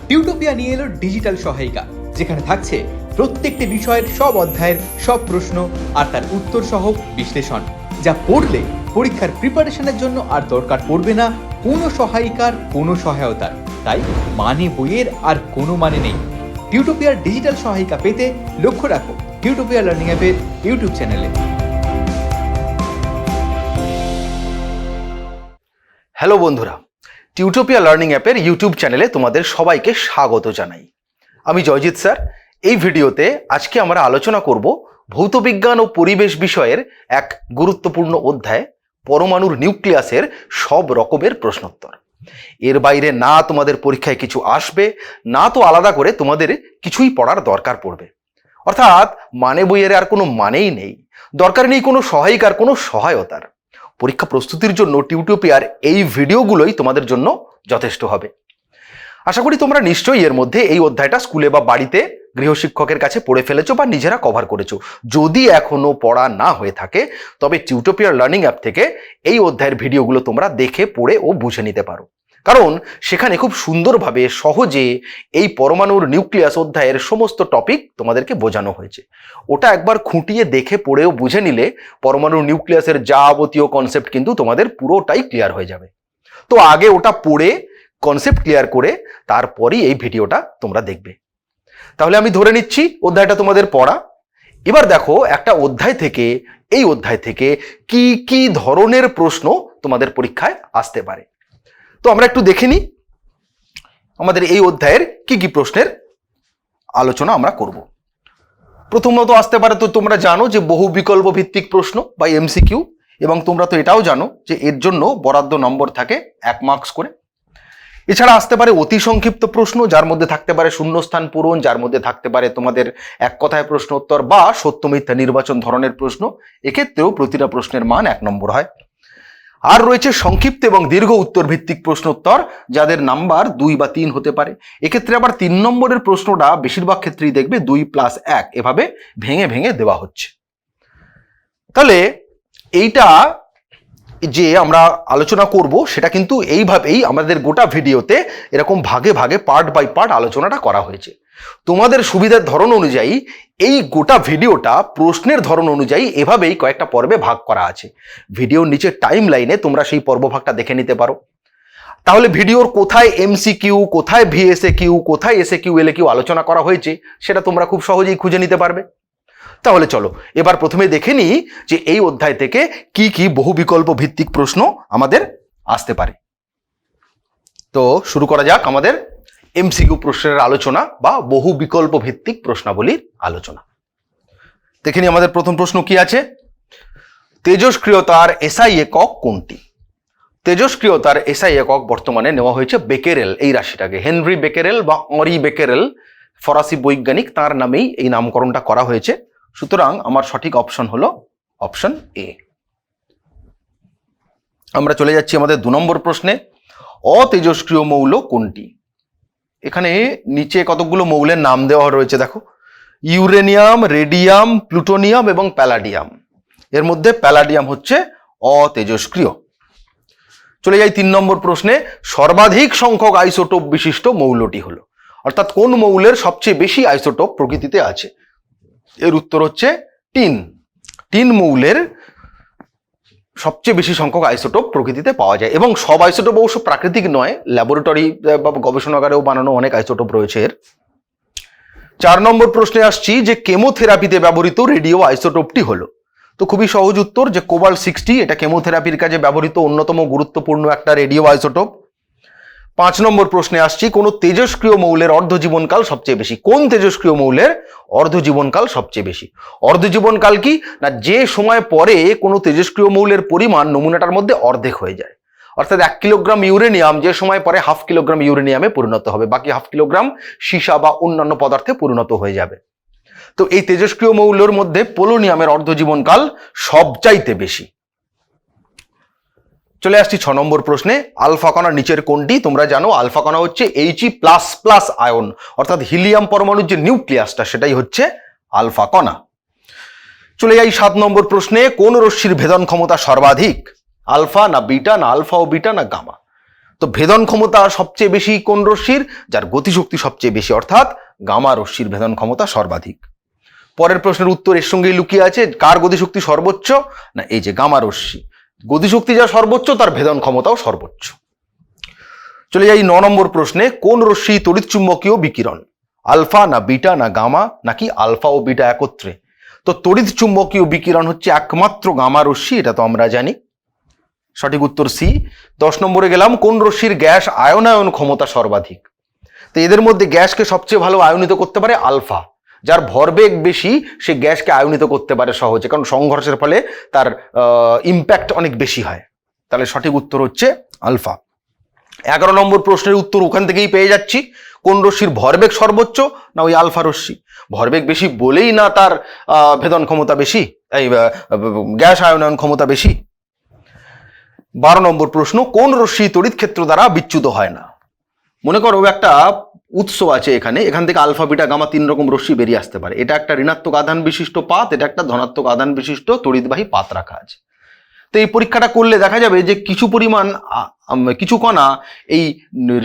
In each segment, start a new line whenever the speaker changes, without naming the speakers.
টিউটোপিয়া নিয়ে এলো ডিজিটাল সহায়িকা, যেখানে থাকছে প্রত্যেকটি বিষয়ের সব অধ্যায়ের সব প্রশ্ন আর তার উত্তর সহ বিশ্লেষণ, যা পড়লে পরীক্ষার প্রিপারেশনের জন্য আর দরকার পড়বে না কোনো সহায়িকার, কোনো সহায়তার। তাই মানে বইয়ের আর কোনো মানে নেই। টিউটোপিয়ার ডিজিটাল সহায়িকা পেতে লক্ষ্য রাখো টিউটোপিয়া লার্নিং অ্যাপের ইউটিউব চ্যানেলে।
হ্যালো বন্ধুরা, টিউটোপিয়া লার্নিং অ্যাপের ইউটিউব চ্যানেলে তোমাদের সবাইকে স্বাগত জানাই। আমি জয়জিৎ স্যার। এই ভিডিওতে আজকে আমরা আলোচনা করব ভৌতবিজ্ঞান ও পরিবেশ বিষয়ের এক গুরুত্বপূর্ণ অধ্যায়, পরমাণুর নিউক্লিয়াসের সব রকমের প্রশ্নোত্তর। এর বাইরে না তোমাদের পরীক্ষায় কিছু আসবে, না তো আলাদা করে তোমাদের কিছুই পড়ার দরকার পড়বে। অর্থাৎ মানে বইয়ের আর কোনো মানেই নেই, দরকার নেই কোনো সহায়িকার, কোনো সহায়তার। পরীক্ষা প্রস্তুতির জন্য টিউটোপিয়ার এই ভিডিওগুলোই তোমাদের জন্য যথেষ্ট হবে। আশা করি তোমরা নিশ্চয়ই এর মধ্যে এই অধ্যায়টা স্কুলে বা বাড়িতে গৃহশিক্ষকের কাছে পড়ে ফেলেছো বা নিজেরা কভার করেছো। যদি এখনো পড়া না হয়ে থাকে তবে টিউটোপিয়ার লার্নিং অ্যাপ থেকে এই অধ্যায়ের ভিডিওগুলো তোমরা দেখে পড়ে ও বুঝে নিতে পারো, কারণ সেখানে খুব সুন্দরভাবে সহজে এই পরমাণুর নিউক্লিয়াস অধ্যায়ের সমস্ত টপিক তোমাদেরকে বোঝানো হয়েছে। ওটা একবার খুঁটিয়ে দেখে পড়েও বুঝে নিলে পরমাণুর নিউক্লিয়াসের যাবতীয় কনসেপ্ট কিন্তু তোমাদের পুরোটাই ক্লিয়ার হয়ে যাবে। তো আগে ওটা পড়ে কনসেপ্ট ক্লিয়ার করে তারপরই এই ভিডিওটা তোমরা দেখবে। তাহলে আমি ধরে নিচ্ছি অধ্যায়টা তোমাদের পড়া। এবার দেখো একটা অধ্যায় থেকে, এই অধ্যায় থেকে কি কি ধরনের প্রশ্ন তোমাদের পরীক্ষায় আসতে পারে। তো আমরা একটু দেখে নিই আমাদের এই অধ্যায়ের কি কি প্রশ্নের আলোচনা আমরা করব। প্রথমত আসতে পারে, তো তোমরা জানো যে বহু বিকল্প ভিত্তিক প্রশ্ন বা এমসিকিউ, এবং তোমরা তো এটাও জানো যে এর জন্য বরাদ্দ নম্বর থাকে 1 মার্কস করে। এছাড়া আসতে পারে অতি সংক্ষিপ্ত প্রশ্ন, যার মধ্যে থাকতে পারে শূন্যস্থান পূরণ, যার মধ্যে থাকতে পারে তোমাদের এক কথায় প্রশ্ন উত্তর বা সত্য মিথ্যা নির্বাচন ধরনের প্রশ্ন। এক্ষেত্রেও প্রতিটা প্রশ্নের মান 1 নম্বর হয়। আর রয়েছে সংক্ষিপ্ত এবং দীর্ঘ উত্তর ভিত্তিক প্রশ্ন উত্তর, যাদের নাম্বার 2 বা 3 হতে পারে। এক্ষেত্রে আবার 3 নম্বরের প্রশ্নটা বেশিরভাগ ক্ষেত্রেই দেখবে 2+1 এভাবে ভেঙে ভেঙে দেওয়া হচ্ছে। তাহলে এইটা যে আমরা আলোচনা করব সেটা কিন্তু এইভাবেই আমাদের গোটা ভিডিওতে এরকম ভাগে ভাগে পার্ট বাই পার্ট আলোচনাটা করা হয়েছে। তোমাদের সুবিধার ধরন অনুযায়ী এই গোটা ভিডিওটা প্রশ্নের ধরন অনুযায়ী এভাবেই কয়েকটা পর্বে ভাগ করা আছে। ভিডিওর নিচে টাইম লাইনে তোমরা সেই পর্বভাগটা দেখে নিতে পারো। তাহলে ভিডিওর কোথায় এমসিকিউ, কোথায় ভিএসএকিউ, কোথায় এসএকিউ এলএকিউ আলোচনা করা হয়েছে সেটা তোমরা খুব সহজেই খুঁজে নিতে পারবে। তাহলে চলো এবার প্রথমে দেখে নিই যে এই অধ্যায় থেকে কি কি বহু বিকল্প ভিত্তিক প্রশ্ন আমাদের আসতে পারে। তো শুরু করা যাক আমাদের এমসিকিউ প্রশ্নের আলোচনা বা বহু বিকল্প ভিত্তিক প্রশ্নাবলীর আলোচনা। দেখে নিই আমাদের প্রথম প্রশ্ন কি আছে। তেজস্ক্রিয়তার এসআই একক কোনটি? তেজস্ক্রিয়তার এসআই একক বর্তমানে নেওয়া হয়েছে বেকেরেল এই রাশিটাকে। হেনরি বেকেরেল বা অঁরি বেকেরেল, ফরাসি বৈজ্ঞানিক, তার নামেই এই নামকরণটা করা হয়েছে। সুতরাং আমার সঠিক অপশন হলো অপশন এ। আমরা চলে যাচ্ছি আমাদের 2 নম্বর প্রশ্নে। অতেজস্ক্রিয় মৌল কোনটি? এখানে নিচে কতগুলো মৌলের নাম দেওয়া রয়েছে দেখো, ইউরেনিয়াম, রেডিয়াম, প্লুটোনিয়াম এবং প্যালাডিয়াম। এর মধ্যে প্যালাডিয়াম হচ্ছে অতেজস্ক্রিয়। চলে যাই 3 নম্বর প্রশ্নে। সর্বাধিক সংখ্যক আইসোটোপ বিশিষ্ট মৌলটি হলো, অর্থাৎ কোন মৌলের সবচেয়ে বেশি আইসোটোপ প্রকৃতিতে আছে? এর উত্তর হচ্ছে টিন। টিন মৌলের সবচেয়ে বেশি সংখ্যক আইসোটোপ প্রকৃতিতে পাওয়া যায়, এবং সব আইসোটোপ অবশ্য প্রাকৃতিক নয়, ল্যাবরেটরি বা গবেষণাগারেও বানানো অনেক আইসোটোপ রয়েছে এর। 4 নম্বর প্রশ্নে আসছি যে কেমোথেরাপিতে ব্যবহৃত রেডিও আইসোটোপটি হলো। তো খুবই সহজ উত্তর যে কোবাল্ট-60, এটা কেমোথেরাপির কাজে ব্যবহৃত অন্যতম গুরুত্বপূর্ণ একটা রেডিও আইসোটোপ। 5 নম্বর প্রশ্নে আসছি কোন তেজস্ক্রিয় মৌলের অর্ধজীবনকাল সবচেয়ে বেশি? কোন তেজস্ক্রিয় মৌলের অর্ধজীবনকাল সবচেয়ে বেশি? অর্ধজীবনকাল কি না, যে সময় পরে কোনো তেজস্ক্রিয় মৌলের পরিমাণ নমুনাটার মধ্যে অর্ধেক হয়ে যায়। অর্থাৎ 1 কিলোগ্রাম ইউরেনিয়াম যে সময় পরে 1/2 কিলোগ্রাম ইউরেনিয়ামে পরিণত হবে, বাকি 1/2 কিলোগ্রাম সীসা বা অন্যান্য পদার্থে পরিণত হয়ে যাবে। তো এই তেজস্ক্রিয় মৌলের মধ্যে পোলোনিয়ামের অর্ধজীবনকাল সবচাইতে বেশি। চলে আসছি 6 নম্বর প্রশ্নে। আলফা কণা নিচের কোনটি? তোমরা জানো আলফা কণা হচ্ছে He++ আয়ন, অর্থাৎ হিলিয়াম পরমাণুর যে নিউক্লিয়াসটা সেটাই হচ্ছে আলফা কণা। চলে যাই 7 নম্বর প্রশ্নে। কোন রশ্মির ভেদন ক্ষমতা সর্বাধিক? আলফা না বিটা, না আলফা ও বিটা, না গামা? তো ভেদন ক্ষমতা সবচেয়ে বেশি কোন রশ্মির? যার গতিশক্তি সবচেয়ে বেশি, অর্থাৎ গামা রশ্মির ভেদন ক্ষমতা সর্বাধিক। পরের প্রশ্নের উত্তর এর সঙ্গেই লুকিয়ে আছে। কার গতিশক্তি সর্বোচ্চ? না, এই যে গামা রশ্মি। গতিশক্তি যা সর্বোচ্চ, তার ভেদন ক্ষমতাও সর্বোচ্চ। চলে যাই 9 নম্বর প্রশ্নে। কোন রশ্মি তড়িৎ চুম্বকীয় বিকিরণ? আলফা না বিটা না গামা নাকি আলফা ও বিটা একত্রে? তো তড়িৎ চুম্বকীয় বিকিরণ হচ্ছে একমাত্র গামা রশ্মি, এটা তো আমরা জানি। সঠিক উত্তর সি। 10 নম্বরে গেলাম। কোন রশ্মির গ্যাস আয়নায়ন ক্ষমতা সর্বাধিক? তো এদের মধ্যে গ্যাসকে সবচেয়ে ভালো আয়নিত করতে পারে আলফা। যার ভরবেগ বেশি সে গ্যাসকে আয়নিত করতে পারে সহজে, কারণ সংঘর্ষের ফলে তার ইম্প্যাক্ট অনেক বেশি হয়। তাহলে সঠিক উত্তর হচ্ছে আলফা। 11 নম্বর প্রশ্নের উত্তর ওখান থেকেই পেয়ে যাচ্ছি। কোন রশ্মির ভরবেগ সর্বোচ্চ? না, ওই আলফা রশ্মি। ভরবেগ বেশি বলেই না তার ভেদন ক্ষমতা বেশি, এই গ্যাস আয়নায়ন ক্ষমতা বেশি। 12 নম্বর প্রশ্ন। কোন রশ্মি তড়িৎ ক্ষেত্র দ্বারা বিচ্যুত হয় না? মনে করো একটা উৎস আছে, এখান থেকে আলফা বিটা গামা 3 রকম রশ্মি বেরিয়ে আসতে পারে। এটা একটা ঋণাত্মক আধান বিশিষ্ট পাত, এটা একটা ধনাত্মক আধান বিশিষ্ট তড়িৎবাহী পাত রাখা আছে। তো এই পরীক্ষাটা করলে দেখা যাবে যে কিছু কণা এই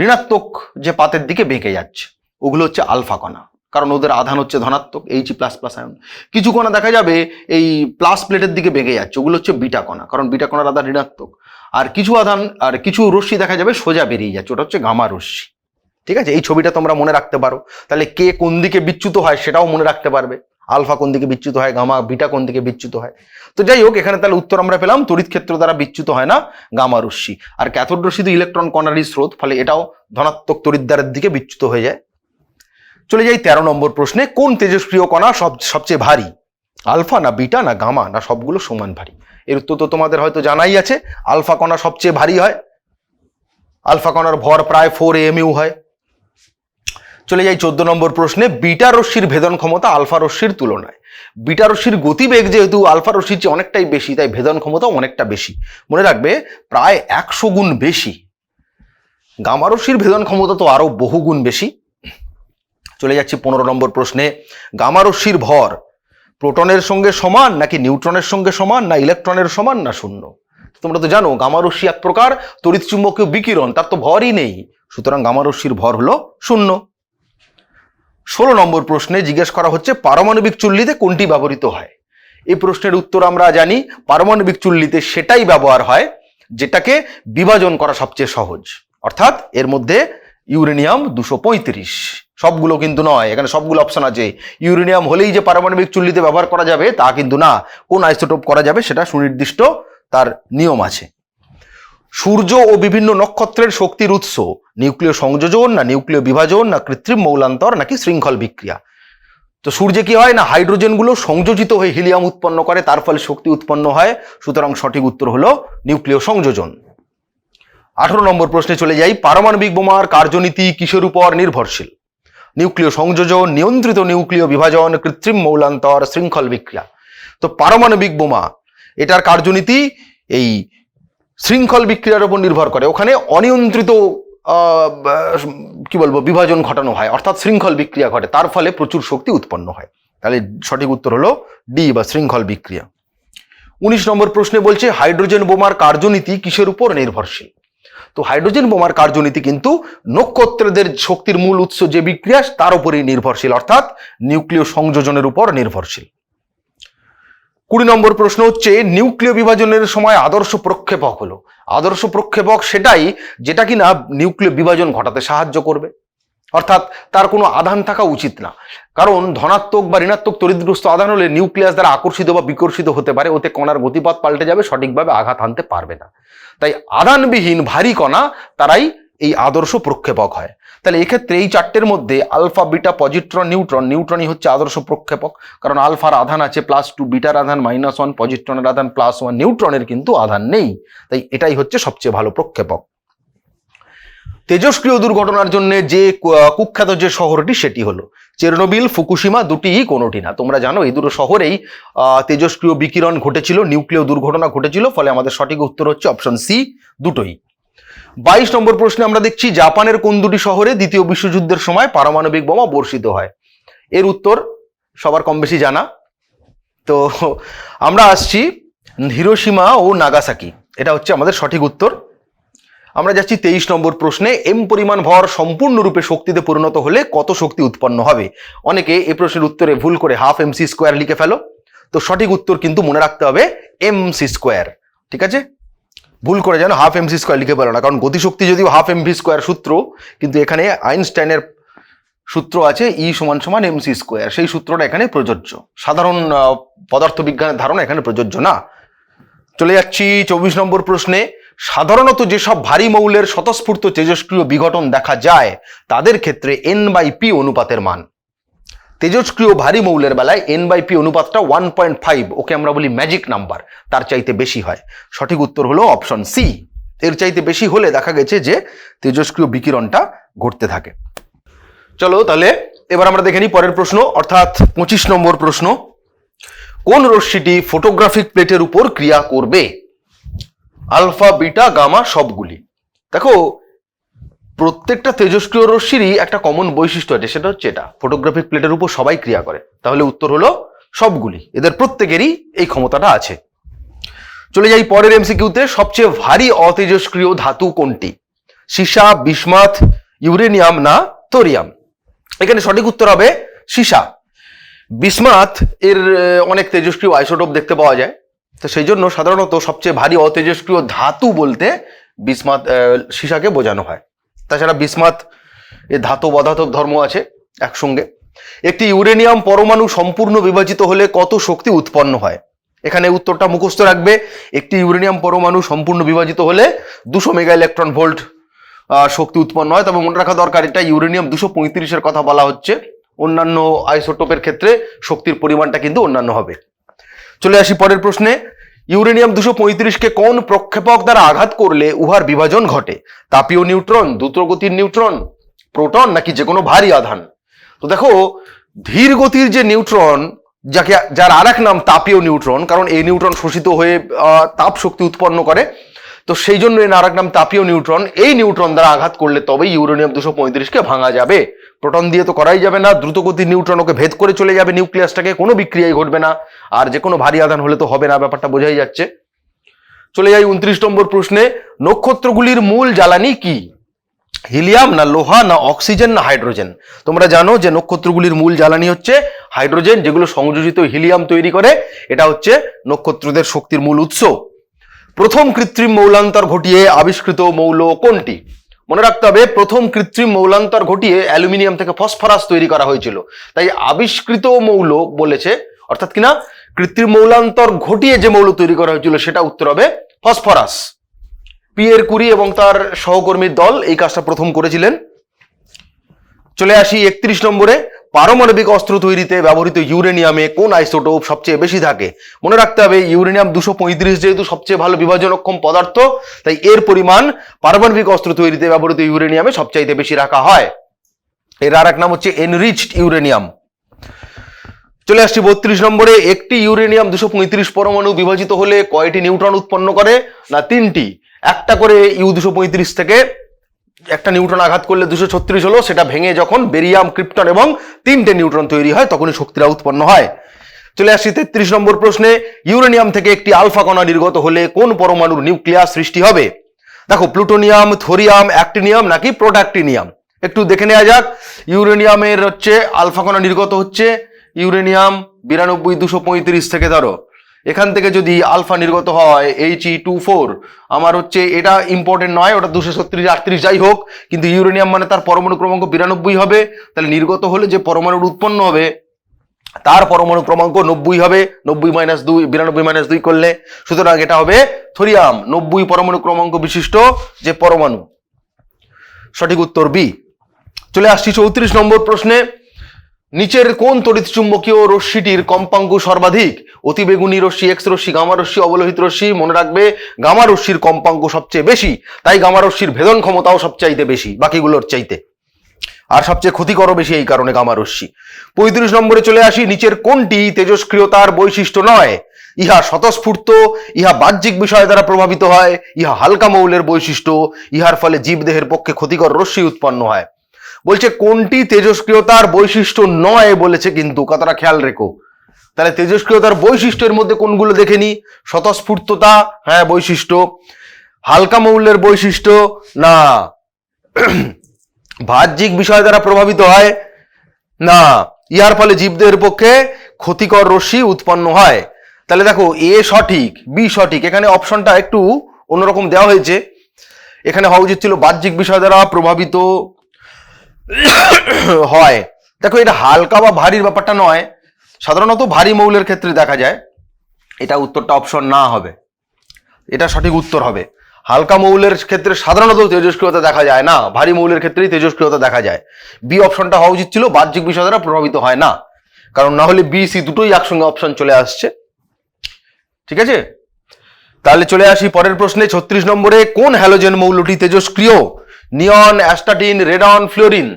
ঋণাত্মক যে পাতের দিকে বেঁকে যাচ্ছে, ওগুলো হচ্ছে আলফা কণা, কারণ ওদের আধান হচ্ছে ধনাত্মক He++ আয়ন। কিছু কণা দেখা যাবে এই প্লাস প্লেটের দিকে বেঁকে যাচ্ছে, ওগুলো হচ্ছে বিটা কণা, কারণ বিটা কণার আধান ঋণাত্মক। আর কিছু রশ্মি দেখা যাবে সোজা বেরিয়ে যাচ্ছে, ওটা হচ্ছে গামা রশ্মি। ঠিক আছে, এই ছবিটা তোমরা মনে রাখতে পারো, তাহলে কে কোন দিকে বিচ্যুত হয় সেটাও মনে রাখতে পারবে। আলফা কোন দিকে বিচ্যুত হয়, গামা বিটা কোন দিকে বিচ্যুত হয়। তো যাই হোক, এখানে তাহলে উত্তর আমরা পেলাম তড়িৎ ক্ষেত্র দ্বারা বিচ্যুত হয় না গামা রশ্মি। আর ক্যাথোড রশ্মি তো ইলেকট্রন কণারই স্রোত, ফলে এটাও ধনাত্মক তড়িৎদ্বারের দিকে বিচ্যুত হয়ে যায়। চলে যাই 13 নম্বর প্রশ্নে। কোন তেজস্ক্রিয় কণা সবচেয়ে ভারী? আলফা না বিটা না গামা না সবগুলো সমান ভারী? এর উত্তর তো তোমাদের হয়তো জানাই আছে। আলফা কণা সবচেয়ে ভারী হয়। আলফা কণার ভর প্রায় 4 AMU হয়। চলে যাই 14 নম্বর প্রশ্নে। বিটা রশ্মির ভেদন ক্ষমতা আলফা রশ্মির তুলনায়। বিটা রশ্মির গতিবেগ যেহেতু আলফা রশ্মির চেয়ে অনেকটাই বেশি, তাই ভেদন ক্ষমতাও অনেকটা বেশি। মনে রাখবে, প্রায় 100 গুণ বেশি। গামা রশ্মির ভেদন ক্ষমতা তো আরো বহু গুণ বেশি। চলে যাচ্ছি 15 নম্বর প্রশ্নে। গামা রশ্মির ভর প্রোটনের সঙ্গে সমান নাকি নিউট্রনের সঙ্গে সমান না ইলেকট্রনের সমান না শূন্য? তোমরা তো জানো গামা রশ্মি এক প্রকার তড়িৎ চুম্বকীয় বিকিরণ, তার তো ভরই নেই, সুতরাং গামা রশ্মির ভর হলো 0। 16 নম্বর প্রশ্নে জিজ্ঞেস করা হচ্ছে পারমাণবিক চুল্লিতে কোনটি ব্যবহৃত হয়? এই প্রশ্নের উত্তর আমরা জানি। পারমাণবিক চুল্লিতে সেটাই ব্যবহার হয় যেটাকে বিভাজন করা সবচেয়ে সহজ, অর্থাৎ এর মধ্যে ইউরেনিয়াম 235। সবগুলো কিন্তু নয়, এখানে সবগুলো অপশন আছে। ইউরেনিয়াম হলেই যে পারমাণবিক চুল্লিতে ব্যবহার করা যাবে তা কিন্তু না। কোন আইসোটোপ করা যাবে সেটা সুনির্দিষ্ট তার নিয়ম আছে। সূর্য ও বিভিন্ন নক্ষত্রের শক্তির উৎস নিউক্লিয় সংযোজন না নিউক্লিয় বিভাজন না কৃত্রিম মৌলান্তর নাকি শৃঙ্খল বিক্রিয়া? তো সূর্যে কি হয় না, হাইড্রোজেনগুলো সংযোজিত হয়ে হিলিয়াম উৎপন্ন করে, তার ফলে শক্তি উৎপন্ন হয়। সুতরাং সঠিক উত্তর হলো নিউক্লিয় সংযোজন। 18 নম্বর প্রশ্নে চলে যাই। পারমাণবিক বোমার কার্যনীতি কিসের উপর নির্ভরশীল? নিউক্লিয় সংযোজন, নিয়ন্ত্রিত নিউক্লিয় বিভাজন, কৃত্রিম মৌলান্তর, শৃঙ্খল বিক্রিয়া? তো পারমাণবিক বোমা এটার কার্যনীতি এই শৃঙ্খল বিক্রিয়ার উপর নির্ভর করে। ওখানে অনিয়ন্ত্রিত বিভাজন ঘটানো হয়, অর্থাৎ শৃঙ্খল বিক্রিয়া ঘটে, তার ফলে প্রচুর শক্তি উৎপন্ন হয়। তাহলে সঠিক উত্তর হলো ডি বা শৃঙ্খল বিক্রিয়া। 19 নম্বর প্রশ্নে বলছে হাইড্রোজেন বোমার কার্যনীতি কিসের উপর নির্ভরশীল? তো হাইড্রোজেন বোমার কার্যনীতি কিন্তু নক্ষত্রদের শক্তির মূল উৎস যে বিক্রিয়া তার উপরেই নির্ভরশীল, অর্থাৎ নিউক্লিয় সংযোজনের উপর নির্ভরশীল। 20 নম্বর প্রশ্ন হচ্ছে নিউক্লিয় বিভাজনের সময় আদর্শ প্রক্ষেপক হলো। আদর্শ প্রক্ষেপক সেটাই যেটা কিনা নিউক্লিয় বিভাজন ঘটাতে সাহায্য করবে, অর্থাৎ তার কোনো আধান থাকা উচিত না। কারণ ধনাত্মক বা ঋণাত্মক তড়িৎগ্রস্ত আধান হলে নিউক্লিয়াস দ্বারা আকর্ষিত বা বিকর্ষিত হতে পারে, ওতে কণার গতিপথ পাল্টে যাবে, সঠিকভাবে আঘাত হানতে পারবে না। তাই আধানবিহীন ভারী কণা তারাই এই আদর্শ প্রক্ষেপক হয়। তাহলে এক্ষেত্রে এই চারটের মধ্যে আলফা বিটা পজিট্রন নিউট্রন, নিউট্রনই হচ্ছে আদর্শ প্রক্ষেপক, কারণ আলফার আধান আছে +2, বিটার আধান -1, পজিট্রনের আধান +1, নিউট্রনের কিন্তু আধান নেই, তাই এটাই হচ্ছে সবচেয়ে ভালো প্রক্ষেপক। তেজস্ক্রিয় দুর্ঘটনার জন্য যে কুখ্যাত যে শহরটি সেটি হলো চেরনোবিল, ফুকুশিমা, দুটিই কোনোটি না। তোমরা জানো এই দুটো শহরেই তেজস্ক্রিয় বিকিরণ ঘটেছিল, নিউক্লিয় দুর্ঘটনা ঘটেছিল, ফলে আমাদের সঠিক উত্তর হচ্ছে অপশন সি, দুটোই। 22 নম্বর প্রশ্নে আমরা দেখছি জাপানের কোন দুটি শহরে দ্বিতীয় বিশ্বযুদ্ধের সময় পারমাণবিক বোমা বর্ষিত হয়? এর উত্তর সবার কম বেশি জানা। তো আমরা আসছি হিরোশিমা ও নাগাসাকি, এটা হচ্ছে আমাদের সঠিক উত্তর। আমরা যাচ্ছি 23 নম্বর প্রশ্নে। এম পরিমাণ ভর সম্পূর্ণরূপে শক্তিতে পরিণত হলে কত শক্তি উৎপন্ন হবে? অনেকে এই প্রশ্নের উত্তরে ভুল করে হাফ এমসি স্কোয়ার লিখে ফেলো। তো সঠিক উত্তর কিন্তু মনে রাখতে হবে এমসি স্কোয়ার। ঠিক আছে, ভুল করে যেন হাফ এমসি স্কোয়ার লিখে ফেলো না, কারণ গতিশক্তি যদিও হাফ এমভি স্কোয়ার সূত্র, কিন্তু এখানে আইনস্টাইনের সূত্র আছে ই সমান সমান এমসি স্কোয়ার, সেই সূত্রটা এখানে প্রযোজ্য। সাধারণ পদার্থবিজ্ঞানের ধারণা এখানে প্রযোজ্য না। চলে যাচ্ছি 24 নম্বর প্রশ্নে। সাধারণত যেসব ভারী মৌলের স্বতঃস্ফূর্ত তেজস্ক্রিয় বিঘটন দেখা যায় তাদের ক্ষেত্রে N/P অনুপাতের মান। তেজস্ক্রিয় ভারী মৌলের বেলায় N/P অনুপাতটা 1.5, ওকে আমরা বলি ম্যাজিক নাম্বার, তার চাইতে বেশি হয়। সঠিক উত্তর হলো অপশন সি। এর চাইতে বেশি হলে দেখা গেছে যে তেজস্ক্রিয় বিকিরণটা ঘটতে থাকে। চলো তাহলে এবার আমরা দেখে নিই পরের প্রশ্ন, অর্থাৎ 25 নম্বর প্রশ্ন। কোন রশ্মিটি ফটোগ্রাফিক প্লেটের উপর ক্রিয়া করবে? আলফা, বিটা, গামা সবগুলি। দেখো, প্রত্যেকটা তেজস্ক্রিয় রশ্মিরই একটা কমন বৈশিষ্ট্য আছে, সেটা হচ্ছে এটা, ফটোগ্রাফিক প্লেটের উপর সবাই ক্রিয়া করে। তাহলে উত্তর হলো সবগুলি, এদের প্রত্যেকেরই এই ক্ষমতাটা আছে। চলে যাই পরের এমসিকিউতে। সবচেয়ে ভারী অতেজস্ক্রিয় ধাতু কোনটি? সীসা, বিসমাথ, ইউরেনিয়াম না থোরিয়াম? এখানে সঠিক উত্তর হবে সীসা। বিসমাথ এর অনেক তেজস্ক্রিয় আইসোটোপ দেখতে পাওয়া যায়, তো সেই জন্য সাধারণত সবচেয়ে ভারী অতেজস্ক্রিয় ধাতু বলতে বিসমাথ সীসাকে বোঝানো হয়। তাছাড়া বিসমাথ এ ধাতব অধাতব ধর্ম আছে একসঙ্গে। একটি ইউরেনিয়াম পরমাণু সম্পূর্ণ বিভাজিত হলে কত শক্তি উৎপন্ন হয়? এখানে উত্তরটা মুখস্থ রাখবে। একটি ইউরেনিয়াম পরমাণু সম্পূর্ণ বিভাজিত হলে 200 মেগা ইলেকট্রন ভোল্ট শক্তি উৎপন্ন হয়। তবে মনে রাখা দরকার, এটা ইউরেনিয়াম 235-এর কথা বলা হচ্ছে, অন্যান্য আইসোটোপের ক্ষেত্রে শক্তির পরিমাণটা কিন্তু অন্যান্য হবে। চলে আসি পরের প্রশ্নে। ইউরেনিয়াম 235-কে কোন প্রক্ষেপক দ্বারা আঘাত করলে উহার বিভাজন ঘটে? তাপীয় নিউট্রন, দ্রুতগতির নিউট্রন, প্রোটন নাকি যে কোনো ভারী আধান? তো দেখো, ধীর গতির যে নিউট্রন, যার আর এক নাম তাপীয় নিউট্রন, কারণ এই নিউট্রন শোষিত হয়ে তাপ শক্তি উৎপন্ন করে, তো সেই জন্য এর আর এক নাম তাপীয় নিউট্রন। এই নিউট্রন দ্বারা আঘাত করলে তবেই ইউরেনিয়াম 235-কে ভাঙা যাবে। প্রোটন দিয়ে তো করাই যাবে না, দ্রুতগতির নিউট্রন ওকে ভেদ করে চলে যাবে নিউক্লিয়াসটাকে, কোনো বিক্রিয়াই ঘটবে না। আর যে কোনো ভারী আধান হলে তো হবে না, ব্যাপারটা বোঝাই যাচ্ছে। চলে যাই 29 নম্বর প্রশ্নে। নক্ষত্রগুলির মূল জ্বালানি কি? হিলিয়াম না লোহা না অক্সিজেন না হাইড্রোজেন? তোমরা জানো যে নক্ষত্রগুলির মূল জ্বালানি হচ্ছে হাইড্রোজেন, যেগুলো সংযোজিত হিলিয়াম তৈরি করে। এটা হচ্ছে নক্ষত্রদের শক্তির মূল উৎস। প্রথম কৃত্রিম মৌলান্তর ঘটিয়ে আবিষ্কৃত মৌল কোনটি? মনে রাখতে হবে, প্রথম কৃত্রিম মৌলান্তর ঘটিয়ে অ্যালুমিনিয়াম থেকে ফসফরাস তৈরি করা হয়েছিল, তাই আবিষ্কৃত মৌল বলেছে, অর্থাৎ কিনা কৃত্রিম মৌলান্তর ঘটিয়ে যে মৌল তৈরি করা হয়েছিল সেটা উত্তর হবে ফসফরাস। পিয়ের কুরি এবং তার সহকর্মীর দল এই কাজটা প্রথম করেছিলেন। চলে আসি 31 নম্বরে। পারমাণবিক অস্ত্র তৈরিতে ব্যবহৃত ইউরেনিয়ামে কোন আইসোটোপ সবচেয়ে বেশি থাকে? মনে রাখতে হবে, ইউরেনিয়াম 235 যেহেতু সবচেয়ে ভালো বিভাজনক্ষম পদার্থ, তাই এর পরিমাণ পারমাণবিক অস্ত্র তৈরিতে ব্যবহৃত ইউরেনিয়ামে সবচাইতে বেশি রাখা হয়। এর আর এক নাম হচ্ছে এনরিচড ইউরেনিয়াম। চলে আসছি 32 নম্বরে। একটি ইউরেনিয়াম 235 পরমাণু বিভাজিত হলে কয়টি নিউট্রন উৎপন্ন করে? না 3টি। একটা করে U235 থেকে একটা নিউট্রন আঘাত করলে 236 হলো, সেটা ভেঙে যখন বেরিয়াম, ক্রিপ্টন এবং 3টে নিউট্রন তৈরি হয় তখনই শক্তিটা উৎপন্ন হয়। চলে আসছি 33 নম্বর প্রশ্নে। ইউরেনিয়াম থেকে একটি আলফা কণা নির্গত হলে কোন পরমাণুর নিউক্লিয়াস সৃষ্টি হবে? দেখো, প্লুটোনিয়াম, থোরিয়াম, অ্যাক্টিনিয়াম নাকি প্রোটাক্টিনিয়াম? একটু দেখে নেওয়া যাক। ইউরেনিয়ামের হচ্ছে আলফা কণা নির্গত হচ্ছে ইউরেনিয়াম 92-235 থেকে। ধরো এখান থেকে যদি আলফা নির্গত হয় He2.4, আমার হচ্ছে এটা ইম্পর্টেন্ট নয়, ওটা 236-38 যাই হোক, কিন্তু ইউরেনিয়াম মানে তার পরমাণু ক্রমাঙ্ক 92 হবে। তাহলে নির্গত হলে যে পরমাণুর উৎপন্ন হবে তার পরমাণু ক্রমাঙ্ক 90 হবে। 90-2, 92-2 করলে, সুতরাং এটা হবে থোরিয়াম, 90 পরমাণু ক্রমাঙ্ক বিশিষ্ট যে পরমাণু। সঠিক উত্তর বি। চলে আসছি 34 নম্বর প্রশ্নে। নিচের কোন তড়িৎ চুম্বকীয় রশ্মিটির কম্পাঙ্ক সর্বাধিক? অতিবেগুনি রশ্মি, এক্স রশ্মি, গামা রশ্মি, অবলোহিত রশ্মি? মনে রাখবে, গামা রশ্মির কম্পাঙ্ক সবচেয়ে বেশি, তাই গামা রশ্মির ভেদন ক্ষমতাও সবচাইতে বেশি বাকিগুলোর চাইতে, আর সবচেয়ে ক্ষতিকরও বেশি এই কারণে গামা রশ্মি। 35 নম্বরে চলে আসি। নিচের কোনটি তেজস্ক্রিয়তার বৈশিষ্ট্য নয়? ইহা স্বতঃস্ফূর্ত, ইহা বাহ্যিক বিষয় দ্বারা প্রভাবিত হয়, ইহা হালকা মৌলের বৈশিষ্ট্য, ইহার ফলে জীবদেহের পক্ষে ক্ষতিকর রশ্মি উৎপন্ন হয়। বলছে কোনটি তেজস্ক্রিয়তার বৈশিষ্ট্য নয় বলেছে, কিন্তু কথাটা খেয়াল রেখো। তাহলে তেজস্ক্রিয়তার বৈশিষ্ট্যের মধ্যে কোনগুলো দেখে নি? স্বতঃস্ফূর্ততা, হ্যাঁ বৈশিষ্ট্য। হালকা মৌলের বৈশিষ্ট্য না। বাহ্যিক বিষয় দ্বারা প্রভাবিত হয় না। ইহার ফলে জীবদের পক্ষে ক্ষতিকর রশ্মি উৎপন্ন হয়। তাহলে দেখো এ সঠিক, বি সঠিক, এখানে অপশনটা একটু অন্যরকম দেওয়া হয়েছে। এখানে হওয়া উচিত ছিল বাহ্যিক বিষয় দ্বারা প্রভাবিত হয়। দেখো এটা হালকা বা ভারীর ব্যাপারটা নয়, সাধারণত ভারী মৌলের ক্ষেত্রে দেখা যায়। এটা উত্তরটা অপশন না হবে, এটা সঠিক উত্তর হবে। হালকা মৌলের ক্ষেত্রে সাধারণত তেজস্ক্রিয়তা দেখা যায় না, ভারী মৌলের ক্ষেত্রেই তেজস্ক্রিয়তা দেখা যায়। বি অপশনটা হওয়া উচিত ছিল বাহ্যিক বিষয় দ্বারা প্রভাবিত হয় না, কারণ না হলে বি সি দুটোই একসঙ্গে অপশন চলে আসছে। ঠিক আছে, তাহলে চলে আসি পরের প্রশ্নে। 36 নম্বরে কোন হ্যালোজেন মৌলটি তেজস্ক্রিয়? নিয়ন, অ্যাস্টাটিন, রেডন, ফ্লোরিন।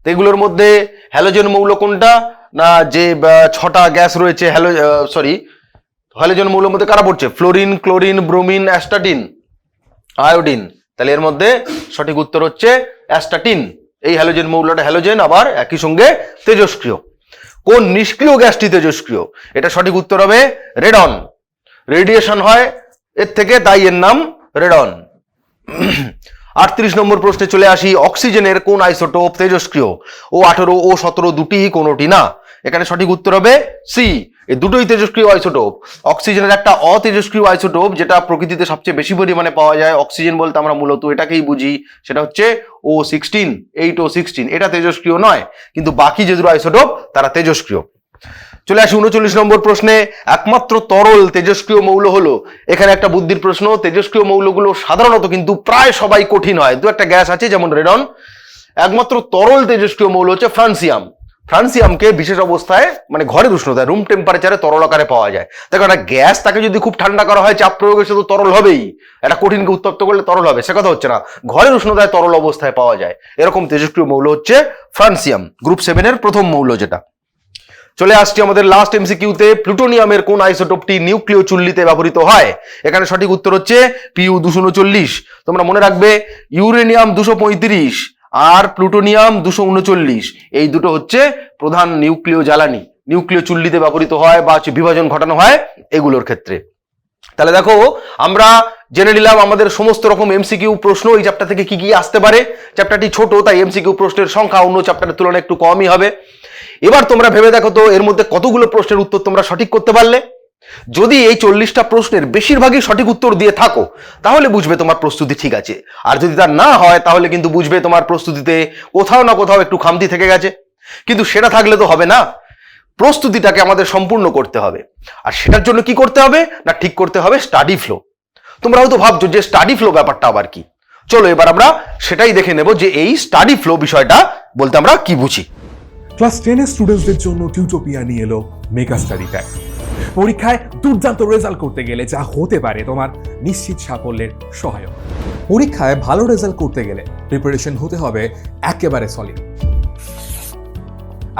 তো এগুলোর মধ্যে হ্যালোজেন মৌল কোনটা? না, যে 6টা গ্যাস রয়েছে হ্যালোজেন মৌলের মধ্যে কারা পড়ছে? Fluorine, chlorine, bromine, astatine, iodine. তাহলে এর মধ্যে সঠিক উত্তর হচ্ছে অ্যাস্টাটিন। এই হ্যালোজেন মৌলটা হ্যালোজেন, আবার একই সঙ্গে তেজস্ক্রিয়। কোন নিষ্ক্রিয় গ্যাসটি তেজস্ক্রিয়? এটা সঠিক উত্তর হবে রেডন। রেডিয়েশন হয় এর থেকে, তাই এর নাম রেডন। 38 নম্বর প্রশ্নে চলে আসি। অক্সিজেনের কোন আইসোটোপ তেজস্ক্রিয়? O18, O17 দুটি কোনোটি না। এখানে সঠিক উত্তর হবে সি, এই দুটোই তেজস্ক্রিয় আইসোটোপ। অক্সিজেনের একটা অতেজস্ক্রিয় আইসোটোপ যেটা প্রকৃতিতে সবচেয়ে বেশি পরিমাণে পাওয়া যায়, অক্সিজেন বলতে আমরা মূলত এটাকেই বুঝি, সেটা হচ্ছে O16, 8O16। এটা তেজস্ক্রিয় নয়, কিন্তু বাকি যে দুটো আইসোটোপ তারা তেজস্ক্রিয়। চলে আসি 39 নম্বর প্রশ্নে। একমাত্র তরল তেজস্ক্রিয় মৌল হলো, এখানে একটা বুদ্ধির প্রশ্ন। তেজস্ক্রিয় মৌলগুলো সাধারণত কিন্তু প্রায় সবাই কঠিন হয়, দু একটা গ্যাস আছে যেমন রেডন। একমাত্র তরল তেজস্ক্রিয় মৌল হচ্ছে ফ্রান্সিয়াম। ফ্রান্সিয়ামকে বিশেষ অবস্থায় মানে ঘরের উষ্ণতায় রুম টেম্পারেচারে তরল আকারে পাওয়া যায়। দেখো একটা গ্যাস, তাকে যদি খুব ঠান্ডা করা হয় চাপ প্রয়োগে, সে তো তরল হবেই। একটা কঠিনকে উত্তপ্ত করলে তরল হবে, সে কথা হচ্ছে না। ঘরের উষ্ণতায় তরল অবস্থায় পাওয়া যায় এরকম তেজস্ক্রিয় মৌল হচ্ছে ফ্রান্সিয়াম, গ্রুপ 7 এর প্রথম মৌল যেটা। চলে আসছি আমাদের লাস্ট এমসিকিউতে। প্লুটোনিয়ামের কোন আইসোটোপটি নিউক্লিয় চুল্লিতে ব্যবহৃত হয়? এখানে সঠিক উত্তর হচ্ছে Pu 239। তোমরা মনে রাখবে ইউরেনিয়াম 235 আর প্লুটোনিয়াম 239, এই দুটো হচ্ছে প্রধান নিউক্লিয় জ্বালানি, নিউক্লিয় চুল্লিতে ব্যবহৃত হয় বা বিভাজন ঘটানো হয় এগুলোর ক্ষেত্রে। তাহলে দেখো আমরা জেনে নিলাম আমাদের সমস্ত রকম এমসিকিউ প্রশ্ন এই চ্যাপ্টার থেকে কি কি আসতে পারে। চ্যাপ্টারটি ছোট, তাই এমসিকিউ প্রশ্নের সংখ্যা অন্য চ্যাপ্টারের তুলনায় একটু কমই হবে। এবার তোমরা ভেবে দেখো তো এর মধ্যে কতগুলো প্রশ্নের উত্তর তোমরা সঠিক করতে পারলে। যদি এই 40টা প্রশ্নের বেশিরভাগই সঠিক উত্তর দিয়ে থাকো তাহলে বুঝবে তোমার প্রস্তুতি ঠিক আছে, আর যদি তা না হয় তাহলে কিন্তু বুঝবে তোমার প্রস্তুতিতে কোথাও না কোথাও একটু খামতি থেকে গেছে। কিন্তু সেটা থাকলে তো হবে না, প্রস্তুতিটাকে আমাদের সম্পূর্ণ করতে হবে। আর সেটার জন্য কি করতে হবে না, ঠিক করতে হবে স্টাডি ফ্লো। তোমরা হয়তো ভাবছো যে স্টাডি ফ্লো ব্যাপারটা আবার কি। চলো এবার আমরা সেটাই দেখে নেব যে এই স্টাডি ফ্লো বিষয়টা বলতে আমরা কি বুঝি।
ক্লাস 10 এর স্টুডেন্টসদের জন্য টিউটোপিয়া নিয়ে এলো মেগা স্টাডি প্যাক। পরীক্ষায় দুর্দান্ত রেজাল্ট করতে গেলে যা হতে পারে তোমার নিশ্চিত সাফল্যের সহায়ক। পরীক্ষায় ভালো রেজাল্ট করতে গেলে প্রিপারেশন হতে হবে একেবারে সলিড,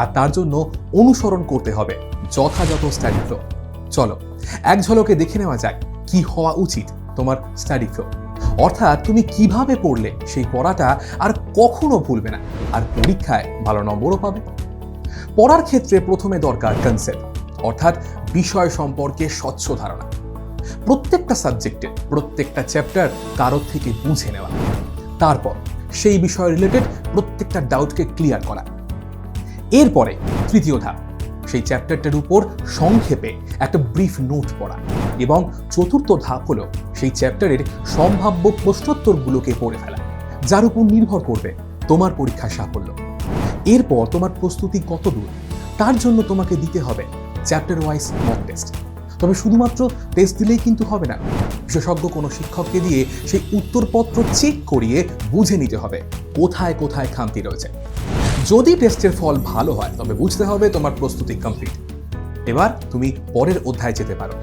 আর তার জন্য অনুসরণ করতে হবে যথাযথ স্টাডি ফ্লো। চলো এক ঝলকে দেখে নেওয়া যাক কি হওয়া উচিত তোমার স্টাডি ফ্লো, অর্থাৎ তুমি কিভাবে পড়লে সেই পড়াটা আর কখনো ভুলবে না, আর পরীক্ষায় ভালো নম্বরও পাবে। পড়ার ক্ষেত্রে প্রথমে দরকার কনসেপ্ট, অর্থাৎ বিষয় সম্পর্কে স্বচ্ছ ধারণা। প্রত্যেকটা সাবজেক্টের প্রত্যেকটা চ্যাপ্টার কারোর থেকে বুঝে নেওয়া, তারপর সেই বিষয় রিলেটেড প্রত্যেকটা ডাউটকে ক্লিয়ার করা। এরপরে তৃতীয় ধাপ, সেই চ্যাপ্টারটার উপর সংক্ষেপে একটা ব্রিফ নোট পড়া, এবং চতুর্থ ধাপ হলো সেই চ্যাপ্টারের সম্ভাব্য প্রশ্নোত্তরগুলোকে পড়ে ফেলা, যার উপর নির্ভর করবে তোমার পরীক্ষার সাফল্য। এরপর তোমার প্রস্তুতি কত দূর তার জন্য তোমাকে দিতে হবে চ্যাপ্টার ওয়াইজ মক টেস্ট। তবে শুধুমাত্র টেস্ট দিলেই কিন্তু হবে না, বিশেষজ্ঞ কোনো শিক্ষককে দিয়ে সেই উত্তরপত্র চেক করিয়ে বুঝে নিতে হবে কোথায় কোথায় খামতি রয়েছে। যদি টেস্টের ফল ভালো হয় তবে বুঝতে হবে তোমার প্রস্তুতি কমপ্লিট। এবার তুমি পরের অধ্যায়ে যেতে পারো,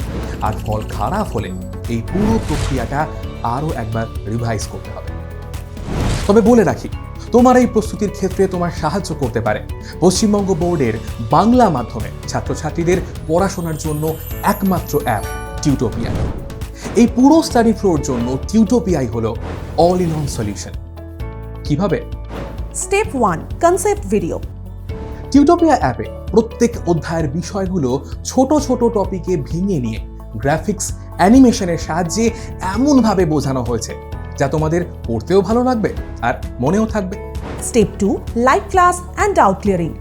আর ফল খারাপ হলে এই পুরো প্রক্রিয়াটা আরও একবার রিভাইজ করতে হবে। তবে বলে রাখি, তোমার এই প্রস্তুতির ক্ষেত্রে তোমার সাহায্য করতে পারে পশ্চিমবঙ্গ বোর্ডের বাংলা মাধ্যমে ছাত্রছাত্রীদের পড়াশোনার জন্য একমাত্র অ্যাপ টিউটোপিয়া। এই পুরো স্টাডি ফ্লোর জন্য টিউটোপিয়াই হলো অল ইন ওয়ান সলিউশন। কিভাবে?
Step 1, concept video.
টিউটোপিয়া অ্যাপে প্রত্যেক অধ্যায়ের বিষয়গুলো ছোট ছোট টপিকে ভেঙে নিয়ে গ্রাফিক্স, অ্যানিমেশনের সাহায্যে এমনভাবে বোঝানো হয়েছে যা তোমাদের পড়তেও ভালো লাগবে আর মনেও থাকবে।
Step 2, live class and doubt clearing.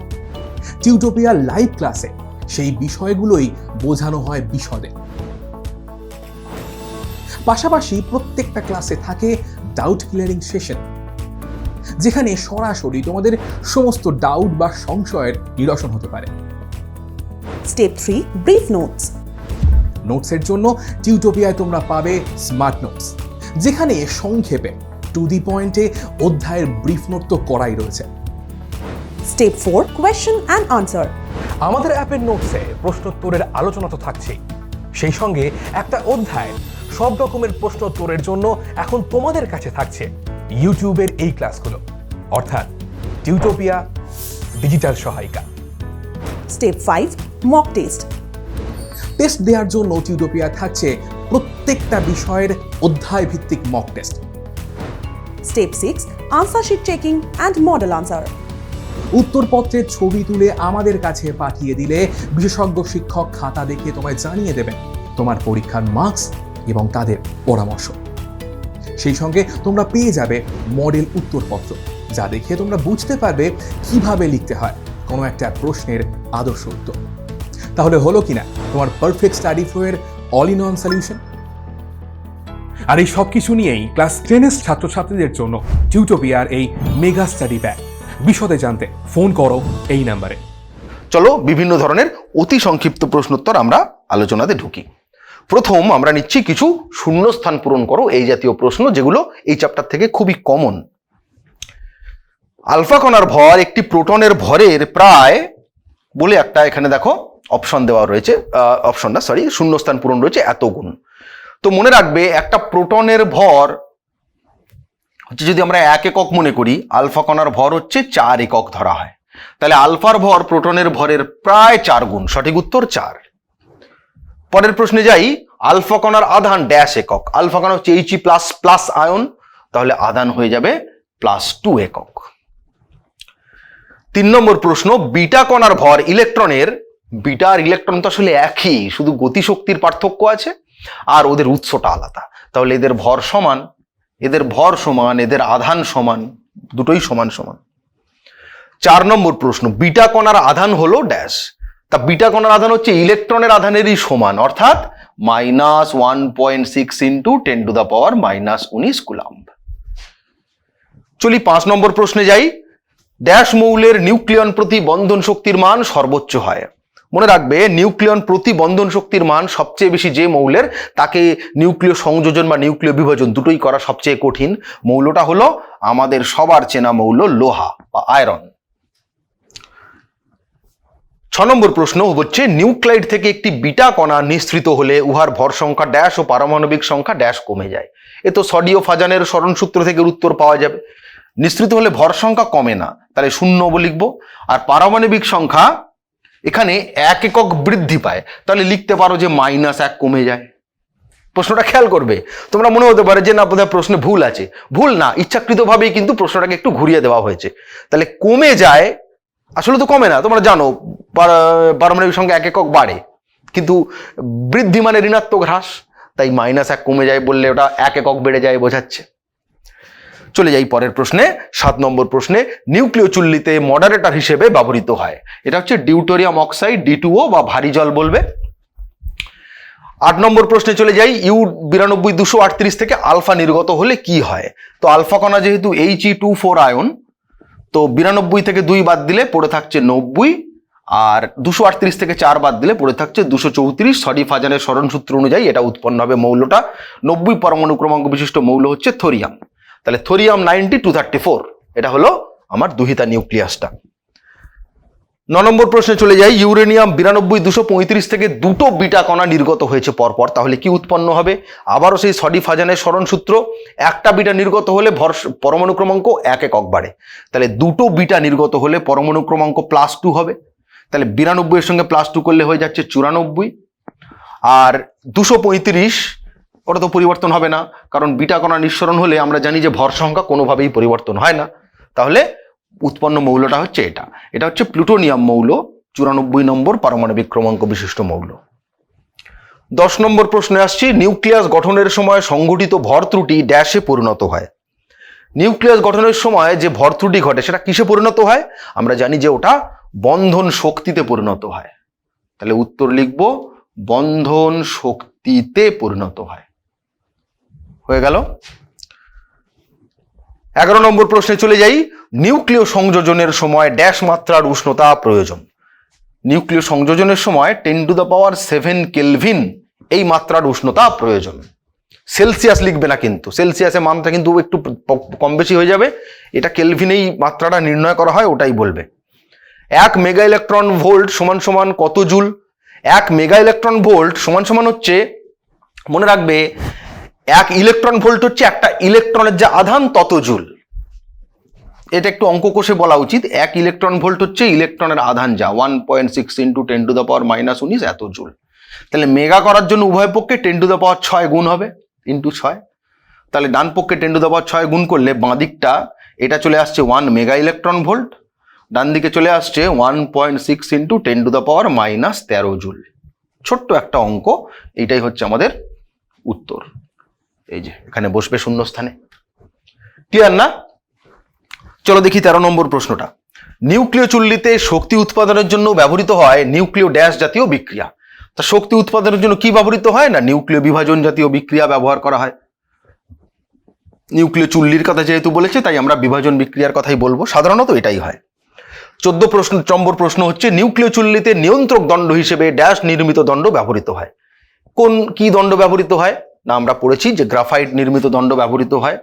Tutopia live ক্লাসে সেই বিষয়গুলোই বোঝানো হয় বিশদে। পাশাপাশি প্রত্যেকটা ক্লাসে থাকে ডাউট ক্লিয়ারিং সেশন, যেখানে সরাসরি তোমাদের সমস্ত ডাউট বা সংশয়ের নিরসন হতে পারে।
Step 3, brief notes.
নোটসের জন্য টিউটোপিয়ায় তোমরা পাবে স্মার্ট নোটস, যেখানে সংক্ষেপে টু দি পয়েন্টে অধ্যায়ের ব্রিফ নোট তো করাই রয়েছে।
Step 4, question and answer.
আমাদের অ্যাপের নোটসে প্রশ্নোত্তরের আলোচনা তো থাকছেই, সেই সঙ্গে একটা অধ্যায় সব রকমের প্রশ্নোত্তরের জন্য এখন তোমাদের কাছে থাকছে ইউটিউবের এই ক্লাসগুলো, অর্থাৎ টিউটোপিয়া ডিজিটাল সহায়িকা।
Step 5, mock test.
টেস্ট দেওয়ার জন্য টিউটোপিয়া থাকছে প্রত্যেকটা বিষয়ের অধ্যায় ভিত্তিক mock test.
Step 6, answer sheet checking and model answer.
উত্তরপত্রের ছবি তুলে আমাদের কাছে পাঠিয়ে দিলে বিশেষজ্ঞ শিক্ষক খাতা দেখে তোমায় জানিয়ে দেবেন তোমার পরীক্ষার মার্কস এবং তাদের পরামর্শ। সেই সঙ্গে তোমরা পেয়ে যাবে মডেল উত্তরপত্র, যা দেখে তোমরা বুঝতে পারবে কিভাবে লিখতে হয় কোনো একটা প্রশ্নের আদর্শ উত্তর। তাহলে হলো কিনা তোমার পারফেক্ট স্টাডি ফ্লো এর অল ইন ওয়ান সলিউশন।
আর এই সব কিছু নিয়েই ক্লাস 10-এর ছাত্রছাত্রীদের জন্য টিউটোপিয়ার এই মেগা স্টাডি প্যাক। বিশদে জানতে ফোন করো এই নাম্বারে।
চলো বিভিন্ন ধরনের অতি সংক্ষিপ্ত প্রশ্নোত্তর আমরা আলোচনাতে ঢুকি। প্রথম আমরা নিচ্ছি কিছু শূন্যস্থান পূরণ করো এই জাতীয় প্রশ্ন, যেগুলো এই চ্যাপ্টার থেকে খুবই কমন। আলফা কণার ভর একটি প্রোটনের ভরের প্রায় বলে একটা এখানে দেখো অপশন দেওয়া রয়েছে, শূন্যস্থান পূরণ রয়েছে এত গুণ। তো মনে রাখবে একটা প্রোটনের ভর হচ্ছে, যদি আমরা 1 একক মনে করি, আলফা কণার ভর হচ্ছে 4 একক ধরা হয়, তাহলে আলফার ভর প্রোটনের ভরের প্রায় 4 গুণ। সঠিক উত্তর 4। পরের প্রশ্নে যাই, আলফা কণার আধান ড্যাশ একক। আলফা কণা হচ্ছে He প্লাস আয়ন, তাহলে আধান হয়ে যাবে +2 একক। 3 নম্বর প্রশ্ন, বিটা কণার ভর ইলেকট্রনের, বিটা আর ইলেকট্রন তো আসলে একই, শুধু গতিশক্তির পার্থক্য আছে আর ওদের উৎসটা আলাদা, তাহলে এদের ভর সমান, এদের আধান সমান, দুটোই সমান সমান। 4 নম্বর প্রশ্ন, বিটা কণার আধান হলো ড্যাশ, তা বিটা কণার আধান হচ্ছে ইলেকট্রনের আধানেরই সমান, অর্থাৎ -1.6 × 10⁻⁻19 কুলম্ব। চলি 5 নম্বর প্রশ্নে যাই, ড্যাশ মৌলের নিউক্লিয়ন প্রতি বন্ধন শক্তির মান সর্বোচ্চ হয়। মনে রাখবে নিউক্লিয়ন প্রতি বন্ধন শক্তির মান সবচেয়ে বেশি যে মৌলের, তাকে নিউক্লিয় সংযোজন বা নিউক্লিয় বিভাজন দুটোই করা সবচেয়ে কঠিন। মৌলটা হলো আমাদের সবার চেনা মৌল লোহা বা আয়রন। 6 নম্বর প্রশ্ন হচ্ছে, নিউক্লাইড থেকে একটি বিটা কণা নিঃসৃত হলে উহার ভর সংখ্যা ড্যাশ ও পারমাণবিক সংখ্যা ড্যাশ কমে যায়। এ তো সডিও ফাজানের সরণ সূত্র থেকে উত্তর পাওয়া যাবে। নিঃসৃত হলে ভর সংখ্যা কমে না, তাহলে 0 লিখব। আর পারমাণবিক সংখ্যা এখানে 1 একক বৃদ্ধি পায়, তাহলে লিখতে পারো যে -1 কমে যায়। প্রশ্নটা খেয়াল করবে, তোমরা মনে হতে পারে যে না বোধহয় প্রশ্নে ভুল আছে। ভুল না, ইচ্ছাকৃতভাবেই কিন্তু প্রশ্নটাকে একটু ঘুরিয়ে দেওয়া হয়েছে। তাহলে কমে যায়, আসলে তো কমে না, তোমরা জানো পারমাণবিক সংখ্যা 1 একক বাড়ে, কিন্তু বৃদ্ধি মানে ঋণাত্মক হ্রাস, তাই -1 কমে যায় বললে ওটা 1 একক বেড়ে যায় বোঝাচ্ছে। চলে যাই পরের প্রশ্নে। 7 নম্বর প্রশ্নে, নিউক্লিয় চুল্লিতে মডারেটর হিসেবে ব্যবহৃত হয়, এটা হচ্ছে ডিউটোরিয়াম অক্সাইড, D2O বা ভারী জল বলবে। 8 নম্বর প্রশ্নে চলে যাই, U9238 থেকে আলফা নির্গত হলে কি হয়। তো আলফা কণা যেহেতু He2 4 আয়ন, তো 92 থেকে 2 বাদ দিলে পড়ে থাকছে 90, আর 238 থেকে 4 বাদ দিলে পড়ে থাকছে 234। সডি ফাজানের সরণ সূত্র অনুযায়ী এটা উৎপন্ন হবে মৌলটা 90 পরমাণু ক্রমাঙ্ক বিশিষ্ট মৌল হচ্ছে থোরিয়াম। তাহলে থোরিয়াম 90-234, এটা হলো আমার দুহিতা নিউক্লিয়াসটা। 9 নম্বর প্রশ্নে চলে যাই, ইউরেনিয়াম 92-235 থেকে দুটো বিটা কণা নির্গত হয়েছে পরপর, তাহলে কি উৎপন্ন হবে। আবারও সেই সডি ফাজানের সরণ সূত্র, একটা বিটা নির্গত হলে পরমাণু ক্রমাঙ্ক 1 একক বাড়ে, তাহলে দুটো বিটা নির্গত হলে পরমাণু ক্রমাঙ্ক +2 হবে, তাহলে 92 এর সঙ্গে +2 করলে হয়ে যাচ্ছে 94। আর 235 ওটা তো পরিবর্তন হবে না, কারণ বিটা কণা নিঃসরণ হলে আমরা জানি যে ভর সংখ্যা কোনোভাবেই পরিবর্তন হয় না, তাহলে উৎপন্ন মৌলটা হচ্ছে এটা হচ্ছে প্লুটোনিয়াম মৌল, 94 নম্বর পারমাণবিক ক্রমাঙ্ক বিশিষ্ট মৌল। 10 নম্বর প্রশ্নে আসছি, নিউক্লিয়াস গঠনের সময় সংঘটিত ভর ত্রুটি ড্যাশে পরিণত হয়। নিউক্লিয়াস গঠনের সময় যে ভর ত্রুটি ঘটে সেটা কিসে পরিণত হয়? আমরা জানি যে ওটা বন্ধন শক্তিতে পরিণত হয়। তাহলে উত্তর লিখব বন্ধন শক্তিতে পরিণত হয়। হয়ে গেল। 11 নম্বর প্রশ্নে চলে যাই, নিউক্লিয় সংযোজনের সময় ড্যাশ মাত্রার উষ্ণতা প্রয়োজন। নিউক্লিয় সংযোজনের সময় 10⁷ কেলভিন এই মাত্রার উষ্ণতা প্রয়োজন। সেলসিয়াস লিখবে না কিন্তু, সেলসিয়াসের মানটা কিন্তু একটু কম বেশি হয়ে যাবে, এটা কেলভিনেই মাত্রাটা নির্ণয় করা হয়, ওটাই বলবে। 1 মেগা ইলেকট্রন ভোল্ট সমান সমান কত জুল? 1 মেগা ইলেকট্রন ভোল্ট সমান সমান হচ্ছে, মনে রাখবে 1 ইলেকট্রন ভোল্ট হচ্ছে একটা ইলেকট্রনের যে আধান তত জুল। এটা একটু অঙ্ক কষে বলা উচিত। 1 ইলেকট্রন ভোল্ট হচ্ছে ইলেকট্রনের আধান যা 1.6 × 10⁻⁻⁹ এত জুল। তাহলে মেগা করার জন্য উভয় পক্ষে 10⁶ গুণ হবে, ইন্টু 6। তাহলে ডান পক্ষে 10⁶ গুণ করলে বাঁ দিকটা এটা চলে আসছে 1 মেগা ইলেকট্রন ভোল্ট, ডান দিকে চলে আসছে 1.6 × 10⁻⁻13 জুল। ছোট্ট একটা অঙ্ক, এইটাই হচ্ছে আমাদের উত্তর। এই যে এখানে বসবে শূন্যস্থানে। ক্লিয়ার না? চলো দেখি 13 নম্বর প্রশ্নটা। নিউক্লিয় চুল্লিতে শক্তি উৎপাদনের জন্য ব্যবহৃত হয় নিউক্লিয় ড্যাশ জাতীয় বিক্রিয়া। তা শক্তি উৎপাদনের জন্য কি ব্যবহৃত হয়? না নিউক্লিয় বিভাজন জাতীয় বিক্রিয়া ব্যবহার করা হয়। নিউক্লিয় চুল্লির কথা যেহেতু বলেছে তাই আমরা বিভাজন বিক্রিয়ার কথাই বলবো, সাধারণত এটাই হয়। 14 নম্বর প্রশ্ন হচ্ছে, নিউক্লিয় চুল্লিতে নিয়ন্ত্রক দণ্ড হিসেবে ড্যাশ নির্মিত দণ্ড ব্যবহৃত হয়। কি দণ্ড ব্যবহৃত হয়? না আমরা পড়েছি যে গ্রাফাইট নির্মিত দণ্ড ব্যবহৃত হয়।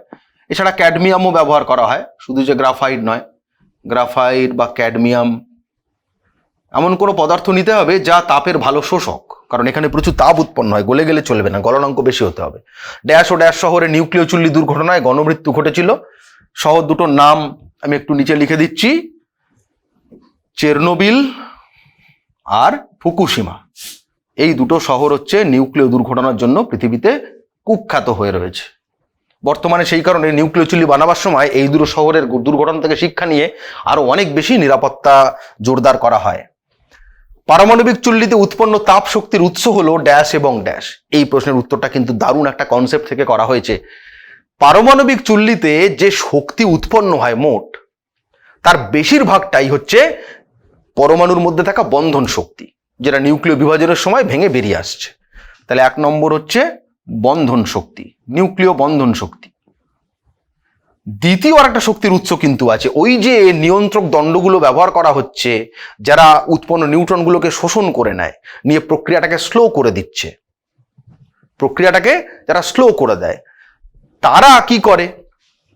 এছাড়া ক্যাডমিয়ামও ব্যবহার করা হয়, শুধু যে গ্রাফাইট নয়, গ্রাফাইট বা ক্যাডমিয়াম এমন কোনো পদার্থ নিতে হবে যা তাপের ভালো শোষক, কারণ এখানে প্রচুর তাপ উৎপন্ন হয়, গলে গেলে চলবে না, গলনাঙ্ক বেশি হতে হবে। ড্যাশ ও ড্যাশ শহরে নিউক্লিয় চুল্লি দুর্ঘটনায় গণমৃত্যু ঘটেছিল। শহর দুটোর নাম আমি একটু নিচে লিখে দিচ্ছি, চেরনোবিল আর ফুকুশিমা। এই দুটো শহর হচ্ছে নিউক্লিয় দুর্ঘটনার জন্য পৃথিবীতে কুখ্যাত হয়ে রয়েছে। বর্তমানে সেই কারণে নিউক্লিয় চুল্লি বানাবার সময় এই দুটো শহরের দুর্ঘটনা থেকে শিক্ষা নিয়ে আরো অনেক বেশি নিরাপত্তা জোরদার করা হয়। পারমাণবিক চুল্লিতে উৎপন্ন তাপ শক্তির উৎস হলো ড্যাশ এবং ড্যাশ। এই প্রশ্নের উত্তরটা কিন্তু দারুণ একটা কনসেপ্ট থেকে করা হয়েছে। পারমাণবিক চুল্লিতে যে শক্তি উৎপন্ন হয় মোট, তার বেশিরভাগটাই হচ্ছে পরমাণুর মধ্যে থাকা বন্ধন শক্তি, যেটা নিউক্লিয় বিভাজনের সময় ভেঙে বেরিয়ে আসছে। তাহলে 1 নম্বর হচ্ছে বন্ধন শক্তি, নিউক্লিয় বন্ধন শক্তি। দ্বিতীয় আর একটা শক্তির উৎস কিন্তু আছে, ওই যে নিয়ন্ত্রক দণ্ডগুলো ব্যবহার করা হচ্ছে, যারা উৎপন্ন নিউট্রনগুলোকে শোষণ করে নেয়, নিয়ে প্রক্রিয়াটাকে স্লো করে দিচ্ছে, প্রক্রিয়াটাকে যারা স্লো করে দেয়, তারা কি করে?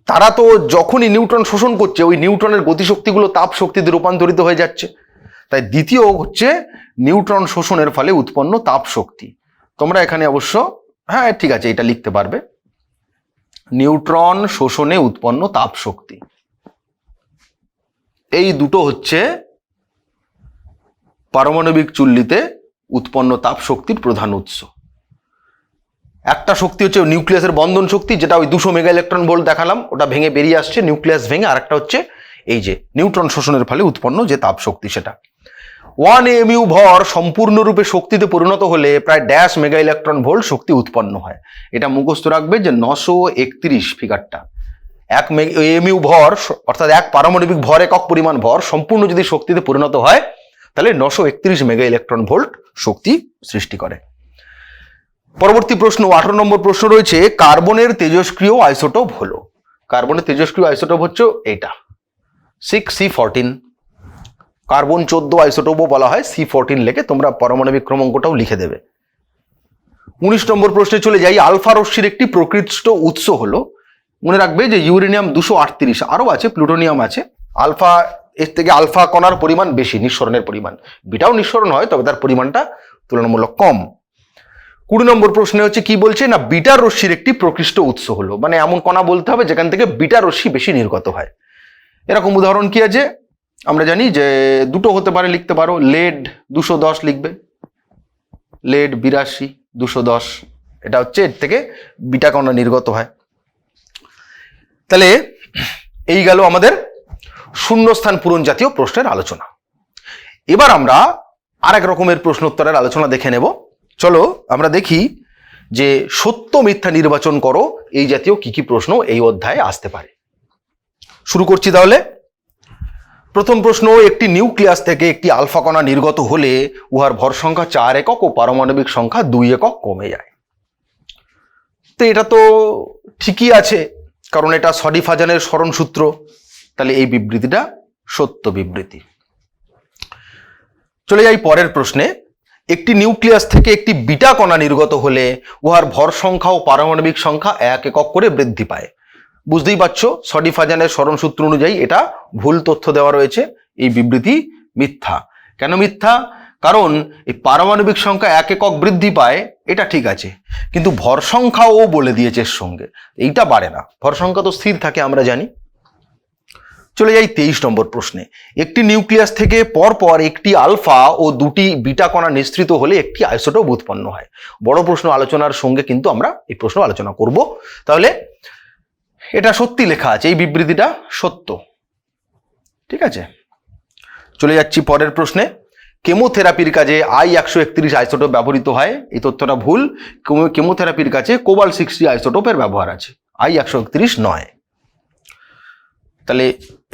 তারা তো যখনই নিউট্রন শোষণ করছে ওই নিউট্রনের গতিশক্তিগুলো তাপ শক্তিতে রূপান্তরিত হয়ে যাচ্ছে। তাই দ্বিতীয় হচ্ছে নিউট্রন শোষণের ফলে উৎপন্ন তাপ শক্তি। তোমরা এখানে অবশ্য হ্যাঁ ঠিক আছে এটা লিখতে পারবে, নিউট্রন শোষণে উৎপন্ন তাপ শক্তি। এই দুটো হচ্ছে পারমাণবিক চুল্লিতে উৎপন্ন তাপ শক্তির প্রধান উৎস। একটা শক্তি হচ্ছে নিউক্লিয়াসের বন্ধন শক্তি, যেটা ওই 200 মেগা ইলেকট্রন ভোল্ট দেখালাম, ওটা ভেঙে বেরিয়ে আসছে নিউক্লিয়াস ভেঙে। আর একটা হচ্ছে এই যে নিউট্রন শোষণের ফলে উৎপন্ন যে তাপ শক্তি, সেটা 1 AMU ভর সম্পূর্ণরূপে শক্তিতে পরিণত হলে প্রায় ড্যাশ মেগা ইলেকট্রন ভোল্ট শক্তি উৎপন্ন হয়। এটা মুখস্থ রাখবে যে 931 ফিগারটা। 1 AMU ভর অর্থাৎ 1 পারমাণবিক ভর একক পরিমাণ ভর সম্পূর্ণ যদি শক্তিতে পরিণত হয় তাহলে 931 মেগা ইলেকট্রন ভোল্ট শক্তি সৃষ্টি করে। পরবর্তী প্রশ্ন 18 নম্বর প্রশ্ন রয়েছে, কার্বনের তেজস্ক্রিয় আইসোটোপ হলো। কার্বনের তেজস্ক্রিয় আইসোটোপ হচ্ছে এটা 6C14। কার্বন 14 আইসোটোপও বলা হয়, C14 লেখে তোমরা পারমাণবিক ক্রমাঙ্কটাও লিখে দেবে। 19 নম্বর প্রশ্নে চলে যাই, আলফা রশ্মির একটি প্রকৃষ্ট উৎস হলো। মনে রাখবে যে ইউরেনিয়াম 238, আরো আছে, প্লুটোনিয়াম আছে। আলফা এর থেকে আলফা কণার পরিমাণ বেশি, নিঃসরণের পরিমাণ। বিটাও নিঃসরণ হয়, তবে তার পরিমাণটা তুলনামূলক কম। 20 নম্বর প্রশ্নে হচ্ছে কি বলছে না, বিটা রশ্মির একটি প্রকৃষ্ট উৎস হলো, মানে এমন কণা বলতে হবে যেখান থেকে বিটা রশ্মি বেশি নির্গত হয়। এরকম উদাহরণ কি আছে? আমরা জানি যে দুটো হতে পারে, লিখতে পারো লেড 210 লিখবে, লেড 82, 210, এটা হচ্ছে এর থেকে বিটা কণা নির্গত হয়। তাহলে এই গেল আমাদের শূন্যস্থান পূরণ জাতীয় প্রশ্নের আলোচনা। এবার আমরা আরেক রকমের প্রশ্নোত্তরের আলোচনা দেখে নেব। চলো আমরা দেখি যে সত্য মিথ্যা নির্বাচন করো এই জাতীয় কি কি প্রশ্ন এই অধ্যায়ে আসতে পারে। শুরু করছি তাহলে। প্রথম প্রশ্ন, একটি নিউক্লিয়াস থেকে একটি আলফা কণা নির্গত হলে উহার ভর সংখ্যা 4 একক ও পারমাণবিক সংখ্যা 2 একক কমে যায়। তো এটা তো ঠিকই আছে, কারণ এটা সডিফাজানের সরণ সূত্র, তাহলে এই বিবৃতিটা সত্য বিবৃতি। চলে যাই পরের প্রশ্নে, একটি নিউক্লিয়াস থেকে একটি বিটা কণা নির্গত হলে উহার ভর সংখ্যা ও পারমাণবিক সংখ্যা 1 একক করে বৃদ্ধি পায়। বুঝতেই পারছো সডিফাজানের সরণ সূত্র অনুযায়ী এটা ভুল তথ্য দেওয়া রয়েছে, এই বিবৃতি মিথ্যা। কেন মিথ্যা? কারণ এই পারমাণবিক সংখ্যা 1 একক বৃদ্ধি পায় এটা ঠিক আছে, কিন্তু ভর সংখ্যাও বলে দিয়েছে এর সঙ্গে, এইটা বাড়ে না, ভর সংখ্যা তো স্থির থাকে আমরা জানি। চলে যাই 23 নম্বর প্রশ্নে, একটি নিউক্লিয়াস থেকে পরপর একটি আলফা ও দুটি বিটা কণা নিঃসৃত হলে একটি আইসোটোপ উৎপন্ন হয়। বড় প্রশ্ন আলোচনার সঙ্গে কিন্তু আমরা এই প্রশ্ন আলোচনা করব। তাহলে এটা সত্যি লেখা আছে, এই বিবৃতিটা সত্য, ঠিক আছে। চলে যাচ্ছি পরের প্রশ্নে, কেমোথেরাপির কাজে I-131 আইসোটোপ ব্যবহৃত হয়, এই তথ্যটা ভুল। কেমোথেরাপির কাছে কোবাল্ট-60 আইসোটোপের ব্যবহার আছে, I-131 নয়। তাহলে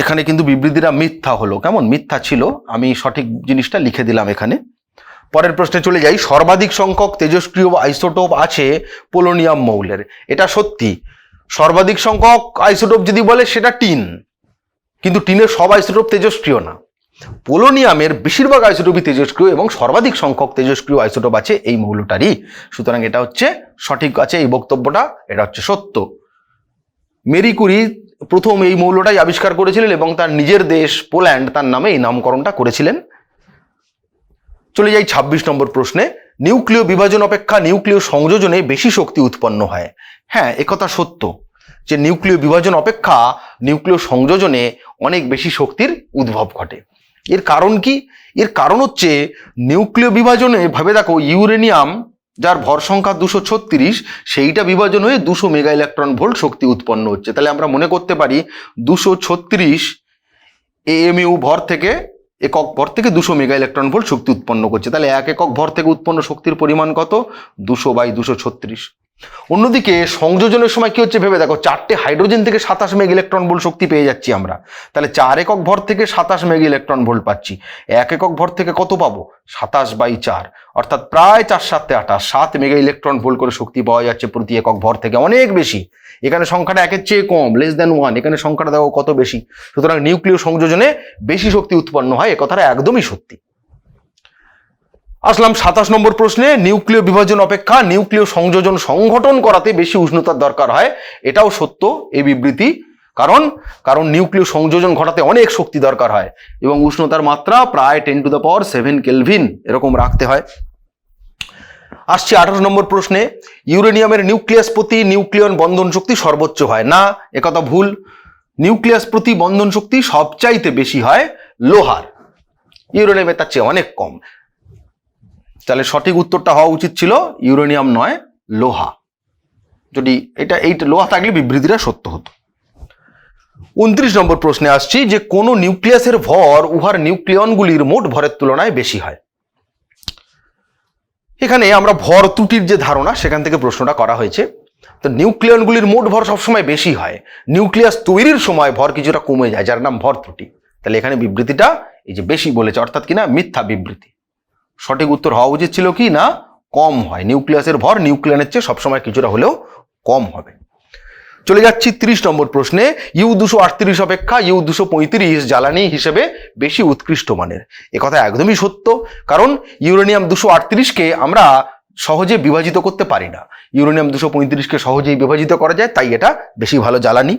এখানে কিন্তু বিবৃতিটা মিথ্যা হলো। কেমন মিথ্যা ছিল, আমি সঠিক জিনিসটা লিখে দিলাম এখানে। পরের প্রশ্নে চলে যাই, সর্বাধিক সংখ্যক তেজস্ক্রিয় আইসোটোপ আছে পোলোনিয়াম মৌলের, এটা সত্যি। সর্বাধিক সংখ্যক আইসোটোপ যদি বলে সেটা টিন, কিন্তু টিনের সব আইসোটোপ তেজস্ক্রিয় না। পোলোনিয়ামের বেশিরভাগ আইসোটোপই তেজস্ক্রিয় এবং সর্বাধিক সংখ্যক তেজস্ক্রিয় আইসোটোপ আছে এই মৌলটারই, সুতরাং এটা হচ্ছে সঠিক আছে এই বক্তব্যটা, এটা হচ্ছে সত্য। মেরি কুরি প্রথম এই মৌলটাই আবিষ্কার করেছিলেন এবং তার নিজের দেশ পোল্যান্ড তার নামে এই নামকরণটা করেছিলেন। চলে যাই 26 নম্বর প্রশ্নে, নিউক্লিয় বিভাজন অপেক্ষা নিউক্লিয় সংযোজনে বেশি শক্তি উৎপন্ন হয়। হ্যাঁ, একথা সত্য যে নিউক্লিয় বিভাজন অপেক্ষা নিউক্লিয় সংযোজনে অনেক বেশি শক্তির উদ্ভব ঘটে। এর কারণ কি? এর কারণ হচ্ছে নিউক্লিয় বিভাজনে ভাবে দেখো, ইউরেনিয়াম যার ভর সংখ্যা 236 সেইটা বিভাজন হয়ে 200 মেগা ইলেকট্রন ভোল্ট শক্তি উৎপন্ন হচ্ছে। তাহলে আমরা মনে করতে পারি 236 AMU ভর থেকে একক ভর থেকে 200 মেগা ইলেকট্রন ভোল্ট শক্তি উৎপন্ন করছে। তাহলে 1 একক ভর থেকে উৎপন্ন শক্তির পরিমাণ কত? 200/236। অন্যদিকে সংযোজনের সময় কি হচ্ছে ভেবে দেখো, 4টে হাইড্রোজেন থেকে 27 মেগা ইলেকট্রন ভোল্ট শক্তি পেয়ে যাচ্ছি আমরা। তাহলে 4 একক ভর থেকে 27 মেগা ইলেকট্রন ভোল্ট পাচ্ছি। 1 একক ভর থেকে কত পাবো? 27/4, অর্থাৎ প্রায় 4×7 = 7 মেগা ইলেকট্রন ভোল্ট করে শক্তি পাওয়া যাচ্ছে প্রতি একক ভর থেকে, অনেক বেশি। এখানে সংখ্যাটা 1-এর চেয়ে কম, <1, এখানে সংখ্যাটা দেখো কত বেশি। সুতরাং নিউক্লিয় সংযোজনে বেশি শক্তি উৎপন্ন হয়, এ কথাটা একদমই সত্যি। আসলাম 27 নম্বর প্রশ্নে, নিউক্লিয় বিভাজন অপেক্ষা নিউক্লিয় সংযোজন সংগঠন করাতে বেশি উষ্ণতার দরকার হয়। এটাও সত্য এই বিবৃতি, কারণ নিউক্লিয় সংযোজন ঘটাতে অনেক শক্তি দরকার হয় এবং উষ্ণতার মাত্রা প্রায় 10⁷ কেলভিন এরকম রাখতে হয়। আসছে 28 নম্বর প্রশ্নে, ইউরেনিয়ামের নিউক্লিয়াস প্রতি নিউক্লিয়ন বন্ধন শক্তি সর্বোচ্চ হয়। না, একথা ভুল। নিউক্লিয়াস প্রতি বন্ধন শক্তি সবচাইতে বেশি হয় লোহার, ইউরেনিয়ামের তার চেয়ে অনেক কম। তাহলে সঠিক উত্তরটা হওয়া উচিত ছিল ইউরেনিয়াম নয়, লোহা। যদি এইটা লোহা থাকলে বিবৃতিটা সত্য হতো। 29 নম্বর প্রশ্নে আসছি যে কোন নিউক্লিয়াসের ভর উহার নিউক্লিয়নগুলির মোট ভরের তুলনায় বেশি হয়। এখানে আমরা ভর ত্রুটির যে ধারণা সেখান থেকে প্রশ্নটা করা হয়েছে। তো নিউক্লিয়নগুলির মোট ভর সবসময় বেশি হয়, নিউক্লিয়াস তৈরির সময় ভর কিছুটা কমে যায়, যার নাম ভর ত্রুটি। তাহলে এখানে বিবৃতিটা এই যে বেশি বলেছে, অর্থাৎ কিনা মিথ্যা বিবৃতি। সঠিক উত্তর হওয়া উচিত ছিল কি না কম হয়, নিউক্লিয়াসের ভর নিউক্লিয়নের চেয়ে সবসময় কিছুটা হলেও কম হবে। চলে যাচ্ছি 30 নম্বর প্রশ্নে, U-238 অপেক্ষা U-235 জ্বালানি হিসেবে বেশি উৎকৃষ্ট মানের। একথা একদমই সত্য, কারণ ইউরেনিয়াম 238কে আমরা সহজে বিভাজিত করতে পারি না, ইউরেনিয়াম 235কে সহজেই বিভাজিত করা যায়, তাই এটা বেশি ভালো জ্বালানি।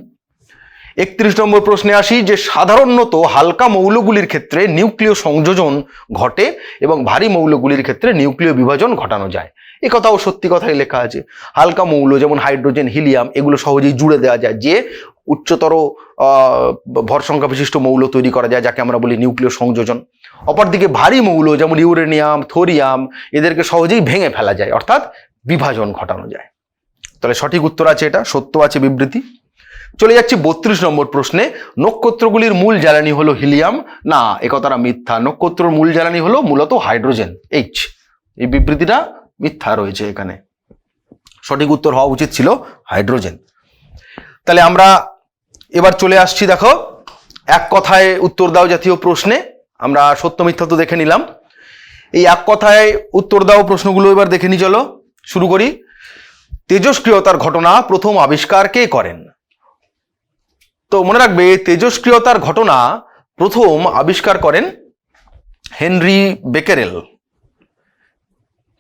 31 নম্বর প্রশ্নে আসি যে সাধারণত হালকা মৌলগুলির ক্ষেত্রে নিউক্লিয় সংযোজন ঘটে এবং ভারী মৌলগুলির ক্ষেত্রে নিউক্লিয় বিভাজন ঘটানো যায়। এ কথাও সত্যি কথাই লেখা আছে। হালকা মৌল যেমন হাইড্রোজেন, হিলিয়াম এগুলো সহজেই জুড়ে দেওয়া যায়, যে উচ্চতর ভর সংখ্যা বিশিষ্ট মৌল তৈরি করা যায়, যাকে আমরা বলি নিউক্লিয় সংযোজন। অপরদিকে ভারী মৌল যেমন ইউরেনিয়াম, থোরিয়াম এদেরকে সহজেই ভেঙে ফেলা যায়, অর্থাৎ বিভাজন ঘটানো যায়। তাহলে সঠিক উত্তর আছে এটা, সত্য আছে বিবৃতি। চলে যাচ্ছি 32 নম্বর প্রশ্নে, নক্ষত্রগুলির মূল জ্বালানি হলো হিলিয়াম। না, একথাটা মিথ্যা। নক্ষত্রের মূল জ্বালানি হলো মূলত হাইড্রোজেন, H। এই বিবৃতিটা মিথ্যা রয়েছে এখানে। সঠিক উত্তর হওয়া উচিত ছিল হাইড্রোজেন। তাহলে আমরা এবার চলে আসছি, দেখো এক কথায় উত্তর দাও জাতীয় প্রশ্নে। আমরা সত্য মিথ্যা তো দেখে নিলাম, এই এক কথায় উত্তর দাও প্রশ্নগুলো এবার দেখে নি। চলো শুরু করি। তেজস্ক্রিয়তার ঘটনা প্রথম আবিষ্কার কে করেন? তো মনে রাখবে, তেজস্ক্রিয়তার ঘটনা প্রথম আবিষ্কার করেন হেনরি বেকেরেল।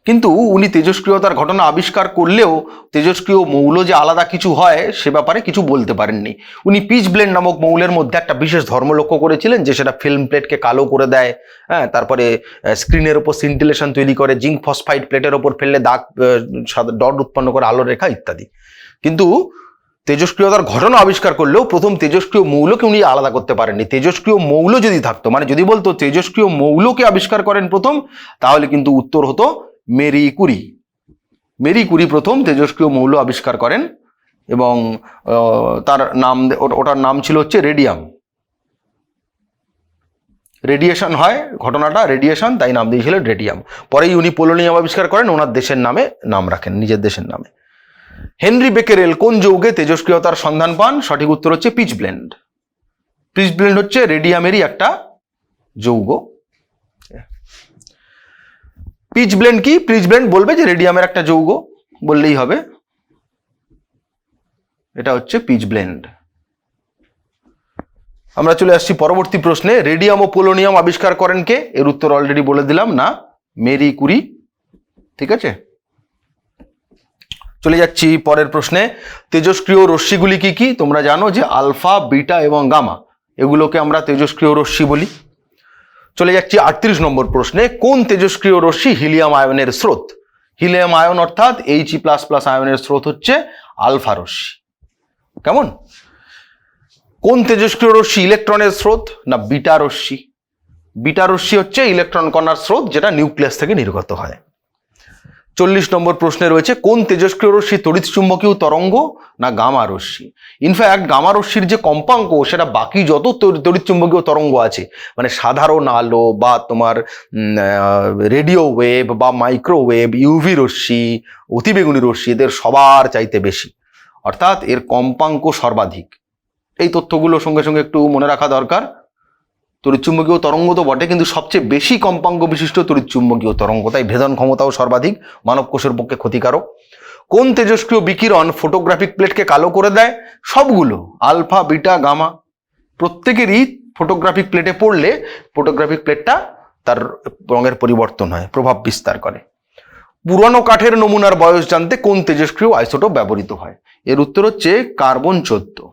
কিন্তু উনি তেজস্ক্রিয়তার ঘটনা আবিষ্কার করলেও তেজস্ক্রিয় মৌল যে আলাদা কিছু হয় সে ব্যাপারে কিছু বলতে পারেননি। উনি পিচ ব্লেন্ড নামক মৌলের মধ্যে একটা বিশেষ ধর্ম লক্ষ্য করেছিলেন, যে সেটা ফিল্ম প্লেটকে কালো করে দেয়, হ্যাঁ, তারপরে স্ক্রিনের ওপর সিন্টিলেশন তৈরি করে, জিঙ্ক ফসফাইড প্লেটের ওপর ফেললে দাগ ডট উৎপন্ন করে, আলোর রেখা ইত্যাদি। কিন্তু তেজস্ক্রিয়তার ঘটনা আবিষ্কার করলেও প্রথম তেজস্ক্রিয় মৌলকে উনি আলাদা করতে পারেননি। তেজস্ক্রিয় মৌল যদি থাকতো, মানে যদি বলতো তেজস্ক্রিয় মৌলকে আবিষ্কার করেন প্রথম, তাহলে কিন্তু উত্তর হতো মেরি কুরি। মেরি কুরি প্রথম তেজস্ক্রিয় মৌল আবিষ্কার করেন এবং তার নাম, ওটার নাম ছিল হচ্ছে রেডিয়াম। রেডিয়েশন হয় ঘটনাটা, রেডিয়েশন, তাই নাম দিয়েছিলেন রেডিয়াম। পরেই উনি পোলোনিয়াম আবিষ্কার করেন, ওনার দেশের নামে নাম রাখেন, নিজের দেশের নামে। হেনরি বেকেরেল কোন যৌগে তেজস্ক্রিয়তার সন্ধান পান? সঠিক উত্তর হচ্ছে পিচ ব্লেন্ড। পিচ ব্লেন্ড হচ্ছে রেডিয়ামেরই একটা যৌগ। পিচ ব্লেন্ড কি? পিচ ব্লেন্ড বলবে যে রেডিয়ামের একটা যৌগ, বললেই হবে। এটা হচ্ছে পিচ ব্লেন্ড। আমরা চলে আসছি পরবর্তী প্রশ্নে। রেডিয়াম ও পোলোনিয়াম আবিষ্কার করেন কে? এর উত্তর অলরেডি বলে দিলাম, না, মেরি কুরি। ঠিক আছে, চলে যাচ্ছি পরের প্রশ্নে। তেজস্ক্রিয় রশ্মিগুলি কি কি? তোমরা জানো যে আলফা, বিটা এবং গামা, এগুলোকে আমরা তেজস্ক্রিয় রশ্মি বলি। চলে যাচ্ছি 38 নম্বর প্রশ্নে। কোন তেজস্ক্রিয় রশ্মি হিলিয়াম আয়নের স্রোত? হিলিয়াম আয়ন অর্থাৎ He++ আয়নের স্রোত হচ্ছে আলফা রশ্মি। কেমন? কোন তেজস্ক্রিয় রশ্মি ইলেকট্রনের স্রোত? না, বিটা রশ্মি। বিটা রশ্মি হচ্ছে ইলেকট্রন কণার স্রোত, যেটা নিউক্লিয়াস থেকে নির্গত হয়। 40 নম্বর প্রশ্নে রয়েছে কোন তেজস্ক্রিয় রশ্মি তড়িৎ চুম্বকীয় তরঙ্গ? না, গামা রশ্মি। ইনফ্যাক্ট গামা রশ্মির যে কম্পাঙ্ক, সেটা বাকি যত তড়িৎ চুম্বকীয় তরঙ্গ আছে, মানে সাধারণ আলো বা তোমার রেডিও ওয়েভ বা মাইক্রোওয়েভ, ইউভি রশ্মি, অতিবেগুনি রশ্মি, এদের সবার চাইতে বেশি, অর্থাৎ এর কম্পাঙ্ক সর্বাধিক। এই তথ্যগুলো সঙ্গে সঙ্গে একটু মনে রাখা দরকার। তড়িৎচুম্বকীয় তরঙ্গ তো বটে, কিন্তু সবচেয়ে বেশি কম্পাঙ্ক বিশিষ্ট তড়িৎচুম্বকীয় তরঙ্গ, তাই ভেদন ক্ষমতাও সর্বাধিক, মানব কোষের পক্ষে ক্ষতিকারক। কোন তেজস্ক্রিয় বিকিরণ ফটোগ্রাফিক প্লেটকে কালো করে দেয়? সবগুলো, আলফা, বিটা, গামা, প্রত্যেকেরই ফটোগ্রাফিক প্লেটে পড়লে ফটোগ্রাফিক প্লেটটা তার রঙের পরিবর্তন হয়, প্রভাব বিস্তার করে। পুরানো কাঠের নমুনার বয়স জানতে কোন তেজস্ক্রিয় আইসোটোপ ব্যবহৃত হয়? এর উত্তর হচ্ছে কার্বন 14।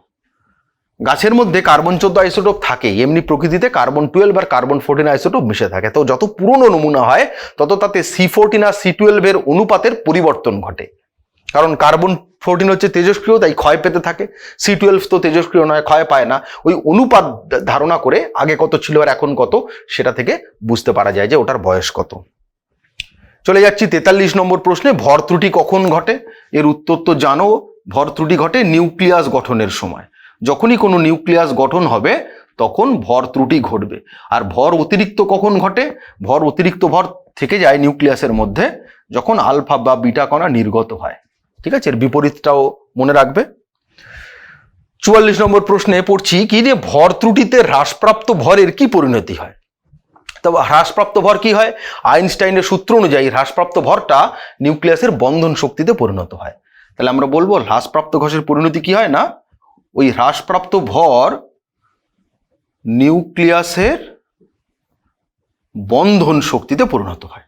গাছের মধ্যে কার্বন 14 আইসোটোপ থাকে, এমনি প্রকৃতিতে কার্বন 12 আর কার্বন 14 আইসোটোপ মিশে থাকে। তো যত পুরনো নমুনা হয় তত তাতে C14 আর C12 এর অনুপাতের পরিবর্তন ঘটে, কারণ কার্বন 14 হচ্ছে তেজস্ক্রিয়, তাই ক্ষয় পেতে থাকে। C12 তো তেজস্ক্রিয় নয়, ক্ষয় পায় না। ওই অনুপাত ধারণা করে আগে কত ছিল আর এখন কত, সেটা থেকে বুঝতে পারা যায় যে ওটার বয়স কত। চলে যাচ্ছি 43 নম্বর প্রশ্নে। ভর ত্রুটি কখন ঘটে? এর উত্তর তো জানো, ভর ত্রুটি ঘটে নিউক্লিয়াস গঠনের সময়। যখনই কোনো নিউক্লিয়াস গঠন হবে তখন ভর ত্রুটি ঘটবে। আর ভর অতিরিক্ত কখন ঘটে? ভর অতিরিক্ত ভর থেকে যায় নিউক্লিয়াসের মধ্যে যখন আলফা বা বিটা কণা নির্গত হয়। ঠিক আছে, এর বিপরীতটাও মনে রাখবে। 44 নম্বর প্রশ্নে পড়ছি কি যে ভর ত্রুটিতে হ্রাসপ্রাপ্ত ভরের কি পরিণতি হয়? তবে হ্রাসপ্রাপ্ত ভর কি হয়? আইনস্টাইনের সূত্র অনুযায়ী হ্রাসপ্রাপ্ত ভরটা নিউক্লিয়াসের বন্ধন শক্তিতে পরিণত হয়। তাহলে আমরা বলবো হ্রাসপ্রাপ্ত ঘষের পরিণতি কি হয়? না, ওই হ্রাসপ্রাপ্ত ভর নিউক্লিয়াসের বন্ধন শক্তিতে পরিণত হয়।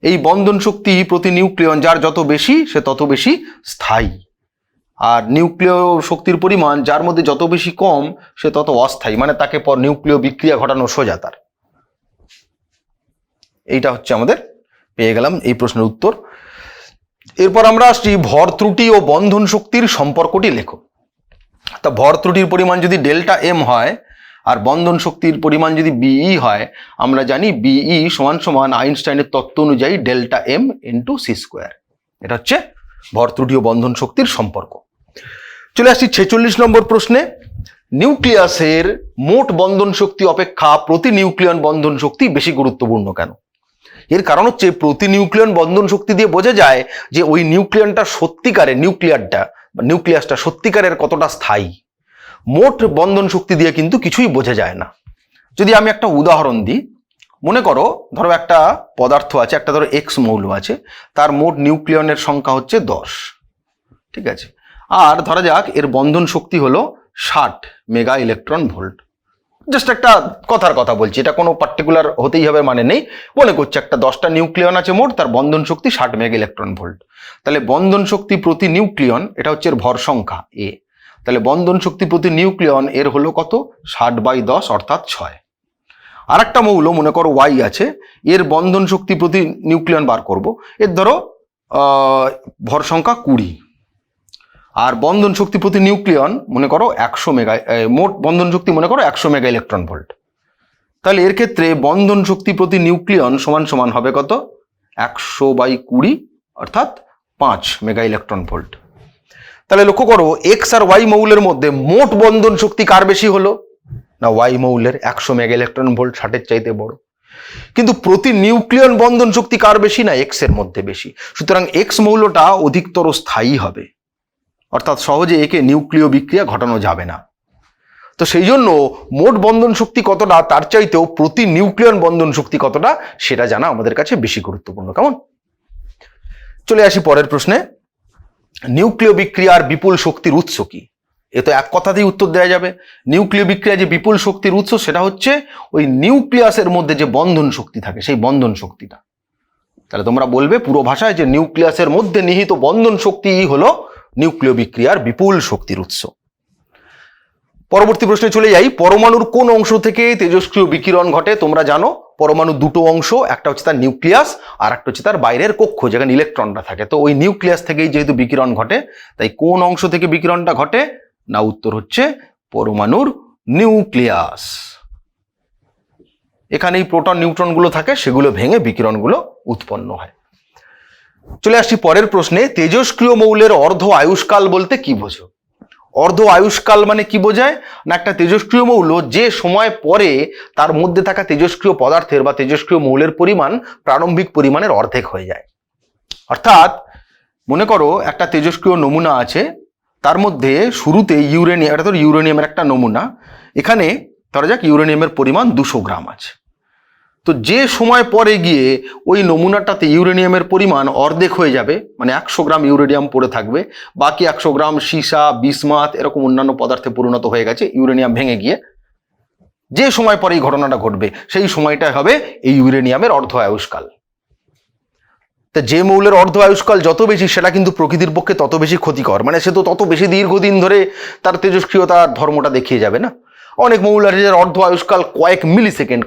এই বন্ধন শক্তি প্রতি নিউক্লিয়ন যার যত বেশি, সে তত বেশি স্থায়ী। আর নিউক্লিয় শক্তির পরিমাণ যার মধ্যে যত বেশি কম, সে তত অস্থায়ী, মানে তাকে পর নিউক্লিয় বিক্রিয়া ঘটানো সোজা তার। এইটা হচ্ছে আমাদের, পেয়ে গেলাম এই প্রশ্নের উত্তর। এরপর আমরা আসছি ভর ত্রুটি ও বন্ধন শক্তির সম্পর্কটি লেখো। তা ভর ত্রুটির পরিমাণ যদি ডেল্টা এম হয় আর বন্ধন শক্তির পরিমাণ যদি বিই হয়, আমরা জানি বিই সমান সমান আইনস্টাইনের তত্ত্ব অনুযায়ী delta M into C square. এটা হচ্ছে ভর ত্রুটি ও বন্ধন শক্তির সম্পর্ক। চলে আসছি 46 নম্বর প্রশ্নে। নিউক্লিয়াসের মোট বন্ধন শক্তি অপেক্ষা প্রতি নিউক্লিয়ন বন্ধন শক্তি বেশি গুরুত্বপূর্ণ কেন? এর কারণ হচ্ছে প্রতি নিউক্লিয়ন বন্ধন শক্তি দিয়ে বোঝা যায় যে ওই নিউক্লিয়নটা সত্যিকারের নিউক্লিয়াসটা সত্যিকারের কতটা স্থায়ী। মোট বন্ধন শক্তি দিয়ে কিন্তু কিছুই বোঝা যায় না। যদি আমি একটা উদাহরণ দিই, মনে করো ধরো একটা পদার্থ আছে, একটা ধরো এক্স মৌল আছে, তার মোট নিউক্লিয়নের সংখ্যা হচ্ছে 10, ঠিক আছে, আর ধরা যাক এর বন্ধন শক্তি হলো 60 মেগা ইলেকট্রন ভোল্ট। জাস্ট একটা কথার কথা বলছি, এটা কোনো পার্টিকুলার হতেই হবে মানে নেই। মনে করছি একটা 10টা নিউক্লিয়ন আছে মোট, তার বন্ধন শক্তি 60 মেগা ইলেকট্রন ভোল্ট। তাহলে বন্ধন শক্তি প্রতি নিউক্লিয়ন, এটা হচ্ছে এর ভর সংখ্যা এ, তাহলে বন্ধন শক্তি প্রতি নিউক্লিয়ন এর হলো কত, 60/10 অর্থাৎ 6। আর একটা মৌল মনে করো ওয়াই আছে, এর বন্ধন শক্তি প্রতি নিউক্লিয়ন বার করব, এর ধরো ভর সংখ্যা 20, আর বন্ধন শক্তি প্রতি নিউক্লিয়ন মনে করো 100 মেগা, মোট বন্ধন শক্তি মনে করো 100 মেগা ইলেকট্রন ভোল্ট। তাহলে এর ক্ষেত্রে বন্ধন শক্তি প্রতি নিউক্লিয়ন সমান সমান হবে কত, 100/20 অর্থাৎ 5 মেগা ইলেকট্রন ভোল্ট। তাহলে লক্ষ্য করো এক্স আর ওয়াই মৌলের মধ্যে মোট বন্ধন শক্তি কার বেশি হলো, না ওয়াই মৌলের, 100 মেগা ইলেকট্রন ভোল্ট 60-এর চাইতে বড়। কিন্তু প্রতি নিউক্লিয়ন বন্ধন শক্তি কার বেশি, না এক্স এর মধ্যে বেশি। সুতরাং এক্স মৌলটা অধিকতর স্থায়ী হবে, অর্থাৎ সহজে একে নিউক্লিয় বিক্রিয়া ঘটানো যাবে না। তো সেই জন্য মোট বন্ধন শক্তি কতটা তার চাইতেও প্রতি নিউক্লিয়ন বন্ধন শক্তি কতটা সেটা জানা আমাদের কাছে বেশি গুরুত্বপূর্ণ। কেমন? চলে আসি পরের প্রশ্নে। নিউক্লিয় বিক্রিয়ার বিপুল শক্তির উৎস কি? এ তো এক কথাতেই উত্তর দেওয়া যাবে। নিউক্লিয় বিক্রিয়া যে বিপুল শক্তির উৎস সেটা হচ্ছে ওই নিউক্লিয়াসের মধ্যে যে বন্ধন শক্তি থাকে সেই বন্ধন শক্তিটা। তাহলে তোমরা বলবে পুরো ভাষায় যে নিউক্লিয়াসের মধ্যে নিহিত বন্ধন শক্তি হলো নিউক্লিয় বিক্রিয়ার বিপুল শক্তির উৎস। পরবর্তী প্রশ্নে চলে যাই। পরমাণুর কোন অংশ থেকে তেজস্ক্রিয় বিকিরণ ঘটে? তোমরা জানো পরমাণু দুটো অংশ, একটা হচ্ছে তার নিউক্লিয়াস আর একটা হচ্ছে তার বাইরের কক্ষ যেখানে ইলেকট্রনটা থাকে। তো ওই নিউক্লিয়াস থেকেই যেহেতু বিকিরণ ঘটে, তাই কোন অংশ থেকে বিকিরণটা ঘটে? না, উত্তর হচ্ছে পরমাণুর নিউক্লিয়াস। এখানেই প্রোটন নিউট্রনগুলো থাকে, সেগুলো ভেঙে বিকিরণগুলো উৎপন্ন হয়। চলে আসছি পরের প্রশ্নে। তেজস্ক্রিয় মৌলের অর্ধ আয়ুষ্কাল বলতে কি বোঝো? অর্ধ আয়ুষ্কাল মানে কি বোঝায়? না, একটা তেজস্ক্রিয় মৌল যে সময় পরে তার মধ্যে থাকা তেজস্ক্রিয় পদার্থের বা তেজস্ক্রিয় মৌলের পরিমাণ প্রারম্ভিক পরিমাণের অর্ধেক হয়ে যায়। অর্থাৎ মনে করো একটা তেজস্ক্রিয় নমুনা আছে, তার মধ্যে শুরুতে ইউরেনিয়াম, এটা ধর ইউরেনিয়ামের একটা নমুনা, এখানে ধরা যাক ইউরেনিয়ামের পরিমাণ 200 গ্রাম আছে। তো যে সময় পরে গিয়ে ওই নমুনাটাতে ইউরেনিয়ামের পরিমাণ অর্ধেক হয়ে যাবে, মানে 100 গ্রাম ইউরেনিয়াম পড়ে থাকবে, বাকি 100 গ্রাম সীসা, বিসমাথ এরকম অন্যান্য পদার্থে পরিণত হয়ে গেছে ইউরেনিয়াম ভেঙে গিয়ে। যে সময় পরে এই ঘটনাটা ঘটবে সেই সময়টা হবে এই ইউরেনিয়ামের অর্ধ আয়ুষ্কাল। তা যে মৌলের অর্ধ আয়ুষ্কাল যত বেশি সেটা কিন্তু প্রকৃতির পক্ষে তত বেশি ক্ষতিকর, মানে সে তো তত বেশি দীর্ঘদিন ধরে তার তেজস্ক্রিয়তার ধর্মটা দেখিয়ে যাবে না। অনেক মৌল আছে যার অর্ধ আয়ুষ্কাল কয়েক মিলি সেকেন্ড,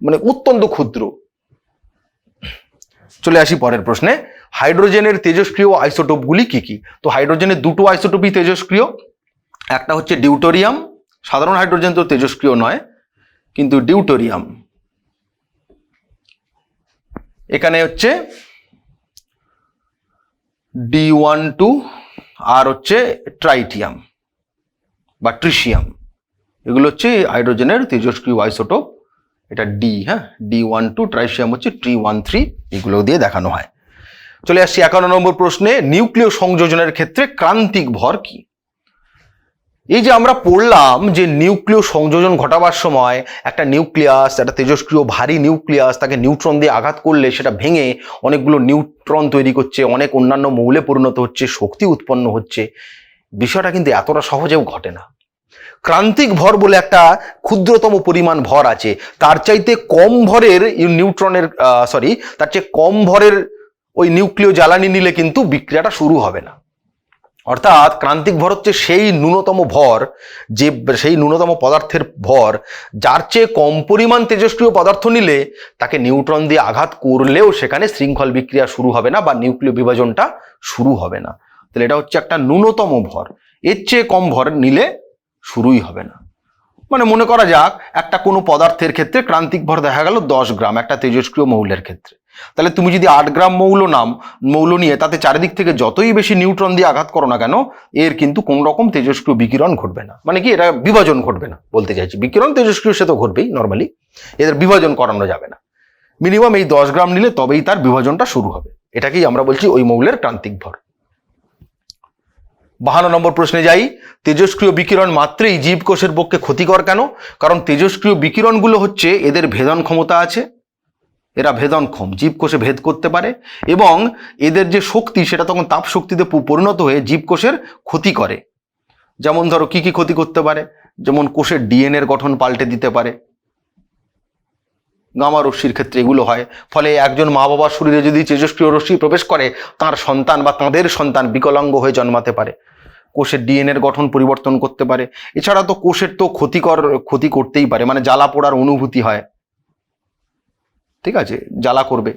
মানে অত্যন্ত ক্ষুদ্র। চলে আসি পরের প্রশ্নে। হাইড্রোজেনের তেজস্ক্রিয় আইসোটোপগুলি কি কি? তো হাইড্রোজেনের দুটো আইসোটোপই তেজস্ক্রিয়, একটা হচ্ছে ডিউটোরিয়াম, সাধারণ হাইড্রোজেন তো তেজস্ক্রিয় নয়, কিন্তু ডিউটোরিয়াম এখানে হচ্ছে D12, আর হচ্ছে ট্রাইটিয়াম বা ট্রিশিয়াম, এগুলো হচ্ছে হাইড্রোজেনের তেজস্ক্রিয় আইসোটোপ। এটা ডি, হ্যাঁ, D12, ট্রাইশিয়াম হচ্ছে T13, এগুলো দিয়ে দেখানো হয়। চলে আসছি 51 নম্বর প্রশ্নে। নিউক্লিয় সংযোজনের ক্ষেত্রে ক্রান্তিক ভর কি? এই যে আমরা পড়লাম যে নিউক্লিয় সংযোজন ঘটাবার সময় একটা নিউক্লিয়াস, একটা তেজস্ক্রিয় ভারী নিউক্লিয়াস, তাকে নিউট্রন দিয়ে আঘাত করলে সেটা ভেঙে অনেকগুলো নিউট্রন তৈরি করছে, অনেক অন্যান্য মৌলে পরিণত হচ্ছে, শক্তি উৎপন্ন হচ্ছে। বিষয়টা কিন্তু এতটা সহজেও ঘটে না। ক্রান্তিক ভর বলে একটা ক্ষুদ্রতম পরিমাণ ভর আছে, তার চাইতে কম ভরের তার চেয়ে কম ভরের ওই নিউক্লিয় জ্বালানি নিলে কিন্তু বিক্রিয়াটা শুরু হবে না। অর্থাৎ ক্রান্তিক ভর হচ্ছে সেই ন্যূনতম ভর, যে সেই ন্যূনতম পদার্থের ভর যার চেয়ে কম পরিমাণ তেজস্ক্রিয় পদার্থ নিলে তাকে নিউট্রন দিয়ে আঘাত করলেও সেখানে শৃঙ্খল বিক্রিয়া শুরু হবে না বা নিউক্লিয় বিভাজনটা শুরু হবে না। তাহলে এটা হচ্ছে একটা ন্যূনতম ভর, এর চেয়ে কম ভর নিলে শুরুই হবে না। মানে মনে করা যাক একটা কোনো পদার্থের ক্ষেত্রে ক্রান্তিক ভর দেখা গেল 10 গ্রাম একটা তেজস্ক্রিয় মৌলের ক্ষেত্রে। তাহলে তুমি যদি 8 গ্রাম মৌল নিয়ে তাতে চারিদিক থেকে যতই বেশি নিউট্রন দিয়ে আঘাত করো না কেন, এর কিন্তু কোন রকম তেজস্ক্রিয় বিকিরণ ঘটবে না। মানে কি, এটা বিভাজন ঘটবে না বলতে চাইছি। বিকিরণ তেজস্ক্রিয় সে তো ঘটবেই নর্মালি, এদের বিভাজন করানো যাবে না। মিনিমাম এই 10 গ্রাম নিলে তবেই তার বিভাজনটা শুরু হবে। এটাকেই আমরা বলছি ওই মৌলের ক্রান্তিক ভর। 52 নম্বর প্রশ্নে যাই। তেজস্ক্রিয় বিকিরণ মাত্রেই জীবকোষের পক্ষে ক্ষতিকর কেন? কারণ তেজস্ক্রিয় বিকিরণগুলো হচ্ছে এদের ভেদন ক্ষমতা আছে, এরা ভেদনক্ষম, জীবকোষে ভেদ করতে পারে, এবং এদের যে শক্তি সেটা তখন তাপ শক্তিতে পরিণত হয়ে জীবকোষের ক্ষতি করে। যেমন ধরো কি কি ক্ষতি করতে পারে, যেমন কোষের ডিএনএর গঠন পাল্টে দিতে পারে, গামা রশ্মির ক্ষেত্রে এগুলো হয়। ফলে একজন মা বাবার শরীরে যদি তেজস্ক্রিয় রশ্মি প্রবেশ করে, তার সন্তান বা তাদের সন্তান বিকলাঙ্গ হয়ে জন্মাতে পারে। কোষের ডিএনএর গঠন পরিবর্তন করতে পারে। এছাড়া তো কোষের তো ক্ষতি করতেই পারে, মানে জ্বালা পোড়ার অনুভূতি হয়, ঠিক আছে, জ্বালা করবে,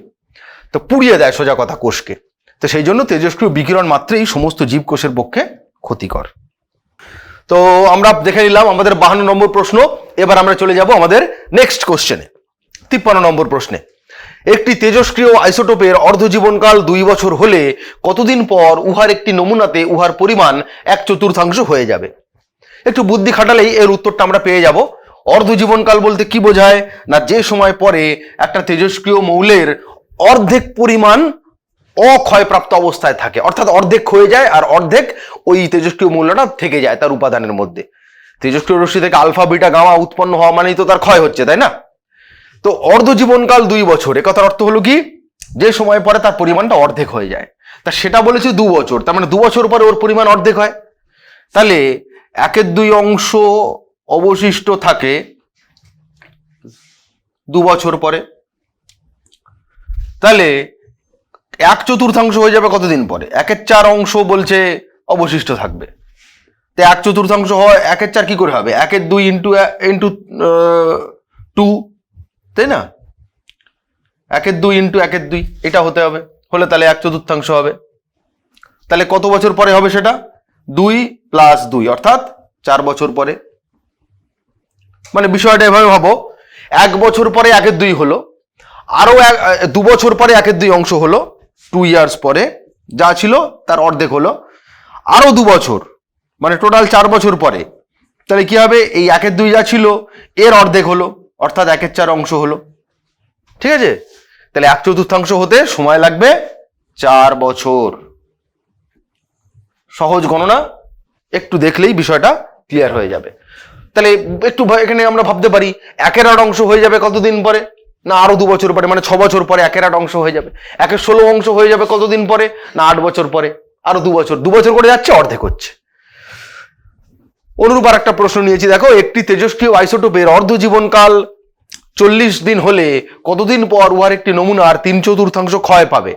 তো পুড়িয়ে দেয় সোজা কথা কোষকে। তো সেই জন্য তেজস্ক্রিয় বিকিরণ মাত্রেই সমস্ত জীবকোষের পক্ষে ক্ষতিকর। তো আমরা দেখে নিলাম আমাদের 52 নম্বর প্রশ্ন। এবার আমরা চলে যাব আমাদের নেক্সট কোশ্চেনে, 53 নম্বর প্রশ্নে। একটি তেজস্ক্রিয় আইসোটোপের অর্ধজীবনকাল 2 বছর হলে কতদিন পর উহার একটি নমুনাতে উহার পরিমাণ 1/4 হয়ে যাবে? একটু বুদ্ধি খাটালেই এর উত্তরটা আমরা পেয়ে যাব। অর্ধজীবনকাল বলতে কি বোঝায় না, যে সময় পরে একটা তেজস্ক্রিয় মৌলের অর্ধেক পরিমাণ অক্ষয়প্রাপ্ত অবস্থায় থাকে, অর্থাৎ অর্ধেক হয়ে যায় আর অর্ধেক ওই তেজস্ক্রিয় মৌলটা থেকে যায় তার উপাদানের মধ্যে। তেজস্ক্রিয় রশ্মি থেকে আলফা বিটা গামা উৎপন্ন হওয়া মানেই তো তার ক্ষয় হচ্ছে, তাই না? তো অর্ধজীবনকাল 2 বছর, এ কথার অর্থ হলো কি, যে সময় পরে তার পরিমাণটা অর্ধেক হয়ে যায়। তা সেটা বলেছে 2 বছর, তার মানে 2 বছর পরে ওর পরিমাণ অর্ধেক হয়। তাহলে 1/2 অংশ অবশিষ্ট থাকে 2 বছর পরে, তাহলে 1/4 হয়ে যাবে কতদিন পরে? 1/4 অংশ বলছে অবশিষ্ট থাকবে। তো 1/4 হয় 1/4 কি করে হবে? 1/2 ইন্টু 2, তাই না? 1/2 ইন্টু 1/2 এটা হতে হবে, হলে তাহলে 1/4 হবে। তাহলে কত বছর পরে হবে সেটা? 2 + 2 অর্থাৎ 4 বছর পরে। মানে বিষয়টা এভাবে ভাবো, 1 বছর পরে 1/2 হলো, আরো 2 বছর পরে 1/2 অংশ হলো, 2 ইয়ার্স পরে যা ছিল তার অর্ধেক হলো, আরো 2 বছর, মানে টোটাল 4 বছর পরে। তাহলে কি হবে? এই 1/2 যা ছিল এর অর্ধেক হলো, অর্থাৎ 1/4 অংশ হলো, ঠিক আছে? তাহলে 1/4 হতে সময় লাগবে 4 বছর। সহজ গণনা, একটু দেখলেই বিষয়টা ক্লিয়ার হয়ে যাবে। তাহলে একটু এখানে আমরা ভাবতে পারি 1/8 অংশ হয়ে যাবে কতদিন পরে? না আরো 2 বছর পরে, মানে 6 বছর পরে 1/8 অংশ হয়ে যাবে। 1/16 অংশ হয়ে যাবে কতদিন পরে? না 8 বছর পরে। আরো 2 বছর, 2 বছর করে যাচ্ছে, অর্ধেক হচ্ছে। অনুরূপ আর একটা প্রশ্ন নিয়েছি, দেখো, একটি তেজস্ক্রিয় আইসোটোপের অর্ধজীবনকাল 40 দিন হলে কতদিন পর উহার একটি নমুনার 3/4 ক্ষয় পাবে?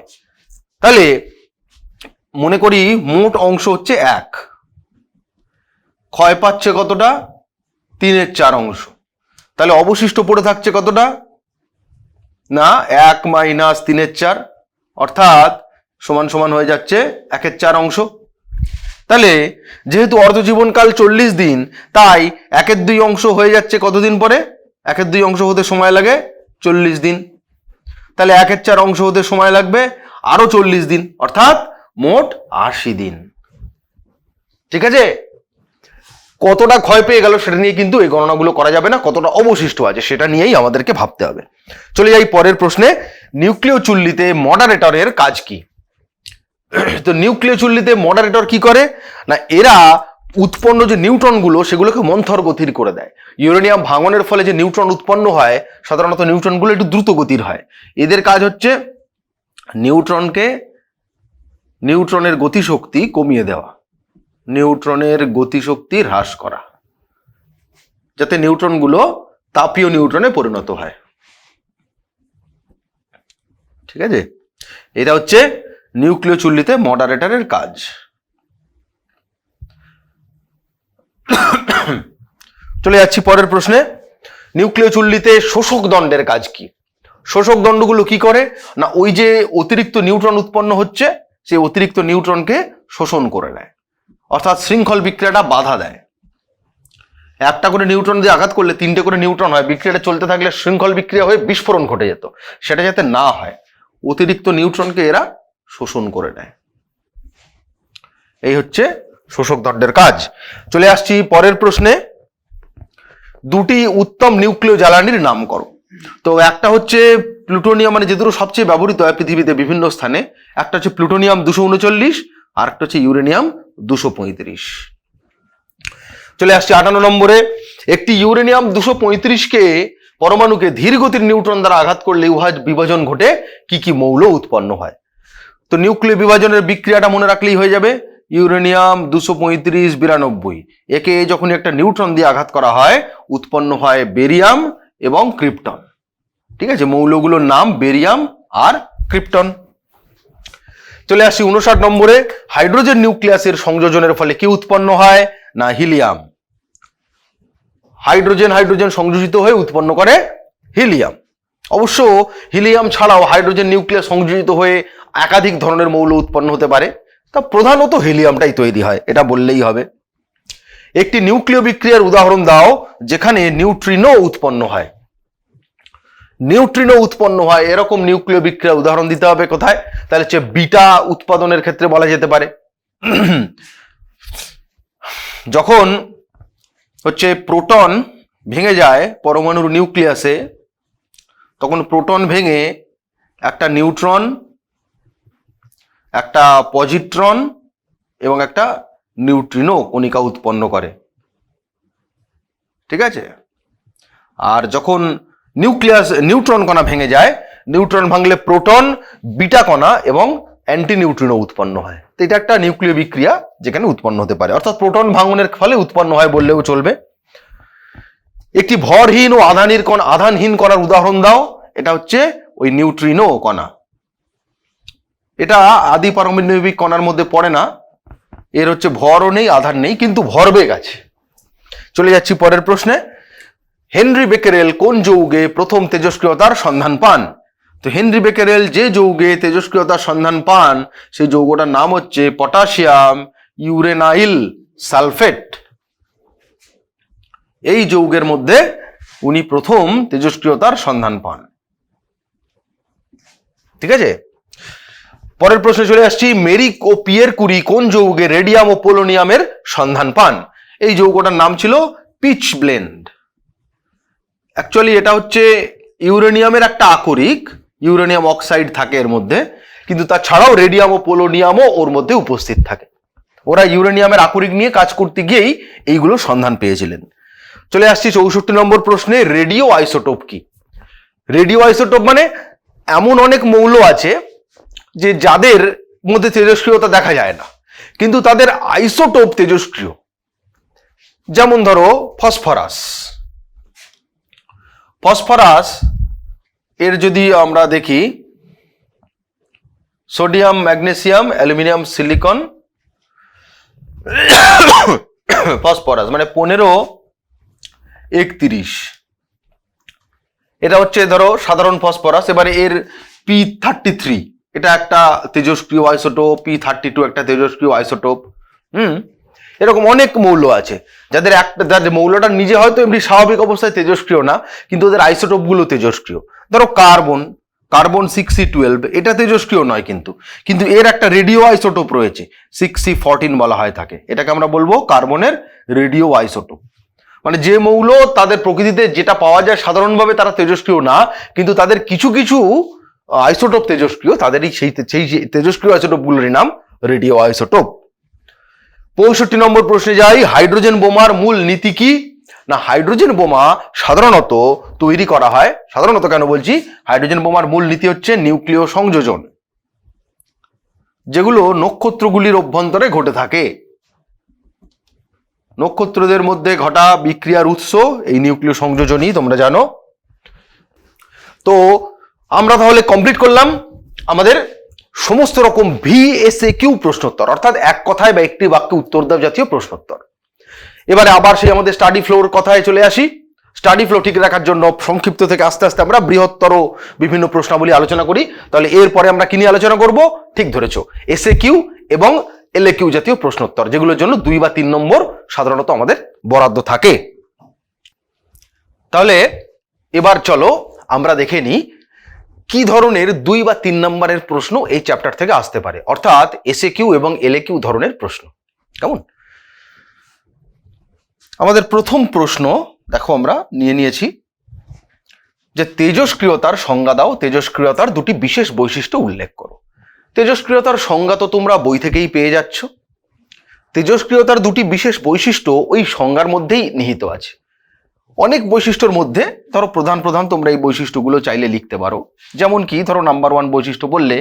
তাহলে মনে করি মোট অংশ হচ্ছে 1, ক্ষয় পাচ্ছে কতটা? 3/4 অংশ। তাহলে অবশিষ্ট পড়ে থাকছে কতটা? না 1 - 3/4 অর্থাৎ সমান সমান হয়ে যাচ্ছে 1/4 অংশ। তাহলে যেহেতু অর্ধজীবনকাল 40 দিন, তাই 1/2 অংশ হয়ে যাচ্ছে কতদিন পরে? 1/2 অংশ হতে সময় লাগে 40 দিন। তাহলে 1/4 অংশ হতে সময় লাগবে আরো 40 দিন, অর্থাৎ মোট 80 দিন। ঠিক আছে? কতটা ক্ষয় পেয়ে গেল সেটা নিয়ে কিন্তু এই গণনাগুলো করা যাবে না, কতটা অবশিষ্ট আছে সেটা নিয়েই আমাদেরকে ভাবতে হবে। চলে যাই পরের প্রশ্নে। নিউক্লিয় চুল্লিতে মডারেটরের কাজ কি? তো নিউক্লিয় চুল্লিতে মডারেটর কি করে না, এরা উৎপন্ন যে নিউট্রনগুলো সেগুলোকে মন্থর গতির করে দেয়। ইউরেনিয়াম ভাঙনের ফলে যে নিউট্রন উৎপন্ন হয়, সাধারণত নিউট্রনগুলো একটু দ্রুত গতির হয়। এদের কাজ হচ্ছে নিউট্রনের গতিশক্তি কমিয়ে দেওয়া, নিউট্রনের গতিশক্তি হ্রাস করা, যাতে নিউট্রনগুলো তাপীয় নিউট্রনে পরিণত হয়। ঠিক আছে? এটা হচ্ছে নিউক্লিয় চুল্লিতে মডারেটরের কাজ। চলে যাচ্ছি পরের প্রশ্নে। নিউক্লিয় চুল্লিতে শোষক দণ্ডের কাজ কি? শোষক দণ্ডগুলো কি করে না, ওই যে অতিরিক্ত নিউট্রন উৎপন্ন হচ্ছে সেই অতিরিক্ত নিউট্রনকে শোষণ করে নেয়, অর্থাৎ শৃঙ্খল বিক্রিয়াটা বাধা দেয়। একটা করে নিউট্রন দিয়ে আঘাত করলে 3টে করে নিউট্রন হয়, বিক্রিয়াটা চলতে থাকলে শৃঙ্খল বিক্রিয়া হয়ে বিস্ফোরণ ঘটে যেত। সেটা যাতে না হয়, অতিরিক্ত নিউট্রনকে এরা শোষণ করে নেয়। এই হচ্ছে শোষক দণ্ডের কাজ। চলে আসছি পরের প্রশ্নে। দুটি উত্তম নিউক্লিয় জ্বালানির নাম করো। তো একটা হচ্ছে প্লুটোনিয়াম মানে যে দুটো সবচেয়ে ব্যবহৃত হয় পৃথিবীতে বিভিন্ন স্থানে, একটা হচ্ছে প্লুটোনিয়াম 239 আর একটা হচ্ছে ইউরেনিয়াম 235। চলে আসছে 58 নম্বরে, একটি ইউরেনিয়াম 235কে পরমাণুকে ধীর গতির নিউট্রন দ্বারা আঘাত করলে উহা বিভাজন ঘটে কি কি মৌল উৎপন্ন হয়? তো নিউক্লিয় বিভাজনের বিক্রিয়াটা মনে রাখলেই হয়ে যাবে। ইউরেনিয়াম 235 একে যখন একটা নিউট্রন দিয়ে আঘাত করা হয় উৎপন্ন হয় বেরিয়াম এবং ক্রিপ্টন। ঠিক আছে, মৌলগুলোর নাম বেরিয়াম আর ক্রিপ্টন। চলে আসি 59 নম্বরে, হাইড্রোজেন নিউক্লিয়াসের সংযোজনের ফলে কি উৎপন্ন হয়? না হিলিয়াম। হাইড্রোজেন হাইড্রোজেন সংযোজিত হয়ে উৎপন্ন করে হিলিয়াম। অবশ্য হিলিয়াম ছাড়াও হাইড্রোজেন নিউক্লিয়াস সংযোজিত হয়ে একাধিক ধরনের মৌল উৎপন্ন হতে পারে, তা প্রধানত হিলিয়ামটাই তৈরি হয়, এটা বললেই হবে। একটি নিউক্লিয় বিক্রিয়ার উদাহরণ দাও যেখানে নিউট্রিনো উৎপন্ন হয়। নিউট্রিনো উৎপন্ন হয় এরকম নিউক্লিয় বিক্রিয়ার উদাহরণ দিতে হবে কোথায়? তাহলে হচ্ছে বিটা উৎপাদনের ক্ষেত্রে বলা যেতে পারে। যখন হচ্ছে প্রোটন ভেঙে যায় পরমাণুর নিউক্লিয়াসে, তখন প্রোটন ভেঙে একটা নিউট্রন, একটা পজিট্রন এবং একটা নিউট্রিনো কণিকা উৎপন্ন করে। ঠিক আছে, আর যখন নিউট্রন কণা ভেঙে যায়, নিউট্রন ভাঙলে প্রোটন, বিটা কণা এবং অ্যান্টি নিউট্রিনো উৎপন্ন হয়। তো এটা একটা নিউক্লিয় বিক্রিয়া যেখানে উৎপন্ন হতে পারে, অর্থাৎ প্রোটন ভাঙনের ফলে উৎপন্ন হয় বললেও চলবে। একটি ভরহীন ও আধানহীন কণার উদাহরণ দাও। এটা হচ্ছে ওই নিউট্রিনো কণা। এটা আদি পারমাণবিক কণার মধ্যে পড়ে না, এর হচ্ছে ভরও নেই আধান নেই, কিন্তু ভরবেগ আছে। চলে যাচ্ছি পরের প্রশ্নে। হেনরি বেকেরেল কোন যৌগে প্রথম তেজস্ক্রিয়তার সন্ধান পান? তো হেনরি বেকেরেল যে যৌগে তেজস্ক্রিয়তার সন্ধান পান সেই যৌগটার নাম হচ্ছে পটাশিয়াম ইউরেনাইল সালফেট। এই যৌগের মধ্যে উনি প্রথম তেজস্ক্রিয়তার সন্ধান পান। ঠিক আছে, পরের প্রশ্নে চলে আসছি। মেরিক ও পিয়ের কুরি কোন যৌগে রেডিয়াম ও পোলোনিয়ামের সন্ধান পান? এই যৌগটার নাম ছিল পিচ ব্লেন্ড। অ্যাকচুয়ালি এটা হচ্ছে ইউরেনিয়ামের একটা আকরিক, ইউরেনিয়াম অক্সাইড থাকে এর মধ্যে, কিন্তু তাছাড়াও রেডিয়াম ও পোলোনিয়ামও ওর মধ্যে উপস্থিত থাকে। ওরা ইউরেনিয়ামের আকরিক নিয়ে কাজ করতে গিয়েই এইগুলো সন্ধান পেয়েছিলেন। চলে আসছি 64 নম্বর প্রশ্নে। রেডিও আইসোটোপ কি? রেডিও আইসোটোপ মানে এমন অনেক মৌল আছে যে যাদের মধ্যে তেজস্ক্রিয়তা দেখা যায় না, কিন্তু তাদের আইসোটোপ তেজস্ক্রিয়। যেমন ধরো ফসফরাস। ফসফরাস এর যদি আমরা দেখি sodium, magnesium, aluminium, silicon, phosphorus মানে 1531। এটা হচ্ছে ধরো সাধারণ ফসফরাস। এবারে এর P33 এটা একটা তেজস্ক্রিয় আইসোটোপ, P32 একটা তেজস্ক্রিয় আইসোটোপ। এরকম অনেক মৌল আছে যাদের মৌলটা নিজে হয়তো এমনি স্বাভাবিক অবস্থায় তেজস্ক্রিয় না, কিন্তু ওদের আইসোটোপ গুলো তেজস্ক্রিয়। ধরো কার্বন 6C12 এটা তেজস্ক্রিয় নয়, কিন্তু এর একটা রেডিও আইসোটোপ রয়েছে 6C14 বলা হয় থাকে। এটাকে আমরা বলবো কার্বনের রেডিও আইসোটোপ। মানে যে মৌল তাদের প্রকৃতিতে যেটা পাওয়া যায় সাধারণভাবে তারা তেজস্ক্রিয় না, কিন্তু তাদের কিছু কিছু আইসোটোপ তেজস্ক্রিয়, তাদেরই সেই তেজস্ক্রিয় আইসোটোপগুলোরই নাম রেডিও আইসোটোপ। 65 নম্বর প্রশ্নে যাই। হাইড্রোজেন বোমার মূল নীতি কি? না হাইড্রোজেন বোমা সাধারণত তৈরি করা হয়, সাধারণত কেন বলছি, হাইড্রোজেন বোমার মূল নীতি হচ্ছে নিউক্লিয় সংযোজন, যেগুলো নক্ষত্রগুলির অভ্যন্তরে ঘটে থাকে। নক্ষত্রদের মধ্যে ঘটা বিক্রিয়ার উৎস এই নিউক্লিয় সংযোজনই, তোমরা জানো। তো আমরা তাহলে কমপ্লিট করলাম আমাদের সমস্ত রকম VSAQ প্রশ্নোত্তর, অর্থাৎ এক কথায় বা একটি বাক্যে উত্তর দাও জাতীয় প্রশ্নোত্তর। এবারে আবার সেই আমাদের স্টাডি ফ্লোর কথায় চলে আসি। স্টাডি ফ্লো ঠিক রাখার জন্য সংক্ষিপ্ত থেকে আস্তে আস্তে আমরা বৃহত্তর বিভিন্ন প্রশ্নাবলী আলোচনা করি। তাহলে এরপরে আমরা কি নিয়ে আলোচনা করব? ঠিক ধরেছো, SAQ এবং LAQ জাতীয় প্রশ্নোত্তর, যেগুলোর জন্য 2 বা 3 নম্বর সাধারণত আমাদের বরাদ্দ থাকে। তাহলে এবার চলো আমরা দেখে নিই কি ধরনের 2 বা 3 নম্বরের প্রশ্ন এই চ্যাপ্টার থেকে আসতে পারে, অর্থাৎ SAQ এবং LAQ ধরনের প্রশ্ন। কেমন? আমাদের প্রথম প্রশ্ন দেখো আমরা নিয়েছি যে তেজস্ক্রিয়তার সংজ্ঞা দাও, তেজস্ক্রিয়তার দুটি বিশেষ বৈশিষ্ট্য উল্লেখ করো। তেজস্ক্রিয়তার সংজ্ঞা তো তোমরা বই থেকেই পেয়ে যাচ্ছ। তেজস্ক্রিয়তার দুটি বিশেষ বৈশিষ্ট্য ওই সংজ্ঞার মধ্যেই নিহিত আছে। অনেক বৈশিষ্ট্যর মধ্যে ধরো প্রধান প্রধান তোমরা এই বৈশিষ্ট্যগুলো চাইলে লিখতে পারো। যেমন কি ধরো নাম্বার 1 বৈশিষ্ট্য বললে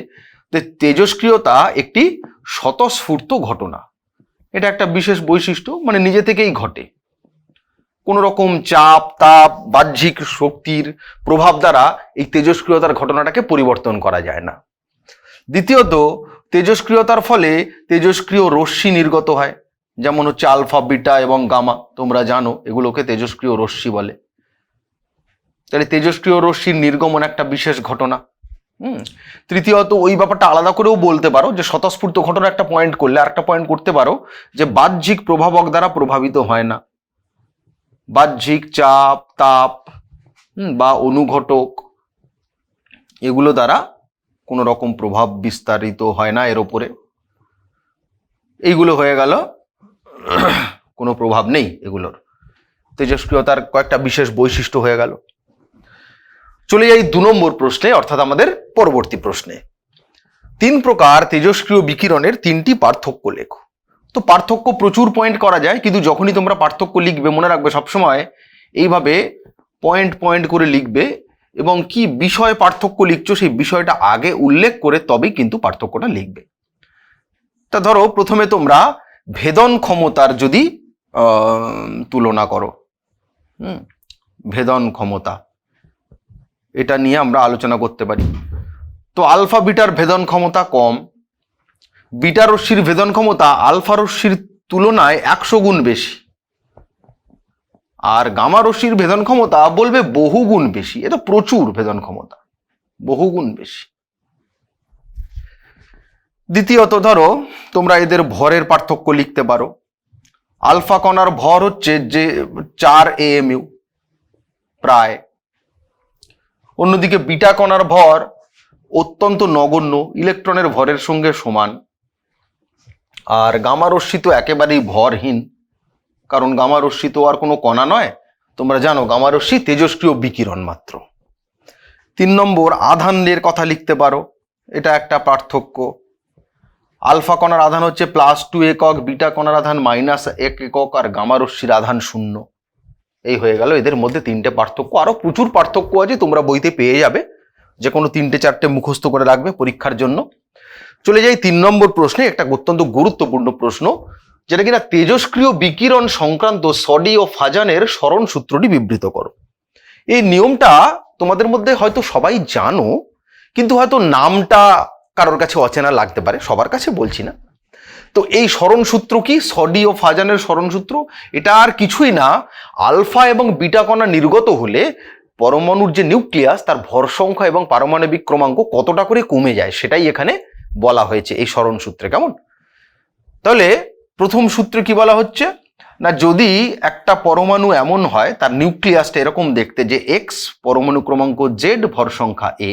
যে তেজস্ক্রিয়তা একটি স্বতঃস্ফূর্ত ঘটনা। এটা একটা বিশেষ বৈশিষ্ট্য, মানে নিজে থেকেই ঘটে, কোনো রকম চাপ, তাপ, বাহ্যিক শক্তির প্রভাব দ্বারা এই তেজস্ক্রিয়তার ঘটনাটাকে পরিবর্তন করা যায় না। দ্বিতীয়ত, তেজস্ক্রিয়তার ফলে তেজস্ক্রিয় রশ্মি নির্গত হয়, যেমন হচ্ছে আলফা, বিটা এবং গামা। তোমরা জানো এগুলোকে তেজস্ক্রিয় রশ্মি বলে। তাহলে তেজস্ক্রিয় রশ্মির নির্গমন একটা বিশেষ ঘটনা। তৃতীয়ত, ওই ব্যাপারটা আলাদা করেও বলতে পারো যে স্বতঃস্ফূর্ত ঘটনা একটা পয়েন্ট করলে আরেকটা পয়েন্ট করতে পারো যে বাহ্যিক প্রভাবক দ্বারা প্রভাবিত হয় না। বাহ্যিক চাপ, তাপ বা অনুঘটক এগুলো দ্বারা কোনো রকম প্রভাব বিস্তারিত হয় না এর ওপরে। এইগুলো হয়ে গেল কোনো প্রভাব নেই এগুলোর, তেজস্ক্রিয়তার কয়েকটা বিশেষ বৈশিষ্ট্য হয়ে গেল। চলে যাই 2 নম্বর প্রশ্নে, অর্থাৎ আমাদের পরবর্তী প্রশ্নে। 3 প্রকার তেজস্ক্রিয় বিকিরণের 3টি পার্থক্য লেখো। তো পার্থক্য প্রচুর পয়েন্ট করা যায়, কিন্তু যখনই তোমরা পার্থক্য লিখবে মনে রাখবে সবসময় এইভাবে পয়েন্ট পয়েন্ট করে লিখবে, এবং কি বিষয়ে পার্থক্য লিখছো সেই বিষয়টা আগে উল্লেখ করে তবেই কিন্তু পার্থক্যটা লিখবে। তা ধরো প্রথমে তোমরা ভেদন ক্ষমতার যদি তুলনা করো, ভেদন ক্ষমতা, এটা নিয়ে আমরা আলোচনা করতে পারি। তো আলফা বিটার ভেদন ক্ষমতা কম, বিটা রশ্মির ভেদন ক্ষমতা আলফা রশ্মির তুলনায় 100 গুণ বেশি, আর গামা রশ্মির ভেদন ক্ষমতা বলবে বহু গুণ বেশি। এটা প্রচুর ভেদন ক্ষমতা, বহু গুণ বেশি। দ্বিতীয়ত, ধরো তোমরা এদের ভরের পার্থক্য লিখতে পারো। আলফা কণার ভর হচ্ছে যে 4 AMU প্রায়, অন্যদিকে বিটা কণার ভর অত্যন্ত নগণ্য, ইলেকট্রনের ভরের সঙ্গে সমান। আর গামা রশ্মি তো একেবারেই ভরহীন, কারণ গামা রশ্মি তো আর কোনো কণা নয়। তোমরা জানো গামা রশ্মি তেজস্ক্রিয় বিকিরণ মাত্র। 3 নম্বর, আধানের কথা লিখতে পারো, এটা একটা পার্থক্য। আলফা কণার আধান হচ্ছে +2 একক, বিটা কণার আধান -1 একক, আর গামা রশ্মির আধান 0। এই হয়ে গেল এদের মধ্যে 3টে পার্থক্য। আরো প্রচুর পার্থক্য আছে, তোমরা বইতে পেয়ে যাবে, যে কোনো 3-4টে মুখস্থ করে রাখবে পরীক্ষার জন্য। চলে যাই 3 নম্বর প্রশ্নে, একটা অত্যন্ত গুরুত্বপূর্ণ প্রশ্ন, যেটা কিনা তেজস্ক্রিয় বিকিরণ সংক্রান্ত সডি ও ফাজানের সরণ সূত্রটি বিবৃত করো। এই নিয়মটা তোমাদের মধ্যে হয়তো সবাই জানো, কিন্তু হয়তো নামটা কারোর কাছে অচেনা লাগতে পারে, সবার কাছে বলছি না। তো এই সরণ সূত্র কি? সডি ও ফাজানের সরণ সূত্র। এটা আর কিছুই না, আলফা এবং বিটা কণা নির্গত হলে পরমাণুর যে নিউক্লিয়াস তার ভর সংখ্যা এবং পারমাণবিক ক্রমাঙ্ক কতটা করে কমে যায় সেটাই এখানে বলা হয়েছে এই সরণ সূত্রে। কেমন? তাহলে প্রথম সূত্রে কি বলা হচ্ছে না, যদি একটা পরমাণু এমন হয় তার নিউক্লিয়াসটা এরকম দেখতে যে এক্স, পরমাণু ক্রমাঙ্ক জেড, ভর সংখ্যা এ,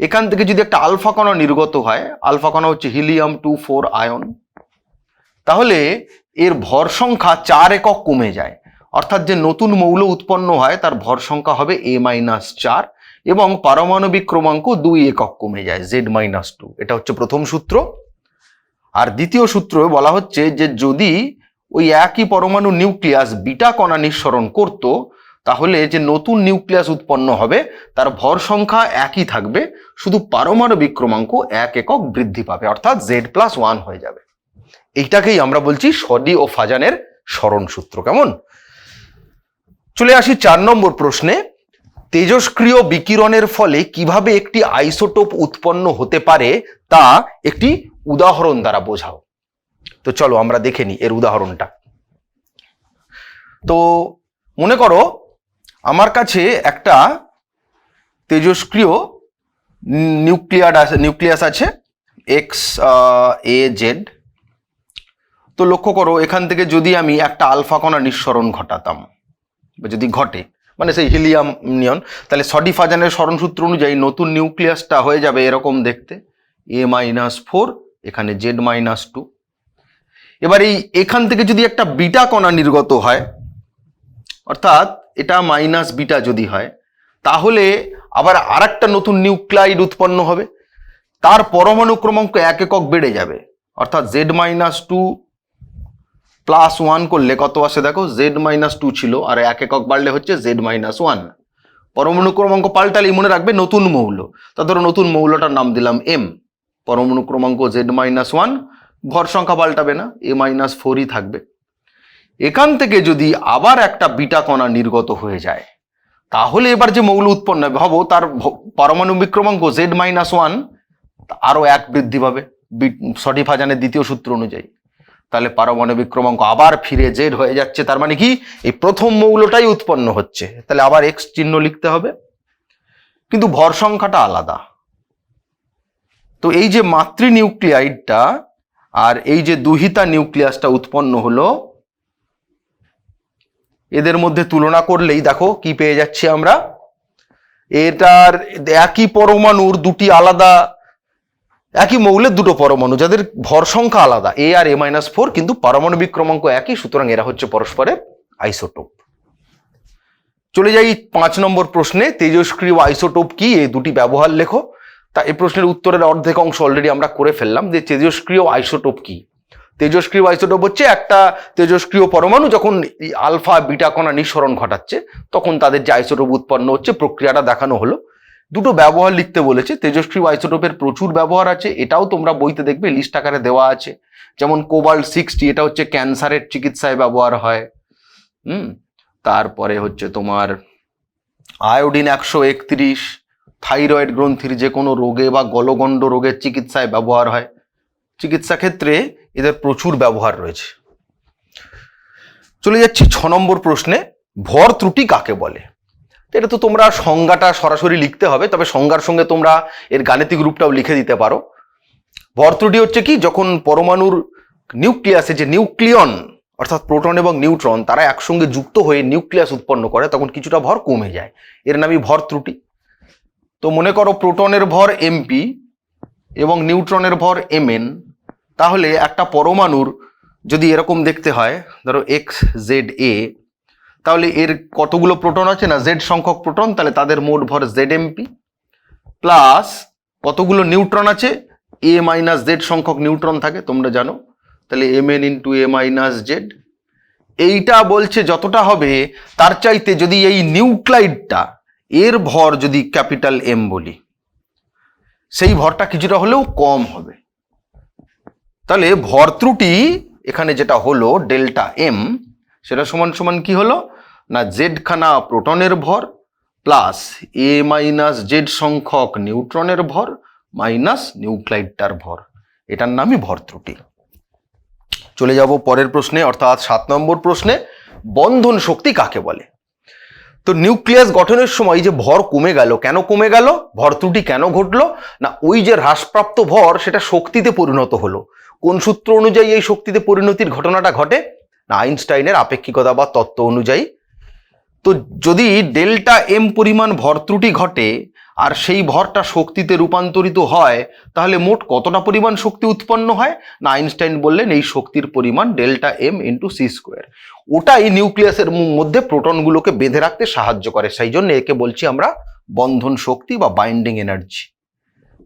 এখান থেকে যদি একটা আলফা কণা নির্গত হয়, আলফা কণা হচ্ছে হিলিয়াম 2,4 আয়ন, তাহলে এর ভর সংখ্যা 4 একক কমে যায়। অর্থাৎ যে নতুন মৌল উৎপন্ন হয় তার ভর সংখ্যা হবে A-4 এবং পারমাণবিক ক্রমাঙ্ক 2 একক কমে যায়, Z-2। এটা হচ্ছে প্রথম সূত্র। আর দ্বিতীয় সূত্র বলা হচ্ছে যে যদি ওই একই পরমাণু নিউক্লিয়াস বিটা কণা নিঃসরণ করত, তাহলে যে নতুন নিউক্লিয়াস উৎপন্ন হবে তার ভর সংখ্যা একই থাকবে, শুধু পারমাণবিক ক্রমাঙ্ক 1 একক বৃদ্ধি পাবে, অর্থাৎ Z+1 হয়ে যাবে। এইটাকেই আমরা বলছি সডি ও ফাজানের সরণ সূত্র। কেমন? চলে আসি 4 নম্বর প্রশ্নে। তেজস্ক্রিয় বিকিরণের ফলে কিভাবে একটি আইসোটোপ উৎপন্ন হতে পারে তা একটি উদাহরণ দ্বারা বোঝাও। তো চলো আমরা দেখে নিই এর উদাহরণটা। তো মনে করো আমার কাছে একটা তেজস্ক্রিয় নিউক্লিয়াস আছে XAZ। তো লক্ষ্য করো এখান থেকে যদি আমি একটা আলফা কণা নিঃসরণ ঘটাতাম, বা যদি ঘটে, মানে সেই হিলিয়াম নিয়ন, তাহলে সডি ফাজানের সরণ সূত্র অনুযায়ী নতুন নিউক্লিয়াসটা হয়ে যাবে এরকম দেখতে, A-4, এখানে Z-2। এবার এখান থেকে যদি একটা বিটা কণা নির্গত হয়, অর্থাৎ এটা মাইনাস বিটা যদি হয়, তাহলে আবার আরেকটা নতুন নিউক্লাইড উৎপন্ন হবে, তার পরমাণু ক্রমাঙ্ক 1 একক বেড়ে যাবে, অর্থাৎ Z-2 প্লাস 1 করলে কত আসে দেখো, Z-2 ছিল আর 1 একক বাড়লে হচ্ছে Z-1। পরমাণু ক্রমাঙ্ক পাল্টালেই মনে রাখবে নতুন মৌল, তা ধরো নতুন মৌলটার নাম দিলাম M, পরমাণু ক্রমাঙ্ক Z-1, ভর সংখ্যা পাল্টাবে না, A-4ই থাকবে। এখান থেকে যদি আবার একটা বিটা কণা নির্গত হয়ে যায়, তাহলে এবার যে মৌল উৎপন্ন হবে ভাবো তার পারমাণবিক ক্রমাঙ্ক Z-1 আরো 1 বৃদ্ধি পাবে সঠিক ফাজানের দ্বিতীয় সূত্র অনুযায়ী, তাহলে পারমাণবিক ক্রমাঙ্ক আবার ফিরে Z হয়ে যাচ্ছে। তার মানে কি এই প্রথম মৌলটাই উৎপন্ন হচ্ছে, তাহলে আবার X চিহ্ন লিখতে হবে, কিন্তু ভর সংখ্যাটা আলাদা। তো এই যে মাতৃ নিউক্লিয়াইডটা আর এই যে দুহিতা নিউক্লিয়াসটা উৎপন্ন হলো, এদের মধ্যে তুলনা করলেই দেখো কি পেয়ে যাচ্ছি আমরা, এটার একই পরমাণুর দুটি আলাদা, একই মৌলের দুটো পরমাণু যাদের ভর সংখ্যা আলাদা A আর A-4, কিন্তু পারমাণবিক ক্রমাঙ্ক একই, সুতরাং এরা হচ্ছে পরস্পরের আইসোটোপ। চলে যাই 5 নম্বর প্রশ্নে, তেজস্ক্রিয় আইসোটোপ কি, এই দুটি ব্যবহার লেখো। তা এই প্রশ্নের উত্তরের অর্ধেক অংশ অলরেডি আমরা করে ফেললাম, যে তেজস্ক্রিয় আইসোটোপ কি। তেজস্ক্রিয় আইসোটোপ হচ্ছে একটা তেজস্ক্রিয় পরমাণু যখন আলফা বিটা কণা নিঃসরণ ঘটাচ্ছে তখন তাদের যে আইসোটোপ উৎপন্ন হচ্ছে, প্রক্রিয়াটা দেখানো হলো। দুটো ব্যবহার লিখতে বলেছে। তেজস্ক্রিয় আইসোটোপের প্রচুর ব্যবহার আছে, এটাও তোমরা বইতে দেখবে লিস্ট আকারে দেওয়া আছে। যেমন কোবাল্ট-60, এটা হচ্ছে ক্যান্সারের চিকিৎসায় ব্যবহার হয়। তারপরে হচ্ছে তোমার আয়োডিন 131 থাইরয়েড গ্রন্থির যে কোনো রোগে বা গলগণ্ড রোগের চিকিৎসায় ব্যবহার হয়। চিকিৎসা ক্ষেত্রে এদের প্রচুর ব্যবহার রয়েছে। চলে যাচ্ছি 6 নম্বর প্রশ্নে, ভর ত্রুটি কাকে বলে। এটা তো তোমরা সংজ্ঞাটা সরাসরি লিখতে হবে, তবে সংজ্ঞার সঙ্গে তোমরা এর গাণিতিক রূপটাও লিখে দিতে পারো। ভর ত্রুটি হচ্ছে কি, যখন পরমাণুর নিউক্লিয়াসে যে নিউক্লিয়ন অর্থাৎ প্রোটন এবং নিউট্রন তারা একসঙ্গে যুক্ত হয়ে নিউক্লিয়াস উৎপন্ন করে, তখন কিছুটা ভর কমে যায়, এর নামই ভর ত্রুটি। তো মনে করো প্রোটনের ভর mp এবং নিউট্রনের ভর mn, তাহলে একটা পরমাণুর যদি এরকম দেখতে হয়, ধরো XZA, তাহলে এর কতগুলো প্রোটন আছে না, Z সংখ্যক প্রোটন, তাহলে তাদের মোট ভর ZMP, প্লাস কতগুলো নিউট্রন আছে, A-Z সংখ্যক নিউট্রন থাকে তোমরা জানো, তাহলে Mn × A-Z। এইটা বলছে যতটা হবে তার চাইতে যদি এই নিউক্লাইডটা এর ভর যদি ক্যাপিটাল M বলি, সেই ভরটা কিছুটা হলেও কম হবে। তাহলে ভর ত্রুটি এখানে যেটা হলো ডেল্টা M, সেটা সমান সমান কি হলো না, Z খানা প্রোটনের ভর প্লাস A-Z সংখ্যক নিউট্রনের ভর মাইনাস নিউক্লাইডটার ভর, এটার নামই ভর ত্রুটি। চলে যাব পরের প্রশ্নে, অর্থাৎ 7 নম্বর প্রশ্নে, বন্ধন শক্তি কাকে বলে। তো নিউক্লিয়াস গঠনের সময় যে ভর কমে গেল, কেন কমে গেল, ভর ত্রুটি কেন ঘটলো না, ওই যে হ্রাসপ্রাপ্ত ভর সেটা শক্তিতে পরিণত হলো। কোন সূত্র অনুযায়ী এই শক্তিতে পরিণতির ঘটনাটা ঘটে না, আইনস্টাইনের আপেক্ষিকতাবাদ তত্ত্ব অনুযায়ী। তো যদি ডেল্টা M পরিমাণ ভর ত্রুটি ঘটে আর সেই ভরটা শক্তিতে রূপান্তরিত হয়, তাহলে মোট কতটা পরিমাণ শক্তি উৎপন্ন হয় না, আইনস্টাইন বললেন এই শক্তির পরিমাণ ডেল্টা M × c²। ওটাই নিউক্লিয়াসের মধ্যে প্রোটনগুলোকে বেঁধে রাখতে সাহায্য করে, সেই জন্য একে বলছি আমরা বন্ধন শক্তি বা বাইন্ডিং এনার্জি।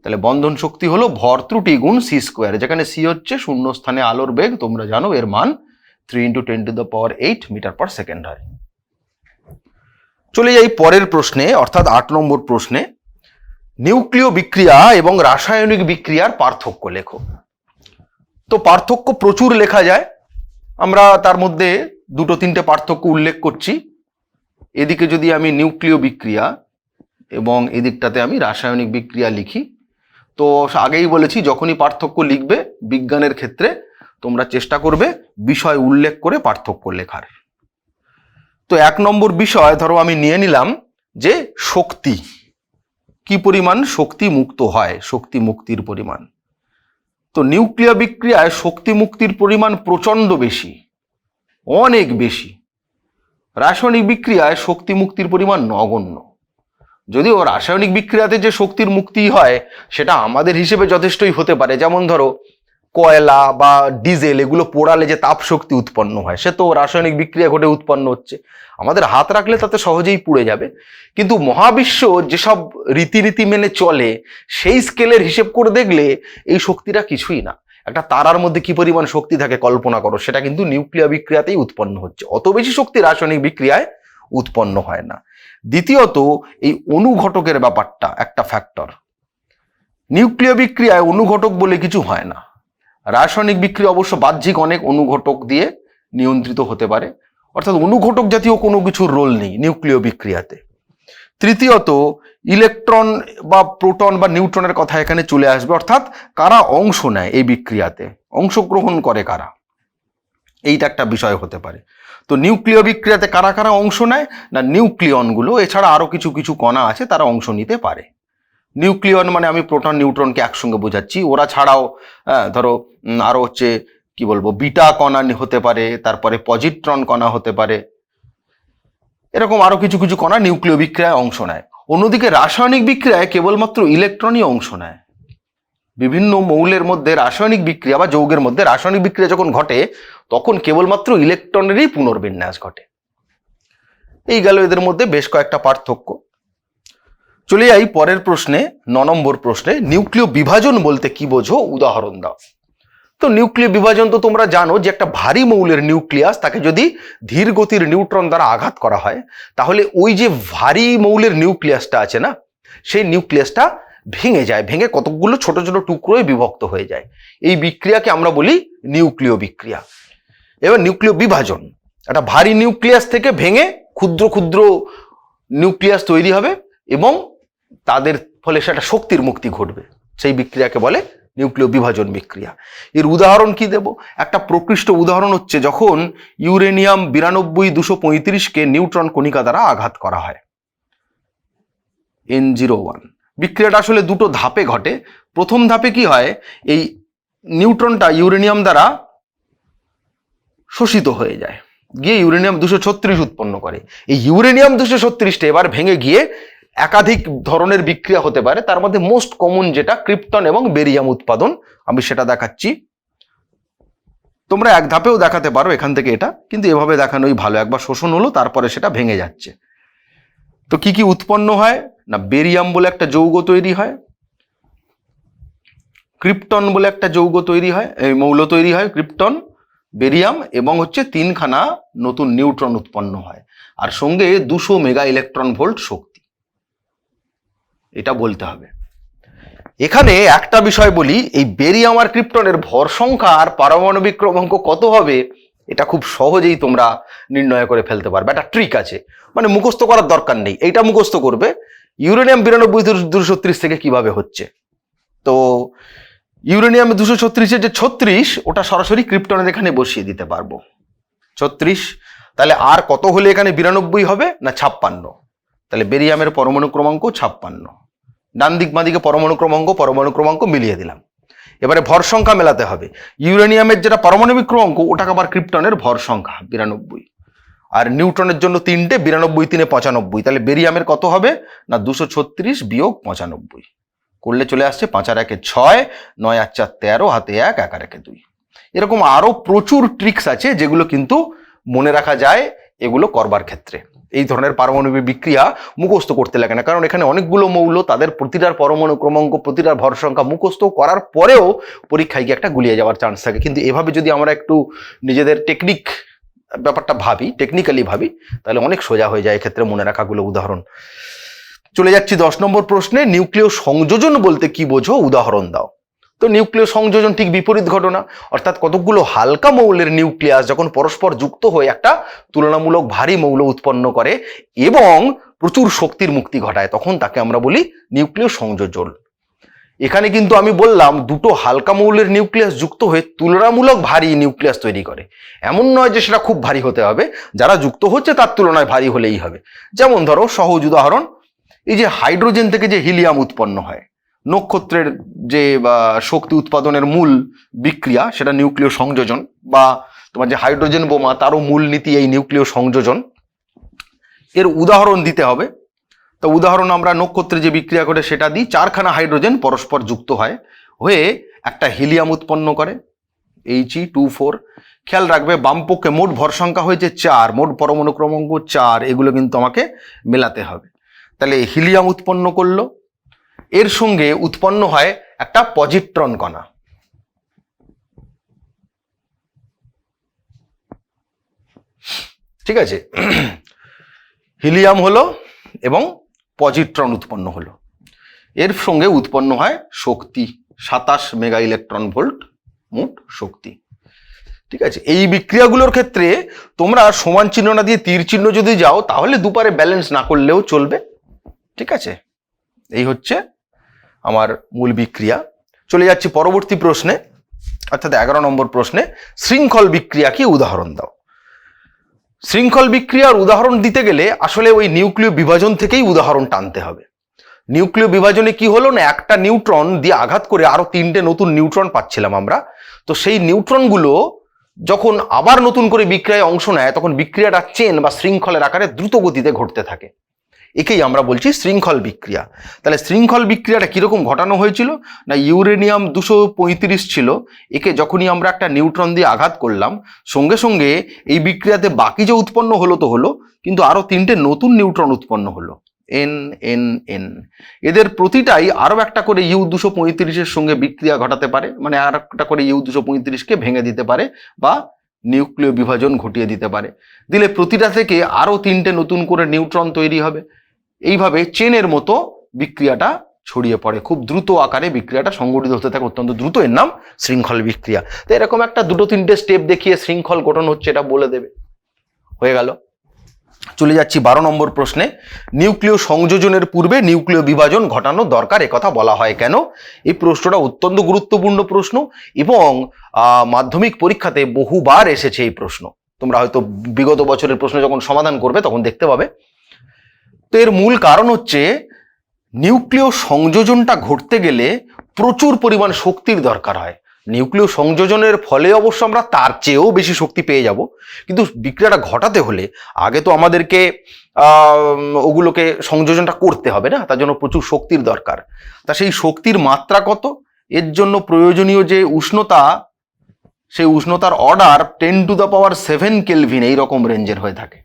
তাহলে বন্ধন শক্তি হলো ভর ত্রুটি গুণ c², যেখানে c হচ্ছে শূন্য স্থানে আলোর বেগ, তোমরা জানো এর মান 3 × 10⁸ মিটার/সেকেন্ড হয়। চলে যাই পরের প্রশ্নে, অর্থাৎ 8 নম্বর প্রশ্নে, নিউক্লিয় বিক্রিয়া এবং রাসায়নিক বিক্রিয়ার পার্থক্য লেখো। তো পার্থক্য প্রচুর লেখা যায়, আমরা তার মধ্যে 2-3টে পার্থক্য উল্লেখ করছি। এদিকে যদি আমি নিউক্লিয় বিক্রিয়া এবং এদিকটাতে আমি রাসায়নিক বিক্রিয়া লিখি, তো আগেই বলেছি যখনই পার্থক্য লিখবে বিজ্ঞানের ক্ষেত্রে তোমরা চেষ্টা করবে বিষয় উল্লেখ করে পার্থক্য লেখার। তো 1 নম্বর বিষয় ধরো আমি নিয়ে নিলাম যে শক্তি, কি পরিমাণ শক্তি মুক্ত হয়, শক্তি মুক্তির পরিমাণ। তো নিউক্লিয় বিক্রিয়ায় শক্তি মুক্তির পরিমাণ প্রচণ্ড বেশি, অনেক বেশি। রাসায়নিক বিক্রিয়ায় শক্তি মুক্তির পরিমাণ নগণ্য। যদিও রাসায়নিক বিক্রিয়াতে যে শক্তির মুক্তি হয় সেটা আমাদের হিসেবে যথেষ্টই হতে পারে, যেমন ধরো কয়লা বা ডিজেল এগুলো পোড়ালে যে তাপ শক্তি উৎপন্ন হয়, সে তো রাসায়নিক বিক্রিয়া ঘটে উৎপন্ন হচ্ছে। আমাদের হাত রাখলে তাতে সহজেই পুড়ে যাবে, কিন্তু মহাবিশ্ব যেসব রীতিনীতি মেনে চলে সেই স্কেলের হিসেব করে দেখলে এই শক্তিটা কিছুই না। একটা তারার মধ্যে কি পরিমাণ শক্তি থাকে কল্পনা করো, সেটা কিন্তু নিউক্লিয় বিক্রিয়াতেই উৎপন্ন হচ্ছে। অত বেশি শক্তি রাসায়নিক বিক্রিয়ায় উৎপন্ন হয় না। দ্বিতীয়ত, এই অনুঘটকের ব্যাপারটা একটা ফ্যাক্টর। নিউক্লিয় বিক্রিয়ায় অনুঘটক বলে কিছু হয় না। রাসায়নিক বিক্রিয়া অবশ্য বাহ্যিক অনেক অনুঘটক দিয়ে নিয়ন্ত্রিত হতে পারে, অর্থাৎ অনুঘটক জাতীয় কোনো কিছুর রোল নেই নিউক্লিয় বিক্রিয়াতে। তৃতীয়ত, ইলেকট্রন বা প্রোটন বা নিউট্রনের কথা এখানে চলে আসবে, অর্থাৎ কারা অংশ নেয় এই বিক্রিয়াতে, অংশগ্রহণ করে কারা, এইটা একটা বিষয় হতে পারে। তো নিউক্লিয় বিক্রিয়াতে কারা কারা অংশ নেয় না, নিউক্লিয়নগুলো, এছাড়া আরো কিছু কিছু কণা আছে তারা অংশ নিতে পারে। নিউক্লিয়ন মানে আমি প্রোটন নিউট্রনকে একসঙ্গে বোঝাচ্ছি, ওরা ছাড়াও ধরো আরো হচ্ছে কি বলবো, বিটা কণা হতে পারে, তারপরে পজিট্রন কণা হতে পারে, এরকম আরো কিছু কিছু কণা নিউক্লিয় বিক্রিয়ায় অংশ নেয়। অন্যদিকে রাসায়নিক বিক্রিয়ায় কেবলমাত্র ইলেকট্রনই অংশ নেয়। বিভিন্ন মৌলের মধ্যে রাসায়নিক বিক্রিয়া বা যৌগের মধ্যে রাসায়নিক বিক্রিয়া যখন ঘটে তখন কেবলমাত্র ইলেকট্রনেরই পুনর্বিন্যাস ঘটে। এই গেল এদের মধ্যে বেশ কয়েকটা পার্থক্য। চলে যাই পরের প্রশ্নে, 9 নম্বর প্রশ্নে, নিউক্লিয় বিভাজন বলতে কি বোঝো, উদাহরণ দাও। তো নিউক্লিয় বিভাজন তো তোমরা জানো যে একটা ভারী মৌলের নিউক্লিয়াস, তাকে যদি ধীর গতির নিউট্রন দ্বারা আঘাত করা হয় তাহলে ওই যে ভারী মৌলের নিউক্লিয়াসটা আছে না, সেই নিউক্লিয়াসটা ভেঙে যায়, ভেঙে কতকগুলো ছোট ছোট টুকরোয় বিভক্ত হয়ে যায়। এই বিক্রিয়াকে আমরা বলি নিউক্লিয় বিক্রিয়া। এবার নিউক্লিয় বিভাজন, একটা ভারী নিউক্লিয়াস থেকে ভেঙে ক্ষুদ্র ক্ষুদ্র নিউক্লিয়াস তৈরি হবে এবং তাদের ফলে সেটা শক্তির মুক্তি ঘটবে, সেই বিক্রিয়াকে বলে নিউক্লিয় বিভাজন বিক্রিয়া। এর উদাহরণ কি দেব, একটা প্রকৃষ্ট উদাহরণ হচ্ছে যখন ইউরেনিয়াম 92-235কে নিউট্রন কণিকা দ্বারা আঘাত করা হয়, N01। বিক্রিয়াটা আসলে দুটো ধাপে ঘটে। প্রথম ধাপে কি হয়, এই নিউট্রনটা ইউরেনিয়াম দ্বারা শোষিত হয়ে যায়, গিয়ে ইউরেনিয়াম 236 উৎপন্ন করে। এই ইউরেনিয়াম 236টা এবার ভেঙে গিয়ে একাধিক ধরনের বিক্রিয়া হতে পারে, তার মধ্যে মোস্ট কমন যেটা ক্রিপ্টন এবং বেরিয়াম উৎপাদন, আমি সেটা দেখাচ্ছি। তোমরা এক ধাপেও দেখাতে পারো এখান থেকে এটা, কিন্তু এভাবে দেখানোই ভালো। একবার শোষণ হলো তারপরে সেটা ভেঙে যাচ্ছে। তো কি কি উৎপন্ন হয় না, বেরিয়াম বলে একটা যৌগ তৈরি হয়, ক্রিপ্টন বলে একটা যৌগ তৈরি হয়, এই মৌল তৈরি হয়, ক্রিপ্টন, বেরিয়াম, এবং হচ্ছে 3খানা নতুন নিউট্রন উৎপন্ন হয়, আর সঙ্গে 200 মেগা ইলেকট্রন ভোল্ট শক্তি। এটা বলতে হবে। এখানে একটা বিষয় বলি, এই বেরিয়াম আর ক্রিপ্টনের ভর সংখ্যা আর পারমাণবিক ক্রমাঙ্ক কত হবে এটা খুব সহজেই তোমরা নির্ণয় করে ফেলতে পারবে। একটা ট্রিক আছে, মানে মুখস্থ করার দরকার নেই, এইটা মুখস্থ করবে ইউরেনিয়াম 92-236 থেকে কিভাবে হচ্ছে। তো ইউরেনিয়াম 236-এর যে 36, ওটা সরাসরি ক্রিপ্টনের এখানে বসিয়ে দিতে পারবো 36। তাহলে আর কত হলে এখানে 92 হবে না 56। তাহলে বেরিয়ামের পরমাণু ক্রমাঙ্ক 56। ডান দিক বাঁ দিকে পরমাণু ক্রমাঙ্ক মিলিয়ে দিলাম। এবারে ভর সংখ্যা মেলাতে হবে। ইউরেনিয়ামের যেটা পারমাণবিক ক্রমাঙ্ক ওটাকে আবার ক্রিপ্টনের ভর সংখ্যা 92, আর নিউট্রনের জন্য 3টে, 92 3 95। তাহলে বেরিয়ামের কত হবে না 236 বিয়োগ 95 করলে চলে আসছে 5 আর 1 6, 9 আর 4 13, হাতে 1, 1 আর 1 2। এরকম আরো প্রচুর ট্রিক্স আছে যেগুলো কিন্তু মনে রাখা যায় এগুলো করবার ক্ষেত্রে। এই ধরনের পারমাণবিক বিক্রিয়া মুখস্থ করতে লাগে না, কারণ এখানে অনেকগুলো মৌল, তাদের প্রতিটার পরমাণু ক্রমাঙ্ক, প্রতিটার ভর সংখ্যা মুখস্থ করার পরেও পরীক্ষায় গিয়ে একটা গুলিয়ে যাওয়ার চান্স থাকে। কিন্তু এভাবে যদি আমরা একটু নিজেদের ব্যাপারটা ভাবি, টেকনিক্যালি ভাবি, তাহলে অনেক সোজা হয়ে যায় এক্ষেত্রে মনে রাখাগুলো উদাহরণ। চলে যাচ্ছি 10 নম্বর প্রশ্নে, নিউক্লিয় সংযোজন বলতে কি বোঝো, উদাহরণ দাও। তো নিউক্লিয় সংযোজন ঠিক বিপরীত ঘটনা, অর্থাৎ কতগুলো হালকা মৌলের নিউক্লিয়াস যখন পরস্পর যুক্ত হয়ে একটা তুলনামূলক ভারী মৌল উৎপন্ন করে এবং প্রচুর শক্তির মুক্তি ঘটায়, তখন তাকে আমরা বলি নিউক্লিয় সংযোজন। এখানে কিন্তু আমি বললাম দুটো হালকা মৌলের নিউক্লিয়াস যুক্ত হয়ে তুলনামূলক ভারী নিউক্লিয়াস তৈরি করে, এমন নয় যে সেটা খুব ভারী হতে হবে, যারা যুক্ত হচ্ছে তার তুলনায় ভারী হলেই হবে। যেমন ধরো সহজ উদাহরণ, এই যে হাইড্রোজেন থেকে যে হিলিয়াম উৎপন্ন হয়, নক্ষত্রের যে শক্তি উৎপাদনের মূল বিক্রিয়া সেটা নিউক্লিয় সংযোজন, বা তোমার যে হাইড্রোজেন বোমা তারও মূল নীতি এই নিউক্লিয় সংযোজন। এর উদাহরণ দিতে হবে। তো উদাহরণ আমরা নক্ষত্রে যে বিক্রিয়া করে সেটা দিই। 4খানা হাইড্রোজেন পরস্পর যুক্ত হয়ে একটা হিলিয়াম উৎপন্ন করে, He24। খেয়াল রাখবে বাম পক্ষে মোট ভর সংখ্যা হয়েছে 4, মোট পরমাণু ক্রমাঙ্ক 4, এগুলো কিন্তু আমাকে মেলাতে হবে। তাহলে হিলিয়াম উৎপন্ন করলো, এর সঙ্গে উৎপন্ন হয় একটা পজিট্রন কণা। ঠিক আছে, হিলিয়াম হলো এবং পজিট্রন উৎপন্ন হলো, এর সঙ্গে উৎপন্ন হয় শক্তি 27 মেগা ইলেকট্রন ভোল্ট মোট শক্তি। ঠিক আছে, এই বিক্রিয়াগুলোর ক্ষেত্রে তোমরা সমান চিহ্ন না দিয়ে তীর চিহ্ন যদি যাও তাহলে দুপারে ব্যালেন্স না করলেও চলবে। ঠিক আছে, এই হচ্ছে আমার মূল বিক্রিয়া। চলে যাচ্ছি পরবর্তী প্রশ্নে, অর্থাৎ 11 নম্বর প্রশ্নে। শৃঙ্খল বিক্রিয়া কি উদাহরণ দাও। শৃঙ্খল বিক্রিয়ার উদাহরণ দিতে গেলে আসলে ওই নিউক্লিয় বিভাজন থেকেই উদাহরণ টানতে হবে। নিউক্লিয় বিভাজনে কি হলো না, একটা নিউট্রন দিয়ে আঘাত করে আরো 3টে নতুন নিউট্রন পাচ্ছিলাম আমরা। তো সেই নিউট্রনগুলো যখন আবার নতুন করে বিক্রিয়ায় অংশ নেয় তখন বিক্রিয়াটা চেন বা শৃঙ্খলের আকারে দ্রুত গতিতে ঘটতে থাকে, একেই আমরা বলছি শৃঙ্খল বিক্রিয়া। তাহলে শৃঙ্খল বিক্রিয়াটা কিরকম ঘটানো হয়েছিল না, ইউরেনিয়াম 235 ছিল, একে যখনই আমরা একটা নিউট্রন দিয়ে আঘাত করলাম সঙ্গে সঙ্গে এই বিক্রিয়াতে বাকি যে উৎপন্ন হলো তো হলো, কিন্তু আরো 3টে নতুন নিউট্রন উৎপন্ন হলো, এন এন এন। এদের প্রতিটাই আরো একটা করে U235-এর সঙ্গে বিক্রিয়া ঘটাতে পারে, মানে আর একটা করে U235-কে ভেঙে দিতে পারে বা নিউক্লিয় বিভাজন ঘটিয়ে দিতে পারে। দিলে প্রতিটা থেকে আরো 3টে নতুন করে নিউট্রন তৈরি হবে। এইভাবে চেনের মতো বিক্রিয়াটা ছড়িয়ে পড়ে, খুব দ্রুত আকারে বিক্রিয়াটা সংগঠিত হতে থাকে, অত্যন্ত দ্রুত, এর নাম শৃঙ্খল বিক্রিয়া। তো এরকম একটা 2-3টে স্টেপ দেখিয়ে শৃঙ্খল গঠন হচ্ছে এটা বলে দেবে, হয়ে গেল। চলে যাচ্ছি 12 নম্বর প্রশ্নে। নিউক্লিয় সংযোজনের পূর্বে নিউক্লিয় বিভাজন ঘটানো দরকার, একথা বলা হয় কেন? এই প্রশ্নটা অত্যন্ত গুরুত্বপূর্ণ প্রশ্ন এবং মাধ্যমিক পরীক্ষাতে বহুবার এসেছে এই প্রশ্ন। তোমরা হয়তো বিগত বছরের প্রশ্ন যখন সমাধান করবে তখন দেখতে পাবে। তো এর মূল কারণ হচ্ছে নিউক্লিয় সংযোজনটা ঘটতে গেলে প্রচুর পরিমাণ শক্তির দরকার হয়। নিউক্লিয় সংযোজনের ফলে অবশ্য আমরা তার চেয়েও বেশি শক্তি পেয়ে যাব, কিন্তু বিক্রিয়াটা ঘটাতে হলে আগে তো আমাদেরকে ওগুলোকে সংযোজনটা করতে হবে না, তার জন্য প্রচুর শক্তির দরকার। তা সেই শক্তির মাত্রা কত? এর জন্য প্রয়োজনীয় যে উষ্ণতা, সেই উষ্ণতার অর্ডার 10⁷ কেলভিন এইরকম রেঞ্জের হয়ে থাকে।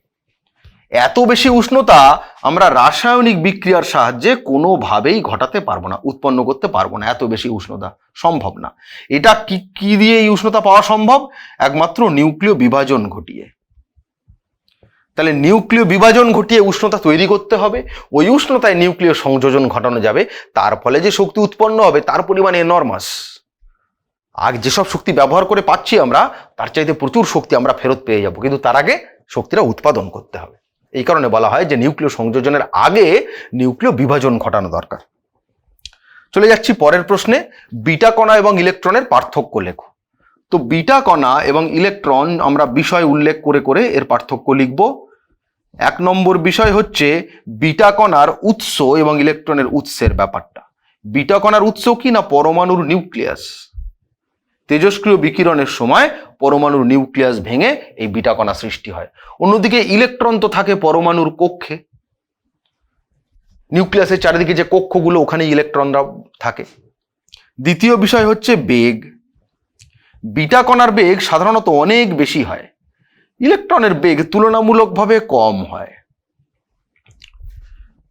এত বেশি উষ্ণতা আমরা রাসায়নিক বিক্রিয়ার সাহায্যে কোনোভাবেই ঘটাতে পারবো না, উৎপন্ন করতে পারবো না, এত বেশি উষ্ণতা সম্ভব না। এটা কি দিয়ে এই উষ্ণতা পাওয়া সম্ভব? একমাত্র নিউক্লিয় বিভাজন ঘটিয়ে। তাহলে নিউক্লিয় বিভাজন ঘটিয়ে উষ্ণতা তৈরি করতে হবে, ওই উষ্ণতায় নিউক্লিয় সংযোজন ঘটানো যাবে, তার ফলে যে শক্তি উৎপন্ন হবে তার পরিমাণ এনর্মাস। আর যেসব শক্তি ব্যবহার করে পাচ্ছি আমরা তার চাইতে প্রচুর শক্তি আমরা ফেরত পেয়ে যাব, কিন্তু তার আগে শক্তিটা উৎপাদন করতে হবে। এই কারণে বলা হয় যে নিউক্লিয় সংযোজনের আগে নিউক্লিয় বিভাজন ঘটানো দরকার। চলে যাচ্ছি পরের প্রশ্নে। বিটা কণা এবং ইলেকট্রনের পার্থক্য লেখো। তো বিটা কণা এবং ইলেকট্রন আমরা বিষয় উল্লেখ করে করে এর পার্থক্য লিখব। 1 নম্বর বিষয় হচ্ছে বিটা কণার উৎস এবং ইলেকট্রনের উৎসের ব্যাপারটা। বিটা কণার উৎস কি না, পরমাণুর নিউক্লিয়াস। তেজস্ক্রিয় বিকিরণের সময় পরমাণুর নিউক্লিয়াস ভেঙে এই বিটা কণা সৃষ্টি হয়। অন্যদিকে ইলেকট্রন তো থাকে পরমাণুর কক্ষে, নিউক্লিয়াসের চারিদিকে যে কক্ষগুলো ওখানে ইলেকট্রনরা থাকে। দ্বিতীয় বিষয় হচ্ছে বেগ। বিটা কণার বেগ সাধারণত অনেক বেশি হয়, ইলেকট্রনের বেগ তুলনামূলকভাবে কম হয়।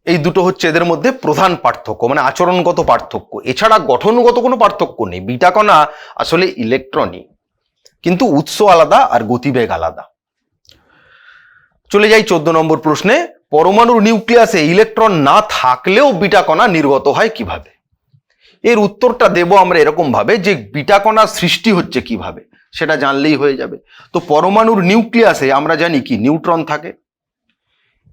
এই দুটো হচ্ছে এদের মধ্যে প্রধান পার্থক্য, মানে আচরণগত পার্থক্য। এছাড়া গঠনগত কোনো পার্থক্য নেই। বিটা কণা আসলে ইলেকট্রনই, কিন্তু উৎস আলাদা আর গতিবেগ আলাদা। চলে যাই 14 নম্বর প্রশ্নে। পরমাণুর নিউক্লিয়াসে ইলেকট্রন না থাকলেও বিটা কণা নির্গত হয় কিভাবে? এর উত্তরটা দেব আমরা এরকম ভাবে যে বিটা কণার সৃষ্টি হচ্ছে কিভাবে সেটা জানলেই হয়ে যাবে। তো পরমাণুর নিউক্লিয়াসে আমরা জানি কি নিউট্রন থাকে।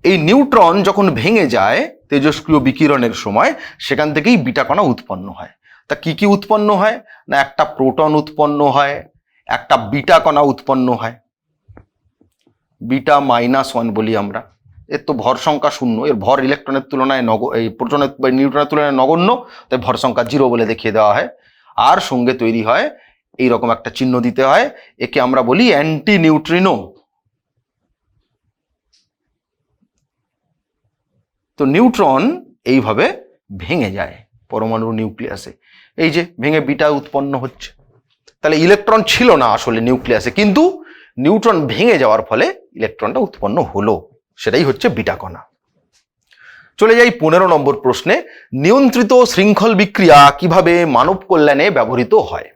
এই নিউট্রন যখন ভেঙে যায় তেজস্ক্রিয় বিকিরণের সময়, সেখান থেকেই বিটা কণা উৎপন্ন হয়। তা কি কি উৎপন্ন হয় না, একটা প্রোটন উৎপন্ন হয়, একটা বিটা কণা উৎপন্ন হয়, বিটা -1 বলি আমরা। এর তো ভর সংখ্যা 0, এর ভর ইলেকট্রনের তুলনায় এই প্রোটনের বা নিউট্রনের তুলনায় নগণ্য, তাই ভর সংখ্যা 0 বলে দেখিয়ে দেওয়া হয়। আর সঙ্গে তৈরি হয় এইরকম একটা চিহ্ন দিতে হয়, একে আমরা বলি অ্যান্টি নিউট্রিনো। তো নিউট্রন এইভাবে ভেঙে যায় পরমাণুর নিউক্লিয়াসে, এই যে ভেঙে বিটা উৎপন্ন হচ্ছে। তাহলে ইলেকট্রন ছিল না আসলে নিউক্লিয়াসে, কিন্তু নিউট্রন ভেঙে যাওয়ার ফলে ইলেকট্রনটা উৎপন্ন হলো, সেটাই হচ্ছে বিটা কণা। চলে যাই 15 নম্বর প্রশ্নে। নিয়ন্ত্রিত শৃঙ্খল বিক্রিয়া কিভাবে মানব কল্যাণে ব্যবহৃত হয়?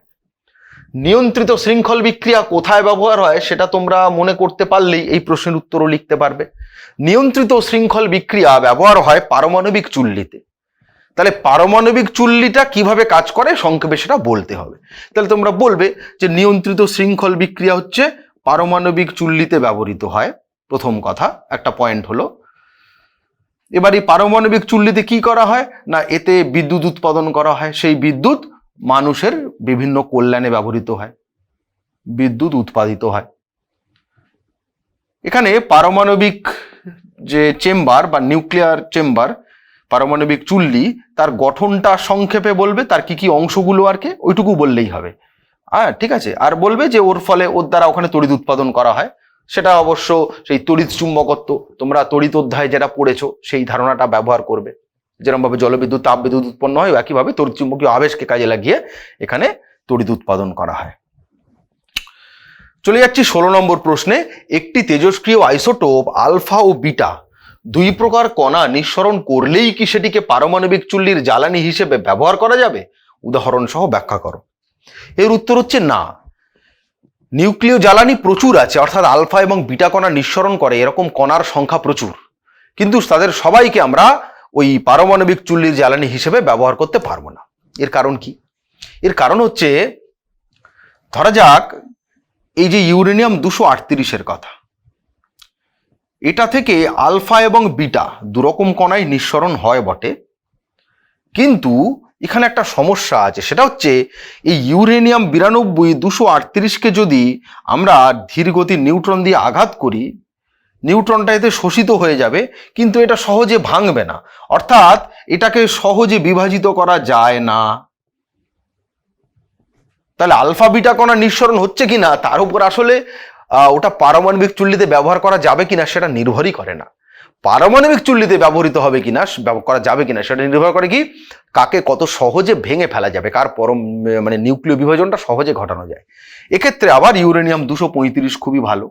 নিয়ন্ত্রিত শৃঙ্খল বিক্রিয়া কোথায় ব্যবহার হয় সেটা তোমরা মনে করতে পারলেই এই প্রশ্নের উত্তরও লিখতে পারবে। নিয়ন্ত্রিত শৃঙ্খল বিক্রিয়া ব্যবহার হয় পারমাণবিক চুল্লিতে। তাহলে পারমাণবিক চুল্লিটা কিভাবে কাজ করে সংক্ষেপে সেটা বলতে হবে। তাহলে তোমরা বলবে যে নিয়ন্ত্রিত শৃঙ্খল বিক্রিয়া হচ্ছে পারমাণবিক চুল্লিতে ব্যবহৃত হয়, প্রথম কথা, একটা পয়েন্ট হলো। এবার এই পারমাণবিক চুল্লিতে কি করা হয় না, এতে বিদ্যুৎ উৎপাদন করা হয়, সেই বিদ্যুৎ মানুষের বিভিন্ন কল্যাণে ব্যবহৃত হয়, বিদ্যুৎ উৎপাদিত হয়। এখানে পারমাণবিক যে চেম্বার বা নিউক্লিয়ার চেম্বার, পারমাণবিক চুল্লি, তার গঠনটা সংক্ষেপে বলবে, তার কি কি অংশগুলো আর কি ওইটুকু বললেই হবে। ঠিক আছে, আর বলবে যে ওর ফলে ওর দ্বারা ওখানে তড়িৎ উৎপাদন করা হয়, সেটা অবশ্য সেই তড়িৎ চুম্বকত্ব, তোমরা তড়িৎ অধ্যায়ে যেটা পড়েছো সেই ধারণাটা ব্যবহার করবে। যেরকমভাবে জলবিদ্যুৎ তাপবিদ্যুৎ উৎপন্ন হয়, একইভাবে তড়িৎ চুম্বকীয় আবেশকে কাজে লাগিয়ে এখানে তড়িৎ উৎপাদন করা হয়। চলে যাচ্ছি 16 নম্বর প্রশ্নে। একটি তেজস্ক্রিয় আইসোটোপ আলফা ও বিটা দুই প্রকার কণা নিঃসরণ করলেই কি সেটিকে পারমাণবিক চুল্লির জ্বালানি হিসেবে ব্যবহার করা যাবে? উদাহরণ সহ ব্যাখ্যা করো। এর উত্তর হচ্ছে না। নিউক্লিয় জ্বালানি প্রচুর আছে, অর্থাৎ আলফা এবং বিটা কণা নিঃসরণ করে এরকম কণার সংখ্যা প্রচুর, কিন্তু তাদের সবাইকে আমরা ওই পারমাণবিক চুল্লির জ্বালানি হিসেবে ব্যবহার করতে পারবো না। এর কারণ কি? এর কারণ হচ্ছে, ধরা যাক এই যে ইউরেনিয়াম 238-এর কথা, এটা থেকে আলফা এবং বিটা দুরকম কণাই নিঃসরণ হয় বটে, কিন্তু এখানে একটা সমস্যা আছে। সেটা হচ্ছে এই ইউরেনিয়াম 238কে যদি আমরা ধীরগতির নিউট্রন দিয়ে আঘাত করি, নিউট্রনটা এতে শোষিত হয়ে যাবে, কিন্তু এটা সহজে ভাঙবে না, অর্থাৎ এটাকে সহজে বিভাজিত করা যায় না। তাহলে আলফা বিটা কণা নিঃসরণ হচ্ছে কিনা তার উপর আসলে ওটা পারমাণবিক চুল্লিতে ব্যবহার করা যাবে কিনা সেটা নির্ভরই করে না। পারমাণবিক চুল্লিতে ব্যবহৃত হবে কিনা, করা যাবে কিনা সেটা নির্ভর করে কি কাকে কত সহজে ভেঙে ফেলা যাবে, কার মানে নিউক্লিয় বিভাজনটা সহজে ঘটানো যায়। এক্ষেত্রে আবার ইউরেনিয়াম 235 খুবই ভালো,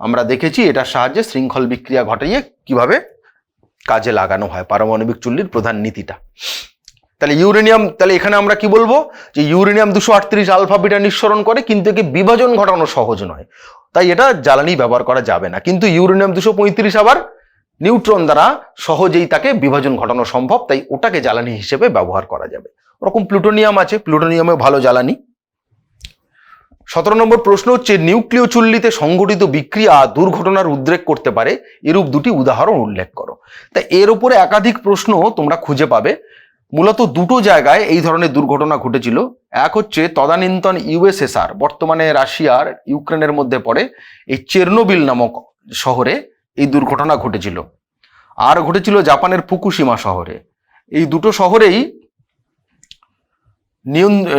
আমরা দেখেছি এটার সাহায্যে শৃঙ্খল বিক্রিয়া ঘটাইয়ে কিভাবে কাজে লাগানো হয়, পারমাণবিক চুল্লির প্রধান নীতিটা। তাহলে তাহলে এখানে আমরা কি বলবো যে ইউরেনিয়াম 238 আলফা বিটা নিঃসরণ করে, কিন্তু একে বিভাজন ঘটানো সহজ নয়, তাই এটা জ্বালানি ব্যবহার করা যাবে না। কিন্তু ইউরেনিয়াম 235 আবার নিউট্রন দ্বারা সহজেই তাকে বিভাজন ঘটানো সম্ভব, তাই ওটাকে জ্বালানি হিসেবে ব্যবহার করা যাবে। ওরকম প্লুটোনিয়াম আছে, প্লুটোনিয়ামে ভালো জ্বালানি। 17 নম্বর প্রশ্ন হচ্ছে, নিউক্লিয় চুল্লিতে সংঘটিত বিক্রিয়া দুর্ঘটনার উদ্রেক করতে পারে, এরূপ দুটি উদাহরণ উল্লেখ করো। তাই এর উপরে একাধিক প্রশ্ন তোমরা খুঁজে পাবে। মূলত দুটো জায়গায় এই ধরনের দুর্ঘটনা ঘটেছিল। এক হচ্ছে তদানীন্তন ইউএসএসআর, বর্তমানে রাশিয়ার ইউক্রেনের মধ্যে পড়ে, এই চেরনোবিল নামক শহরে এই দুর্ঘটনা ঘটেছিল। আর ঘটেছিল জাপানের ফুকুশিমা শহরে। এই দুটো শহরেই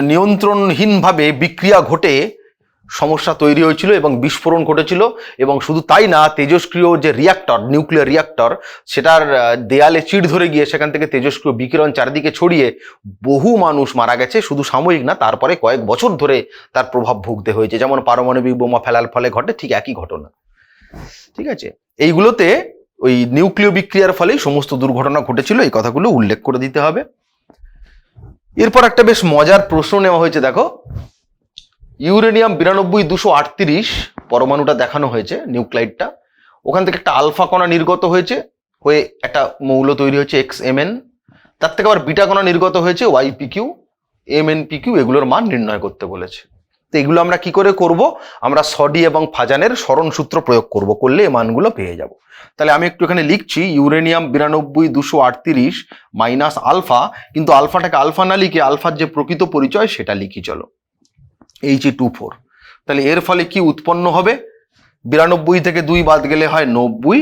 নিয়ন্ত্রণহীনভাবে বিক্রিয়া ঘটে সমস্যা তৈরি হয়েছিল এবং বিস্ফোরণ ঘটেছিল। এবং শুধু তাই না, তেজস্ক্রিয় যে রিয়াক্টর, নিউক্লিয়ার রিয়াক্টর, সেটার দেয়ালে চিড় ধরে গিয়ে সেখান থেকে তেজস্ক্রিয় বিকিরণ চারিদিকে ছড়িয়ে বহু মানুষ মারা গেছে, শুধু সাময়িক না, তারপরে কয়েক বছর ধরে তার প্রভাব ভুগতে হয়েছে। যেমন পারমাণবিক বোমা ফেলার ফলে ঘটে, ঠিক একই ঘটনা। ঠিক আছে, এইগুলোতে ওই নিউক্লিয় বিক্রিয়ার ফলেই সমস্ত দুর্ঘটনা ঘটেছিল, এই কথাগুলো উল্লেখ করে দিতে হবে। এরপর একটা বেশ মজার প্রশ্ন নেওয়া হয়েছে, দেখো ইউরেনিয়াম 238 পরমাণুটা দেখানো হয়েছে, নিউক্লাইডটা, ওখান থেকে একটা আলফা কণা নির্গত হয়েছে, হয়ে একটা মৌল তৈরি হয়েছে XMN, তার থেকে আবার বিটা কণা নির্গত হয়েছে YPQ, MNPQ, এগুলোর মান নির্ণয় করতে বলেছে। তো এগুলো আমরা কি করে করব? আমরা সডি এবং ফাজানের সরণ সূত্র প্রয়োগ করব, করলে এই মানগুলো পেয়ে যাব। তাহলে আমি একটু এখানে লিখছি ইউরেনিয়াম 238 মাইনাস আলফা, কিন্তু আলফাটাকে আলফা না লিখে আলফার যে প্রকৃত পরিচয় সেটা লিখি, চলো He24। তাহলে এর ফলে কি উৎপন্ন হবে? 92 থেকে 2 বাদ গেলে হয় 90,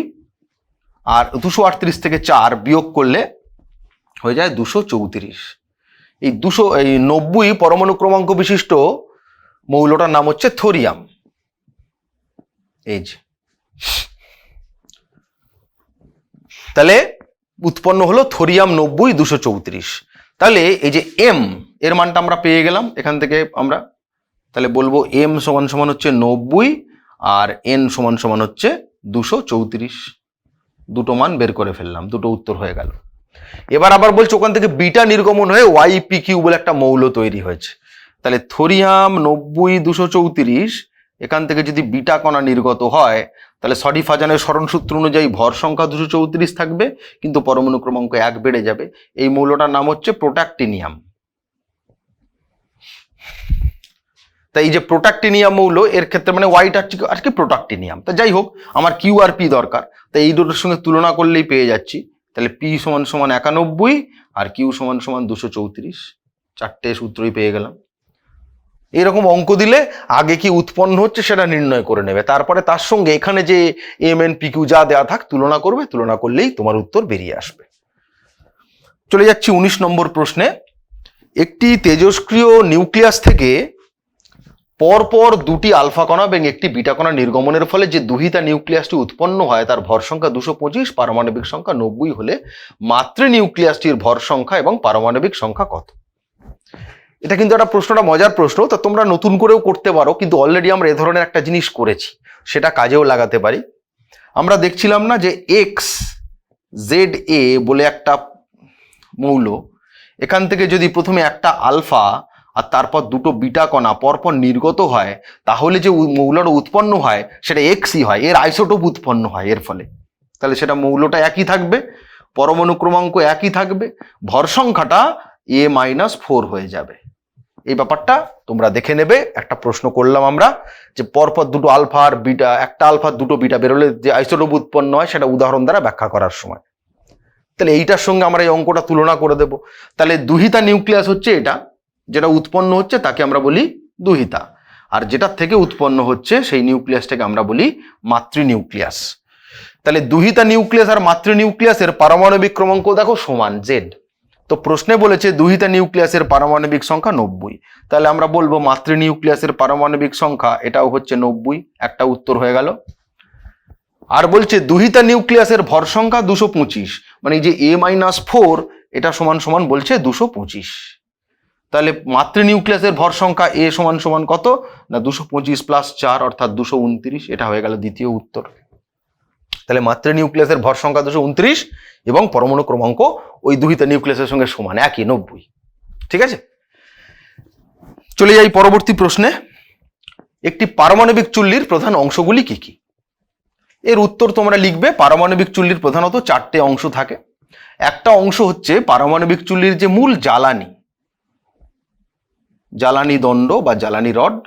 আর 238 থেকে 4 বিয়োগ করলে হয়ে যায় 234। এই 90 পরমাণু ক্রমাঙ্ক বিশিষ্ট মৌলটার নাম হচ্ছে থোরিয়াম। এই যে, তাহলে উৎপন্ন হলো থোরিয়াম 90 234। তাহলে এই যে এম এর মানটা আমরা পেয়ে গেলাম, এখান থেকে আমরা তাহলে বলবো m সমান সমান হচ্ছে 90 আর n সমান সমান হচ্ছে 234। দুটো মান বের করে ফেললাম, দুটো উত্তর হয়ে গেল। এবার আবার বলছে ওখান থেকে বিটা নির্গমন হয়ে YPQ বলে একটা মৌল তৈরি হয়েছে। তাহলে থোরিয়াম 90 234, এখান থেকে যদি বিটা কণা নির্গত হয় তাহলে সডিফাজানের সরণ সূত্র অনুযায়ী ভর সংখ্যা 234 থাকবে, কিন্তু পরমাণু ক্রমাঙ্ক 1 বেড়ে যাবে। এই মৌলটার নাম হচ্ছে প্রোটাক্টিনিয়াম। তাই এই যে প্রোটাক্টিনিয়াম মৌল, এর ক্ষেত্রে মানে ওয়াইটা আর কি প্রোটাক্টিনিয়াম। তা যাই হোক, আমার কিউ আর পি দরকার, তাই এই দুটোর সঙ্গে তুলনা করলেই পেয়ে যাচ্ছি। তাহলে পি সমান সমান 91 আর কিউ সমান সমান 234, চারটে সূত্রই পেয়ে গেলাম। এরকম অঙ্ক দিলে আগে কি উৎপন্ন হচ্ছে সেটা নির্ণয় করে নেবে, তারপরে তার সঙ্গে এখানে যে এম এন পি কিউ যা দেওয়া থাক তুলনা করবে, তুলনা করলেই তোমার উত্তর বেরিয়ে আসবে। চলে যাচ্ছি 19 নম্বর প্রশ্নে। একটি তেজস্ক্রিয় নিউক্লিয়াস থেকে পরপর দুটি আলফা কণা এবং একটি বিটা কণা নির্গমনের ফলে যে দুহিতা নিউক্লিয়াসটি উৎপন্ন হয় তার ভর সংখ্যা 225, পারমাণবিক সংখ্যা 90 হলে মাতৃ নিউক্লিয়াসটির ভর সংখ্যা এবং পারমাণবিক সংখ্যা কত? এটা কিন্তু একটা প্রশ্নটা মজার প্রশ্ন, তা তোমরা নতুন করেও করতে পারো, কিন্তু অলরেডি আমরা এ ধরনের একটা জিনিস করেছি, সেটা কাজেও লাগাতে পারি। আমরা দেখছিলাম না যে XZA বলে একটা মৌল, এখান থেকে যদি প্রথমে একটা আলফা আর তারপর দুটো বিটা কণা পরপর নির্গত হয়, তাহলে যে মৌলটা উৎপন্ন হয় সেটা এক্সই হয়, এর আইসোটোপ উৎপন্ন হয় এর ফলে। তাহলে সেটা মৌলটা একই থাকবে, পরমাণু ক্রমাঙ্ক একই থাকবে, ভর সংখ্যাটা A-4 হয়ে যাবে। এই ব্যাপারটা তোমরা দেখে নেবে। একটা প্রশ্ন করলাম আমরা যে পরপর দুটো আলফা আর বিটা, একটা আলফা দুটো বিটা বেরোলে যে আইসোটোপ উৎপন্ন হয় সেটা উদাহরণ দ্বারা ব্যাখ্যা করার সময়। তাহলে এইটার সঙ্গে আমরা এই অঙ্কটা তুলনা করে দেব। তাহলে দুহিতা নিউক্লিয়াস হচ্ছে এটা, যেটা উৎপন্ন হচ্ছে তাকে আমরা বলি দুহিতা, আর যেটার থেকে উৎপন্ন হচ্ছে সেই নিউক্লিয়াসটাকে আমরা বলি মাতৃ নিউক্লিয়াস। তাহলে দুহিতা নিউক্লিয়াস আর মাতৃ নিউক্লিয়াসের পারমাণবিক ক্রমাঙ্ক দেখো সমান Z। তো প্রশ্নে বলেছে দুহিতা নিউক্লিয়াসের পারমাণবিক সংখ্যা 90, তাহলে আমরা বলবো মাতৃ নিউক্লিয়াসের পারমাণবিক সংখ্যা এটাও হচ্ছে 90, একটা উত্তর হয়ে গেল। আর বলছে দুহিতা নিউক্লিয়াসের ভর সংখ্যা 225, মানে যে A-4 এটা সমান সমান বলছে 225। তাহলে মাতৃ নিউক্লিয়াসের ভর সংখ্যা A সমান সমান কত না 225 + 4 অর্থাৎ 229, এটা হয়ে গেল দ্বিতীয় উত্তর। তাহলে মাতৃ নিউক্লিয়াসের ভর সংখ্যা 229 এবং পরমাণু ক্রমাঙ্ক ওই দুহিতা নিউক্লিয়াসের সঙ্গে সমান, একই 90। ঠিক আছে, চলে যাই পরবর্তী প্রশ্নে। একটি পারমাণবিক চুল্লির প্রধান অংশগুলি কি কি? এর উত্তর তোমরা লিখবে। পারমাণবিক চুল্লির প্রধানত 4টে অংশ থাকে। একটা অংশ হচ্ছে পারমাণবিক চুল্লির যে মূল জ্বালানি, জ্বালানি দণ্ড বা জ্বালানি রড।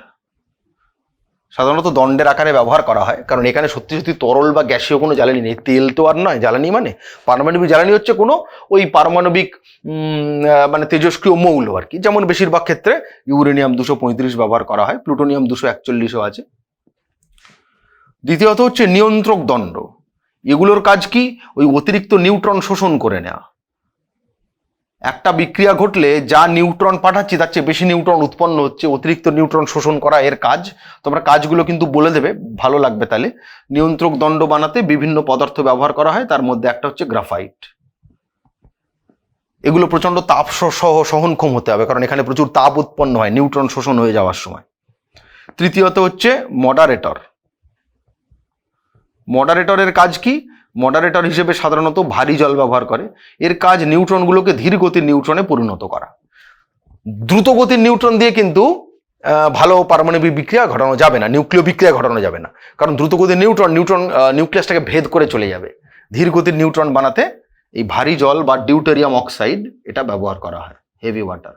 সাধারণত দণ্ডের আকারে ব্যবহার করা হয়, কারণ এখানে সত্যি সত্যি তরল বা গ্যাসীয় কোনো জ্বালানি নেই, তেল তো আর নয় জ্বালানি। মানে পারমাণবিক জ্বালানি হচ্ছে কোনো ওই পারমাণবিক মানে তেজস্ক্রিয় মৌল আর কি, যেমন বেশিরভাগ ক্ষেত্রে ইউরেনিয়াম 235 ব্যবহার করা হয়, প্লুটোনিয়াম 241ও আছে। দ্বিতীয়ত হচ্ছে নিয়ন্ত্রক দণ্ড। এগুলোর কাজ কি? ওই অতিরিক্ত নিউট্রন শোষণ করে নেওয়া। একটা বিক্রিয়া ঘটলে যা নিউট্রন পাঠাচ্ছি তার চেয়ে বেশি নিউট্রন উৎপন্ন হচ্ছে, অতিরিক্ত নিউট্রন শোষণ করা এর কাজ। তোমরা কাজগুলো কিন্তু বলে দেবে, ভালো লাগবে তাহলে। নিয়ন্ত্রক দণ্ড বানাতে বিভিন্ন পদার্থ ব্যবহার করা হয়, তার মধ্যে একটা হচ্ছে গ্রাফাইট। এগুলো প্রচন্ড তাপ সহনক্ষম হতে হবে, কারণ এখানে প্রচুর তাপ উৎপন্ন হয় নিউট্রন শোষণ হয়ে যাওয়ার সময়। তৃতীয়ত হচ্ছে মডারেটর। মডারেটরের কাজ কি? মডারেটর হিসেবে সাধারণত ভারী জল ব্যবহার করে। এর কাজ নিউট্রনগুলোকে ধীর গতির নিউট্রনে পরিণত করা। দ্রুত গতির নিউট্রন দিয়ে কিন্তু ভালো পারমাণবিক বিক্রিয়া ঘটানো যাবে না, নিউক্লিয় বিক্রিয়া ঘটানো যাবে না, কারণ দ্রুত গতির নিউট্রন নিউক্লিয়াসটাকে ভেদ করে চলে যাবে। ধীর গতির নিউট্রন বানাতে এই ভারী জল বা ডিউটেরিয়াম অক্সাইড এটা ব্যবহার করা হয়, হেভি ওয়াটার।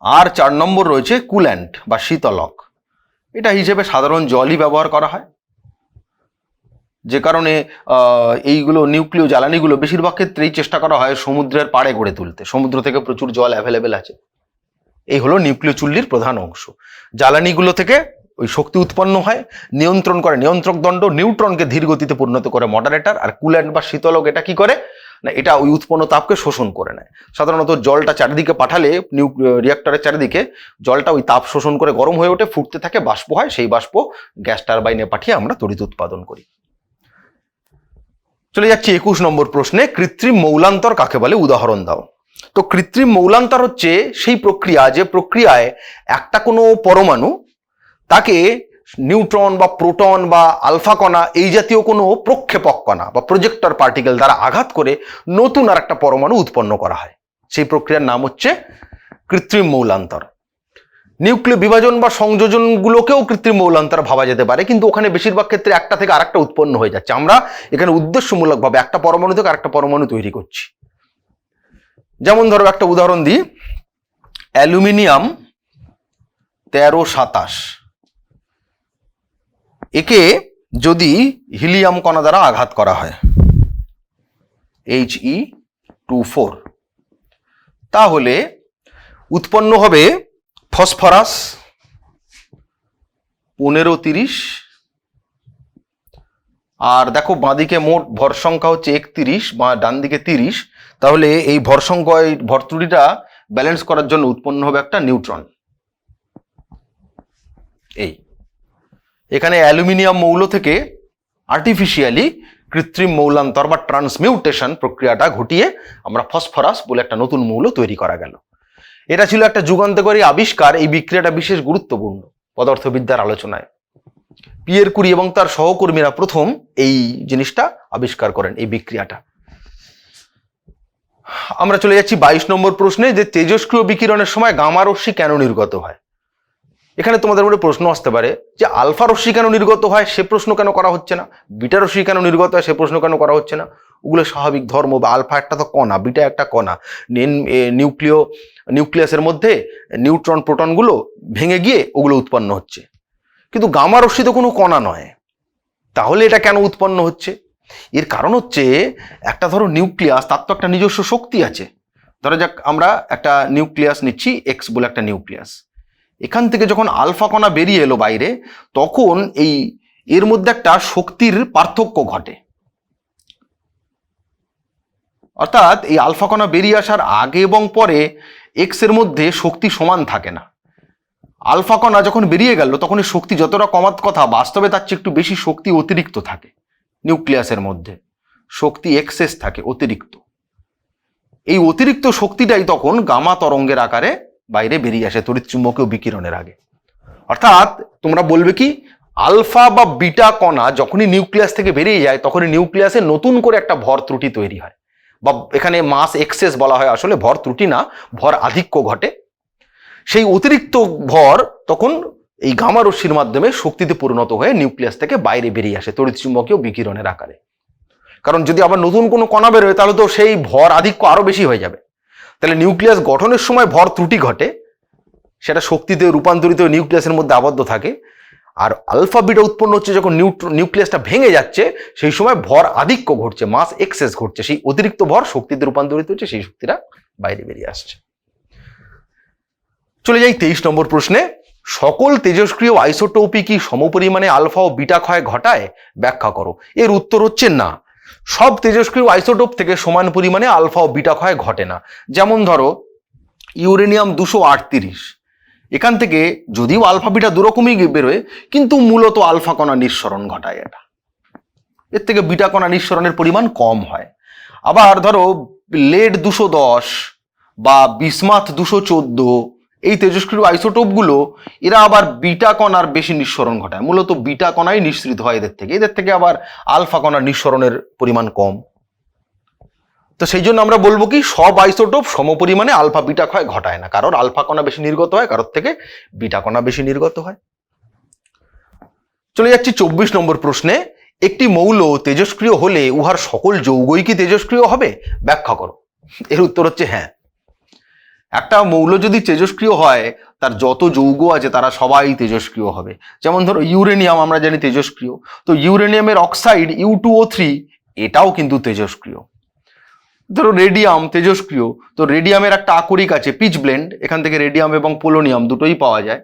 আর 4 নম্বর রয়েছে কুল্যান্ট বা শীতলক। এটা হিসেবে সাধারণ জলই ব্যবহার করা হয়, যে কারণে এইগুলো নিউক্লিয় জ্বালানিগুলো বেশিরভাগ ক্ষেত্রেই চেষ্টা করা হয় সমুদ্রের পাড়ে গড়ে তুলতে। সমুদ্র থেকে প্রচুর জল অ্যাভেলেবেল আছে। এই হলো নিউক্লিয় চুল্লির প্রধান অংশ। জ্বালানিগুলো থেকে ওই শক্তি উৎপন্ন হয়, নিয়ন্ত্রণ করে নিয়ন্ত্রক দণ্ড, নিউট্রনকে ধীর গতিতে পরিণত করে মডারেটর। আর কুল্যান্ট বা শীতলক এটা কি করে না, এটা ওই উৎপন্ন তাপকে শোষণ করে নেয়। সাধারণত জলটা চারিদিকে পাঠালে রিঅ্যাক্টরের চারিদিকে জলটা ওই তাপ শোষণ করে গরম হয়ে ওঠে, ফুটতে থাকে, বাষ্প হয়, সেই বাষ্প গ্যাস টারবাইনে পাঠিয়ে আমরা তড়িৎ উৎপাদন করি। চলে যাচ্ছি 21 নম্বর প্রশ্নে। কৃত্রিম মৌলান্তর কাকে বলে? উদাহরণ দাও। তো কৃত্রিম মৌলান্তর হচ্ছে সেই প্রক্রিয়া, যে প্রক্রিয়ায় একটা কোনো পরমাণু তাকে নিউট্রন বা প্রোটন বা আলফা কণা এই জাতীয় কোনো প্রক্ষেপক কণা বা প্রজেক্টর পার্টিকেল দ্বারা আঘাত করে নতুন আর একটা পরমাণু উৎপন্ন করা হয়। সেই প্রক্রিয়ার নাম হচ্ছে কৃত্রিম মৌলান্তর। নিউক্লিয় বিভাজন বা সংযোজনগুলোকেও কৃত্রিম মৌলান্তর ভাবা যেতে পারে, কিন্তু ওখানে বেশিরভাগ ক্ষেত্রে একটা থেকে আরেকটা উৎপন্ন হয়ে যাচ্ছে। আমরা এখানে উদ্দেশ্যমূলকভাবে একটা পরমাণু থেকে আরেকটা পরমাণু তৈরি করছি। যেমন ধরো একটা উদাহরণ দিই, অ্যালুমিনিয়াম 1327, একে যদি হিলিয়াম কণা দ্বারা আঘাত করা হয় He24, তাহলে উৎপন্ন হবে ফসফরাস 1530, আর দেখো বাঁদিকে মোট ভর সংখ্যা হচ্ছে 31 বা ডান দিকে 30, তাহলে এই ভর সংখ্যা, এই ভর ত্রুটিটা ব্যালেন্স করার জন্য উৎপন্ন হবে একটা নিউট্রন। এই এখানে অ্যালুমিনিয়াম মৌল থেকে আর্টিফিশিয়ালি কৃত্রিম মৌলান্তর বা ট্রান্সমিউটেশন প্রক্রিয়াটা ঘটিয়ে আমরা ফসফরাস বলে একটা নতুন মৌল তৈরি করা গেল। এটা ছিল একটা যুগান্তকারী আবিষ্কার। এই বিক্রিয়াটা বিশেষ গুরুত্বপূর্ণ পদার্থবিদ্যার আলোচনায়। পিয়ের কুরি এবং তার সহকর্মীরা প্রথম এই জিনিসটা আবিষ্কার করেন, এই বিক্রিয়াটা। আমরা চলে যাচ্ছি 22 নম্বর প্রশ্নে, যে তেজস্ক্রিয় বিকিরণের সময় গামা রশ্মি কেন নির্গত হয়। এখানে তোমাদের মধ্যে প্রশ্ন আসতে পারে যে আলফা রশ্মি কেন নির্গত হয়, সে প্রশ্ন কেন করা হচ্ছে না, বিটা রশ্মি কেন নির্গত হয়, সে প্রশ্ন কেন করা হচ্ছে না। ওগুলো স্বাভাবিক ধর্ম। বা আলফা একটা তো কণা, বিটা একটা কণা, নিউক্লিয়াসের মধ্যে নিউট্রন প্রোটনগুলো ভেঙে গিয়ে ওগুলো উৎপন্ন হচ্ছে। কিন্তু গামা রশ্মি তো কোনো কণা নয়, তাহলে এটা কেন উৎপন্ন হচ্ছে? এর কারণ হচ্ছে, একটা ধরো নিউক্লিয়াস, তার তো একটা নিজস্ব শক্তি আছে। ধরো যাক আমরা একটা নিউক্লিয়াস নিচ্ছি, এক্স বলে একটা নিউক্লিয়াস। এখান থেকে যখন আলফা কণা বেরিয়ে এলো বাইরে, তখন এর মধ্যে একটা শক্তির পার্থক্য ঘটে। অর্থাৎ এই আলফা কণা বেরিয়ে আসার আগে এবং পরে এক্স এর মধ্যে শক্তি সমান থাকে না। আলফা কণা যখন বেরিয়ে গেল, তখন এই শক্তি যতটা কমার কথা, বাস্তবে তার চেয়ে একটু বেশি শক্তি অতিরিক্ত থাকে। নিউক্লিয়াসের মধ্যে শক্তি এক্সেস থাকে, অতিরিক্ত। এই অতিরিক্ত শক্তিটাই তখন গামা তরঙ্গের আকারে বাইরে বেরিয়ে আসে তড়িৎচুম্বকীয় বিকিরণের আগে। অর্থাৎ তোমরা বলবে কি, আলফা বা বিটা কণা যখনই নিউক্লিয়াস থেকে বেরিয়ে যায়, তখনই নিউক্লিয়াসে নতুন করে একটা ভর ত্রুটি তৈরি হয়, বা এখানে মাস এক্সেস বলা হয়, আসলে ভর ত্রুটি না, ভর আধিক্য ঘটে। সেই অতিরিক্ত ভর তখন এই গামা রশ্মির মাধ্যমে শক্তিতে পরিণত হয়ে নিউক্লিয়াস থেকে বাইরে বেরিয়ে আসে তড়িৎচুম্বকীয় বিকিরণের আকারে। কারণ যদি আবার নতুন কোনো কণা বেরোয়, তাহলে তো সেই ভর আধিক্য আরো বেশি হয়ে যাবে। তাহলে নিউক্লিয়াস গঠনের সময় ভর ত্রুটি ঘটে, সেটা শক্তিতে রূপান্তরিত নিউক্লিয়াসের মধ্যে আবদ্ধ থাকে। আর আলফা বিটা উৎপন্ন হচ্ছে যখন নিউক্লিয়াসটা ভেঙে যাচ্ছে, সেই সময় ভর আধিক্য ঘটছে, মাস এক্সেস ঘটছে। সেই অতিরিক্ত ভর শক্তিতে রূপান্তরিত হচ্ছে, সেই শক্তিটা বাইরে বেরিয়ে আসছে। চলে যাই 23 নম্বর প্রশ্নে। সকল তেজস্ক্রিয় আইসোটোপই কি সমপরিমাণে আলফা ও বিটা ক্ষয় ঘটায়? ব্যাখ্যা করো। এর উত্তর হচ্ছে না, সব তেজস্ক্রিয় আইসোটোপ থেকে সমান পরিমাণে আলফা ও বিটা ক্ষয় ঘটে না। যেমন ধরো ইউরেনিয়াম 238, এখান থেকে যদিও আলফা বিটা দুরকমই বেরোয়, কিন্তু মূলত আলফা কণা নিঃসরণ ঘটায় এটা। এর থেকে বিটা কণা নিঃসরণের পরিমাণ কম হয়। আবার ধরো লেড 210 বা বিসমাথ 214, এই তেজস্ক্রিয় আইসোটোপগুলো, এরা আবার বিটা কণার বেশি নিঃসরণ ঘটায়। মূলত বিটা কণাই নিঃসৃত হয় এদের থেকে আবার আলফা কণার নিঃসরণের পরিমাণ কম। তো সেই জন্য আমরা বলবো কি, সব আইসোটোপ সমপরিমাণে আলফা বিটা ক্ষয় ঘটায় না। কারোর আলফা কণা বেশি নির্গত হয়, কারোর থেকে বিটা কণা বেশি নির্গত হয়। চলে যাচ্ছি 24 নম্বর প্রশ্নে। একটি মৌল তেজস্ক্রিয় হলে উহার সকল যৌগই কি তেজস্ক্রিয় হবে? ব্যাখ্যা করো। এর উত্তর হচ্ছে হ্যাঁ। একটা মৌল যদি তেজস্ক্রিয় হয়, তার যত যৌগ আছে তারা সবাই তেজস্ক্রিয় হবে। যেমন ধরো ইউরেনিয়াম আমরা জানি তেজস্ক্রিয়, তো ইউরেনিয়ামের অক্সাইড U2O3 এটাও কিন্তু তেজস্ক্রিয়। ধরো রেডিয়াম তেজস্ক্রিয়, তো রেডিয়ামের একটা আকরিক আছে পিচ ব্লেন্ড, এখান থেকে রেডিয়াম এবং পোলোনিয়াম দুটোই পাওয়া যায়।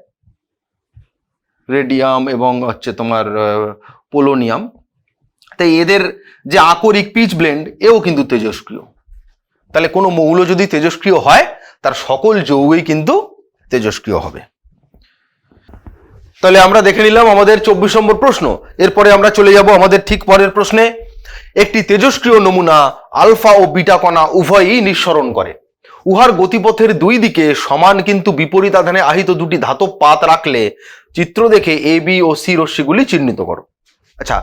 রেডিয়াম এবং হচ্ছে তোমার পোলোনিয়াম, তাই এদের যে আকরিক পিচ ব্লেন্ড, এও কিন্তু তেজস্ক্রিয়। তাহলে কোনো মৌল যদি তেজস্ক্রিয় হয়, তার সকল যৌগই কিন্তু তেজস্ক্রিয় হবে। তাহলে আমরা দেখে নিলাম আমাদের 24 নম্বর প্রশ্ন। এরপরে আমরা চলে যাব আমাদের ঠিক পরের প্রশ্নে। একটি তেজস্ক্রিয় নমুনা আলফা ও বিটা কণা উভয়ই নিঃসরণ করে। উহার গতিপথের দুই দিকে সমান কিন্তু বিপরীত আধানে আহিত দুটি ধাতব পাত রাখলে চিত্র দেখে এ বি ও সি রশ্মিগুলি চিহ্নিত করো। আচ্ছা,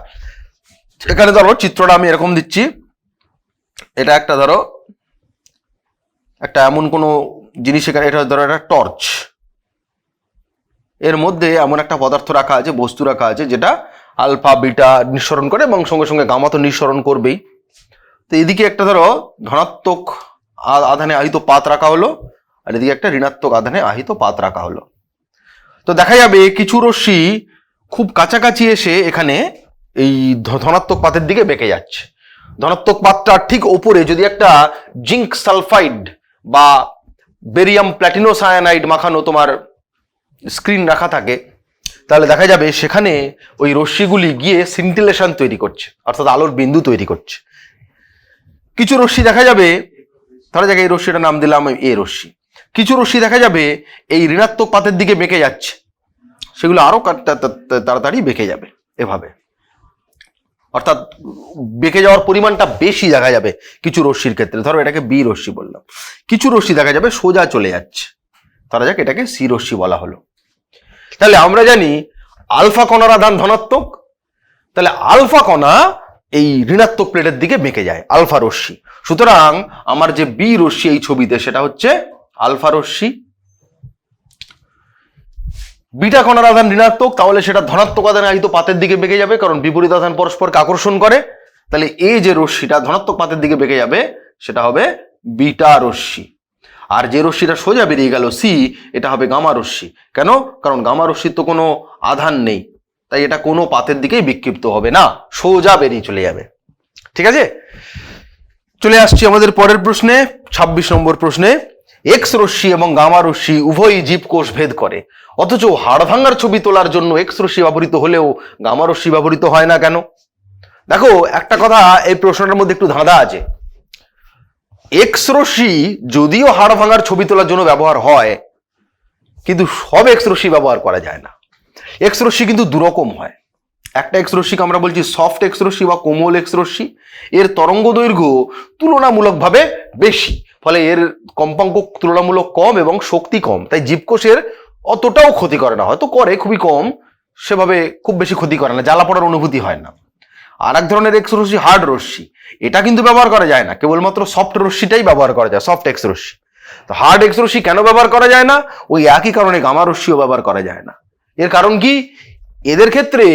এখানে ধরো চিত্রটা আমি এরকম দিচ্ছি, এটা একটা ধরো একটা এমন কোনো জিনিস, এখানে এটা ধরো একটা টর্চ, এর মধ্যে এমন একটা পদার্থ রাখা আছে, বস্তু রাখা আছে যেটা আলফা বিটা নিঃসরণ করে এবং সঙ্গে সঙ্গে গামা তো নিঃসরণ করবেই। তো এদিকে একটা ধরো ধনাত্মক আধানে আহিত পাত রাখা হলো, আর এদিকে একটা ঋণাত্মক আধানে আহিত পাত রাখা হলো। তো দেখা যাবে কিছু রশ্মি খুব কাছাকাছি এসে এখানে এই ধনাত্মক পাতের দিকে বেঁকে যাচ্ছে। ধনাত্মক পাতটার ঠিক ওপরে যদি একটা জিঙ্ক সালফাইড বা বেরিয়াম প্ল্যাটিনোসায়ানাইড মাখানো তোমার স্ক্রিন রাখা থাকে, তাহলে দেখা যাবে সেখানে ওই রশ্মিগুলি গিয়ে সিন্টিলেশন তৈরি করছে, অর্থাৎ আলোর বিন্দু তৈরি করছে। কিছু রশ্মি দেখা যাবে, ধরা যাক এই রশ্মিটার নাম দিলাম এ রশ্মি, কিছু রশ্মি দেখা যাবে এই ঋণাত্মক পাতের দিকে বেঁকে যাচ্ছে, সেগুলো আরো তাড়াতাড়ি বেঁকে যাবে এভাবে, অর্থাৎ বেঁকে যাওয়ার পরিমাণটা বেশি দেখা যাবে কিছু রশ্মির ক্ষেত্রে। ধরো এটাকে বি রশ্মি বললাম। কিছু রশ্মি দেখা যাবে সোজা চলে যাচ্ছে, ধরা যাক এটাকে সি রশ্মি বলা হলো। তাহলে আমরা জানি আলফা কণার আধান ধনাত্মক, তাহলে আলফা কণা এই ঋণাত্মক প্লেটের দিকে বেঁকে যায়, আলফা রশ্মি। সুতরাং আমার যে বি রশ্মি এই ছবিতে সেটা হচ্ছে আলফা রশ্মি। বিটা কণার আধান ঋণাত্মক, তাহলে সেটা ধনাত্মক আধানে আহিত পাতের দিকে বেঁকে যাবে, কারণ বিপরীত আধান পরস্পরকে আকর্ষণ করে। তাহলে এই যে রশ্মিটা ধনাত্মক পাতের দিকে বেঁকে যাবে সেটা হবে বিটা রশ্মি। আর যে রশ্মিটা সোজা বেরিয়ে গেল সি, এটা হবে গামা রশ্মি। কেন? কারণ গামা রশ্মির তো কোনো আধান নেই, তাই এটা কোনো পাতের দিকেই বিক্ষিপ্ত হবে না, সোজা বেরিয়ে চলে যাবে। ঠিক আছে, চলে আসছি আমাদের পরের প্রশ্নে, 26 নম্বর প্রশ্নে। এক্স রশ্মি এবং গামা রশ্মি উভয়ই জীবকোষ ভেদ করে, অথচ হাড় ভাঙার ছবি তোলার জন্য এক্স রশ্মি ব্যবহৃত হলেও গামা রশ্মি ব্যবহৃত হয় না কেন? দেখো, একটা কথা এই প্রশ্নটার মধ্যে একটু ধাঁধা আছে। এক্স রশ্মি যদিও হাড় ভাঙার ছবি তোলার জন্য ব্যবহার হয়, কিন্তু সব এক্স রশ্মি ব্যবহার করা যায় না। এক্স রশ্মি কিন্তু দুরকম হয়। একটা এক্স রশ্মিকে আমরা বলছি সফট এক্স রশ্মি বা কোমল এক্স রশ্মি। এর তরঙ্গ দৈর্ঘ্য তুলনামূলকভাবে বেশি, ফলে এর কম্পাঙ্ক তুলনামূলক কম এবং শক্তি কম, তাই জীবকোষের অতটাও ক্ষতি করে না, হয়তো করে খুবই কম, সেভাবে খুব বেশি ক্ষতি করে না, জ্বালা পড়ার অনুভূতি হয় না। আর এক ধরনের এক্স রশ্মি হার্ড রশ্মি, এটা কিন্তু ব্যবহার করা যায় না, কেবলমাত্র সফট রশ্মিটাই ব্যবহার করা যায়, সফট এক্স রশ্মি। তো হার্ড এক্স রশ্মি কেন ব্যবহার করা যায় না? ওই একই কারণে গামা রশ্মিও ব্যবহার করা যায় না। এর কারণ কি? এদের ক্ষেত্রে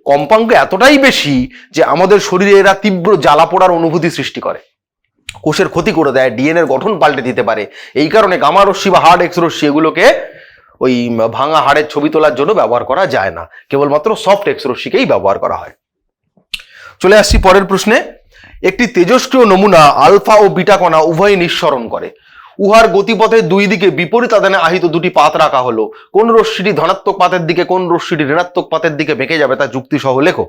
কম্পাঙ্ক এতটাই বেশি যে আমাদের শরীরে এরা তীব্র জ্বালা পোড়ার অনুভূতি সৃষ্টি করে, কোষের ক্ষতি করে দেয়, ডিএনএ এর গঠন পাল্টে দিতে পারে। এই কারণে গামা রশ্মি বা হার্ড এক্স রশ্মি এগুলোকে ওই ভাঙা হাড়ের ছবি তোলার জন্য ব্যবহার করা যায় না, কেবলমাত্র সফট এক্স রশ্মিকেই ব্যবহার করা হয়। চলে আসছি পরের প্রশ্নে। একটি তেজস্ক্রিয় নমুনা আলফা ও বিটা কণা উভয়ই নিঃসরণ করে, উহার গতিপথের দুই দিকে বিপরীত আধানে আহিত দুটি পাত রাখা হলো, কোন রশ্মিটি ধনাত্মক পাতের দিকে কোন রশ্মিটি ঋণাত্মক পাতের দিকে বেঁকে যাবে তা যুক্তি সহ লেখো।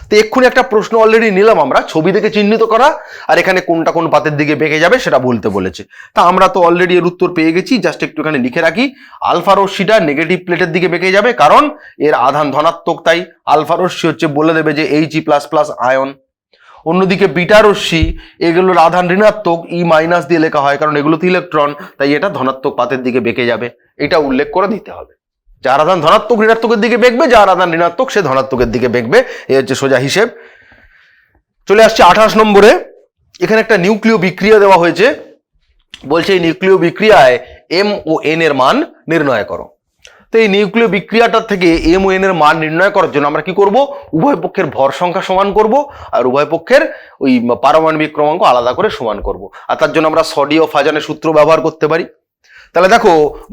তো এক্ষুনি একটা প্রশ্ন অলরেডি নিলাম আমরা, ছবি দেখে চিহ্নিত করা, আর এখানে কোনটা কোন পাতের দিকে বেঁকে যাবে সেটা বলতে বলেছে। তা আমরা তো অলরেডি এর উত্তর পেয়ে গেছি, জাস্ট একটু এখানে লিখে রাখি। আলফা রশ্মিটা নেগেটিভ প্লেটের দিকে বেঁকে যাবে, কারণ এর আধান ধনাত্মক, তাই আলফা রশ্মি হচ্ছে বলে দেবে যে He++ আয়ন। অন্যদিকে বিটা রশ্মি, এগুলোর আধান ঋণাত্মক, E- দিয়ে লেখা হয়, কারণ এগুলোতে ইলেকট্রন, তাই এটা ধনাত্মক পাতের দিকে বেঁকে যাবে। এটা উল্লেখ করে দিতে হবে। যার আধান ধনাত্মক ঋণাত্মকের দিকে বেঁকবে, যার আধান ঋণাত্মক সে ধনাত্মকের দিকে বেঁকবে, এই হচ্ছে সোজা হিসেব। চলে আসছে 28 নম্বরে। এখানে একটা নিউক্লিয় বিক্রিয়া দেওয়া হয়েছে, বলছে এই নিউক্লিয় বিক্রিয়ায় M ও N এর মান নির্ণয় করো। তো এই নিউক্লিয় বিক্রিয়াটার থেকে M ও N এর মান নির্ণয় করার জন্য আমরা কি করব? উভয় পক্ষের ভর সংখ্যা সমান করব, আর উভয় পক্ষের ওই পারমাণবিক ক্রমাঙ্ক আলাদা করে সমান করব, আর তার জন্য আমরা সডি ও ফাজানের সূত্র ব্যবহার করতে পারি। তাহলে দেখো,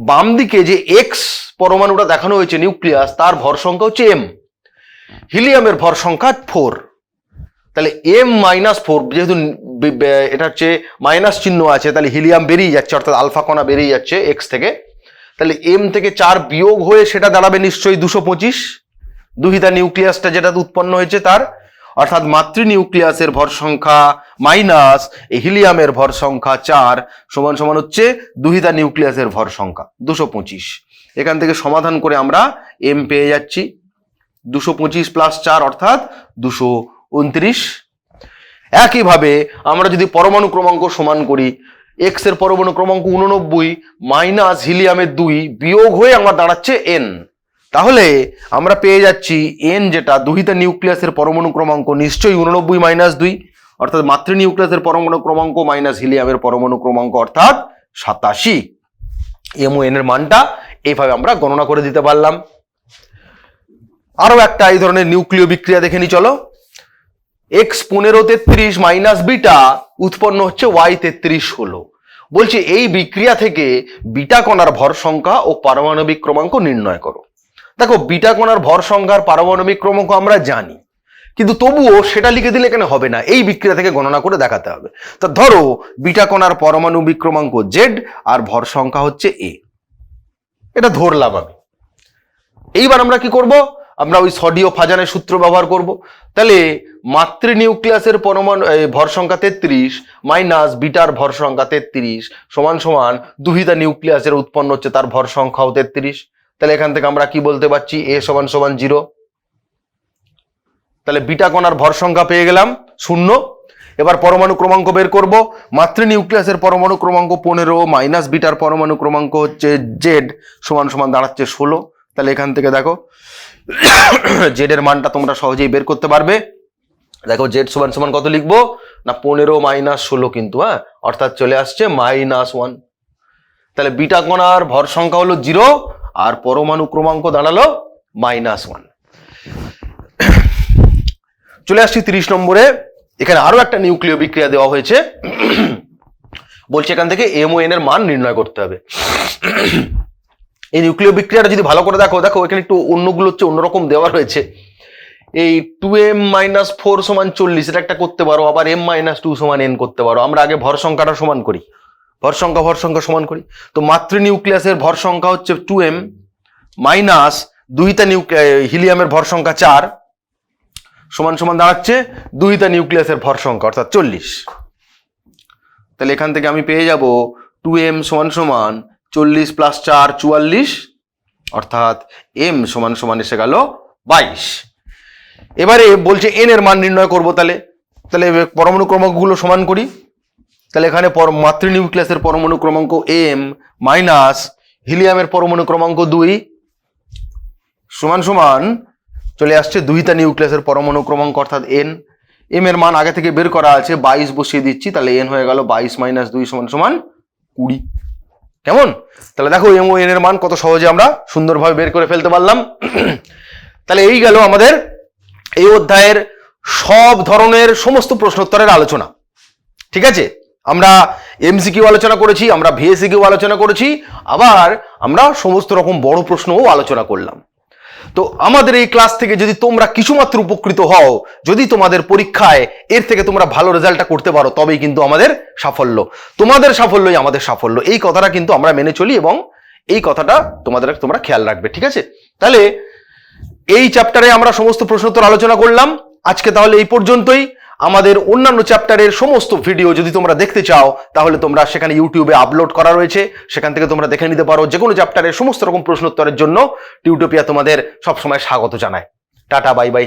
বাম দিকে যে এক্স পরমাণুটা দেখানো হয়েছে নিউক্লিয়াস, তার ভর সংখ্যা হচ্ছে M, হিলিয়ামের ভর সংখ্যা 4। তাহলে M-4, যেহেতু এটা হচ্ছে মাইনাস চিহ্ন আছে, তাহলে হিলিয়াম বেরিয়ে যাচ্ছে, অর্থাৎ আলফা কণা বেরিয়ে যাচ্ছে এক্স থেকে। তাহলে M থেকে 4 বিয়োগ হয়ে সেটা দাঁড়াবে নিশ্চয়ই 225, দুহিতা নিউক্লিয়াসটা যেটা উৎপন্ন হয়েছে তার, অর্থাৎ মাতৃ নিউক্লিয়াসের ভর সংখ্যা মাইনাস হিলিয়ামের ভর সংখ্যা 4 সমান সমান হচ্ছে দুহিতা নিউক্লিয়াসের ভর সংখ্যা 225। এখান থেকে সমাধান করে আমরা M পেয়ে যাচ্ছি 225 + 4 অর্থাৎ 229। একইভাবে আমরা যদি পরমাণু ক্রমাঙ্ক সমান করি, এক্স এর পরমাণু ক্রমাঙ্ক 89 মাইনাস হিলিয়ামের 2 বিয়োগ হয়ে আমার দাঁড়াচ্ছে এন। তাহলে আমরা পেয়ে যাচ্ছি এন যেটা দুহিতা নিউক্লিয়াসের পরমাণু ক্রমাঙ্ক নিশ্চয়ই 89 মাইনাস 2, অর্থাৎ মাতৃ নিউক্লিয়াসের পরমাণু ক্রমাঙ্ক মাইনাস হিলিয়ামের পরমাণু ক্রমাঙ্ক অর্থাৎ 87। এম ও এন এর মানটা এইভাবে আমরা গণনা করে দিতে পারলাম। আরো একটা এই ধরনের নিউক্লিয় বিক্রিয়া দেখে নি চলো। এক্স 1533 মাইনাস বিটা উৎপন্ন হচ্ছে ওয়াই 33 হলো। বলছে এই বিক্রিয়া থেকে বিটা কণার ভর সংখ্যা ও পারমাণবিক ক্রমাঙ্ক নির্ণয় করো। দেখো বিটা কণার ভর সংখ্যার পারমাণবিক ক্রমাঙ্ক আমরা জানি, কিন্তু তবুও সেটা লিখে দিলে কেন হবে না, এই বিক্রিয়া থেকে গণনা করে দেখাতে হবে। তা ধরো বিটা কণার পারমাণবিক ক্রমাঙ্ক জেড আর ভর সংখ্যা হচ্ছে এ, এটা ধরলাম আমি। এইবার আমরা কি করব, আমরা ওই সডিও ফাজানের সূত্র ব্যবহার করব। তাহলে মাতৃ নিউক্লিয়াসের পরমাণু ভর সংখ্যা 33 মাইনাস বিটার ভর সংখ্যা 33 সমান সমান দুহিতা নিউক্লিয়াসের উৎপন্ন হচ্ছে তার ভর সংখ্যাও 33। তাহলে এখান থেকে আমরা কি বলতে পারছি, এ সমান সমান 0। তাহলে বিটা কণার ভর সংখ্যা পেয়ে গেলাম 0। এবার পরমাণু ক্রমাঙ্ক বের করব। মাতৃ নিউক্লিয়াসের পরমাণু ক্রমাঙ্ক 15 মাইনাস বিটার পরমাণু ক্রমাঙ্ক হচ্ছে জেড সমান সমান দাঁড়াচ্ছে 16। তাহলে এখান থেকে দেখো জেড এর মানটা তোমরা সহজেই বের করতে পারবে। দেখো জেড সমান সমান কত লিখবো না 15 মাইনাস 16 কিন্তু, হ্যাঁ, অর্থাৎ চলে আসছে -1। তাহলে বিটা কণার ভর সংখ্যা হলো 0 আর পরমাণু ক্রমাঙ্ক দাঁড়ালো -1। চলে আসছি 30 নম্বরে। এখানে আরো একটা নিউক্লিয় বিক্রিয়া দেওয়া হয়েছে। বলছে এখান থেকে এম ও এন এর মান নির্ণয় করতে হবে। এই নিউক্লিয় বিক্রিয়াটা যদি ভালো করে দেখো, এখানে একটু অন্যগুলো হচ্ছে অন্যরকম দেওয়া রয়েছে। এই 2m-4 সমান 40 এটা একটা করতে পারো, আবার m-2 সমান n করতে পারো। আমরা আগে ভর সংখ্যাটা সমান করি, ভর সংখ্যা সমান করি। তো মাতৃ নিউক্লিয়াসের ভর সংখ্যা হচ্ছে 2m মাইনাস দুহিতা হিলিয়ামের ভর সংখ্যা 4 সমান সমান দাঁড়াচ্ছে দুহিতা নিউক্লিয়াসের ভর সংখ্যা অর্থাৎ 40। তাহলে এখান থেকে আমি পেয়ে যাব 2m সমান সমান 40 প্লাস 4 44, অর্থাৎ m সমান সমান এসে গেল 22। এবারে বলছে n এর মান নির্ণয় করব। তাহলে পরমাণু ক্রমাঙ্কগুলো সমান করি। তাহলে এখানে মাতৃ নিউক্লিয়াসের পরমাণু ক্রমাঙ্ক m মাইনাস হিলিয়ামের পরমাণু ক্রমাঙ্ক 2 সমান সমান চলে আসছে দুহিতা নিউক্লিয়াসের পরমাণু ক্রমাঙ্ক অর্থাৎ n। m এর মান আগে থেকে বের করা আছে, 22 বসিয়ে দিচ্ছি। তাহলে n হয়ে গেল 22 মাইনাস 2 সমান সমান 20। কেমন? তাহলে দেখো এম ও এন এর মান কত সহজে আমরা সুন্দরভাবে বের করে ফেলতে পারলাম। তাহলে এই গেল আমাদের এই অধ্যায়ের সব ধরনের সমস্ত প্রশ্নোত্তরের আলোচনা। ঠিক আছে, আমরা এমসিকিউ আলোচনা করেছি, আমরা ভিএসিকিউ আলোচনা করেছি, আবার আমরা সমস্ত রকম বড় প্রশ্নও আলোচনা করলাম। তো আমাদের এই ক্লাস থেকে যদি তোমরা কিছুমাত্র উপকৃত হও, যদি তোমাদের পরীক্ষায় এর থেকে তোমরা ভালো রেজাল্টটা করতে পারো, তবেই কিন্তু আমাদের সাফল্য। তোমাদের সাফল্যই আমাদের সাফল্য, এই কথাটা কিন্তু আমরা মেনে চলি এবং এই কথাটা তোমরা খেয়াল রাখবে। ঠিক আছে, তাহলে এই চ্যাপ্টারে আমরা সমস্ত প্রশ্নোত্তর আলোচনা করলাম আজকে। তাহলে এই পর্যন্তই। আমাদের অন্যান্য চ্যাপ্টারের সমস্ত ভিডিও যদি তোমরা দেখতে চাও, তাহলে তোমরা সেখানে ইউটিউবে আপলোড করা রয়েছে, সেখান থেকে তোমরা দেখে নিতে পারো। যে কোনো চ্যাপ্টারের সমস্ত রকম প্রশ্নোত্তরের জন্য টিউটোপিয়া তোমাদের সবসময় স্বাগত জানায়। Tata, bye bye.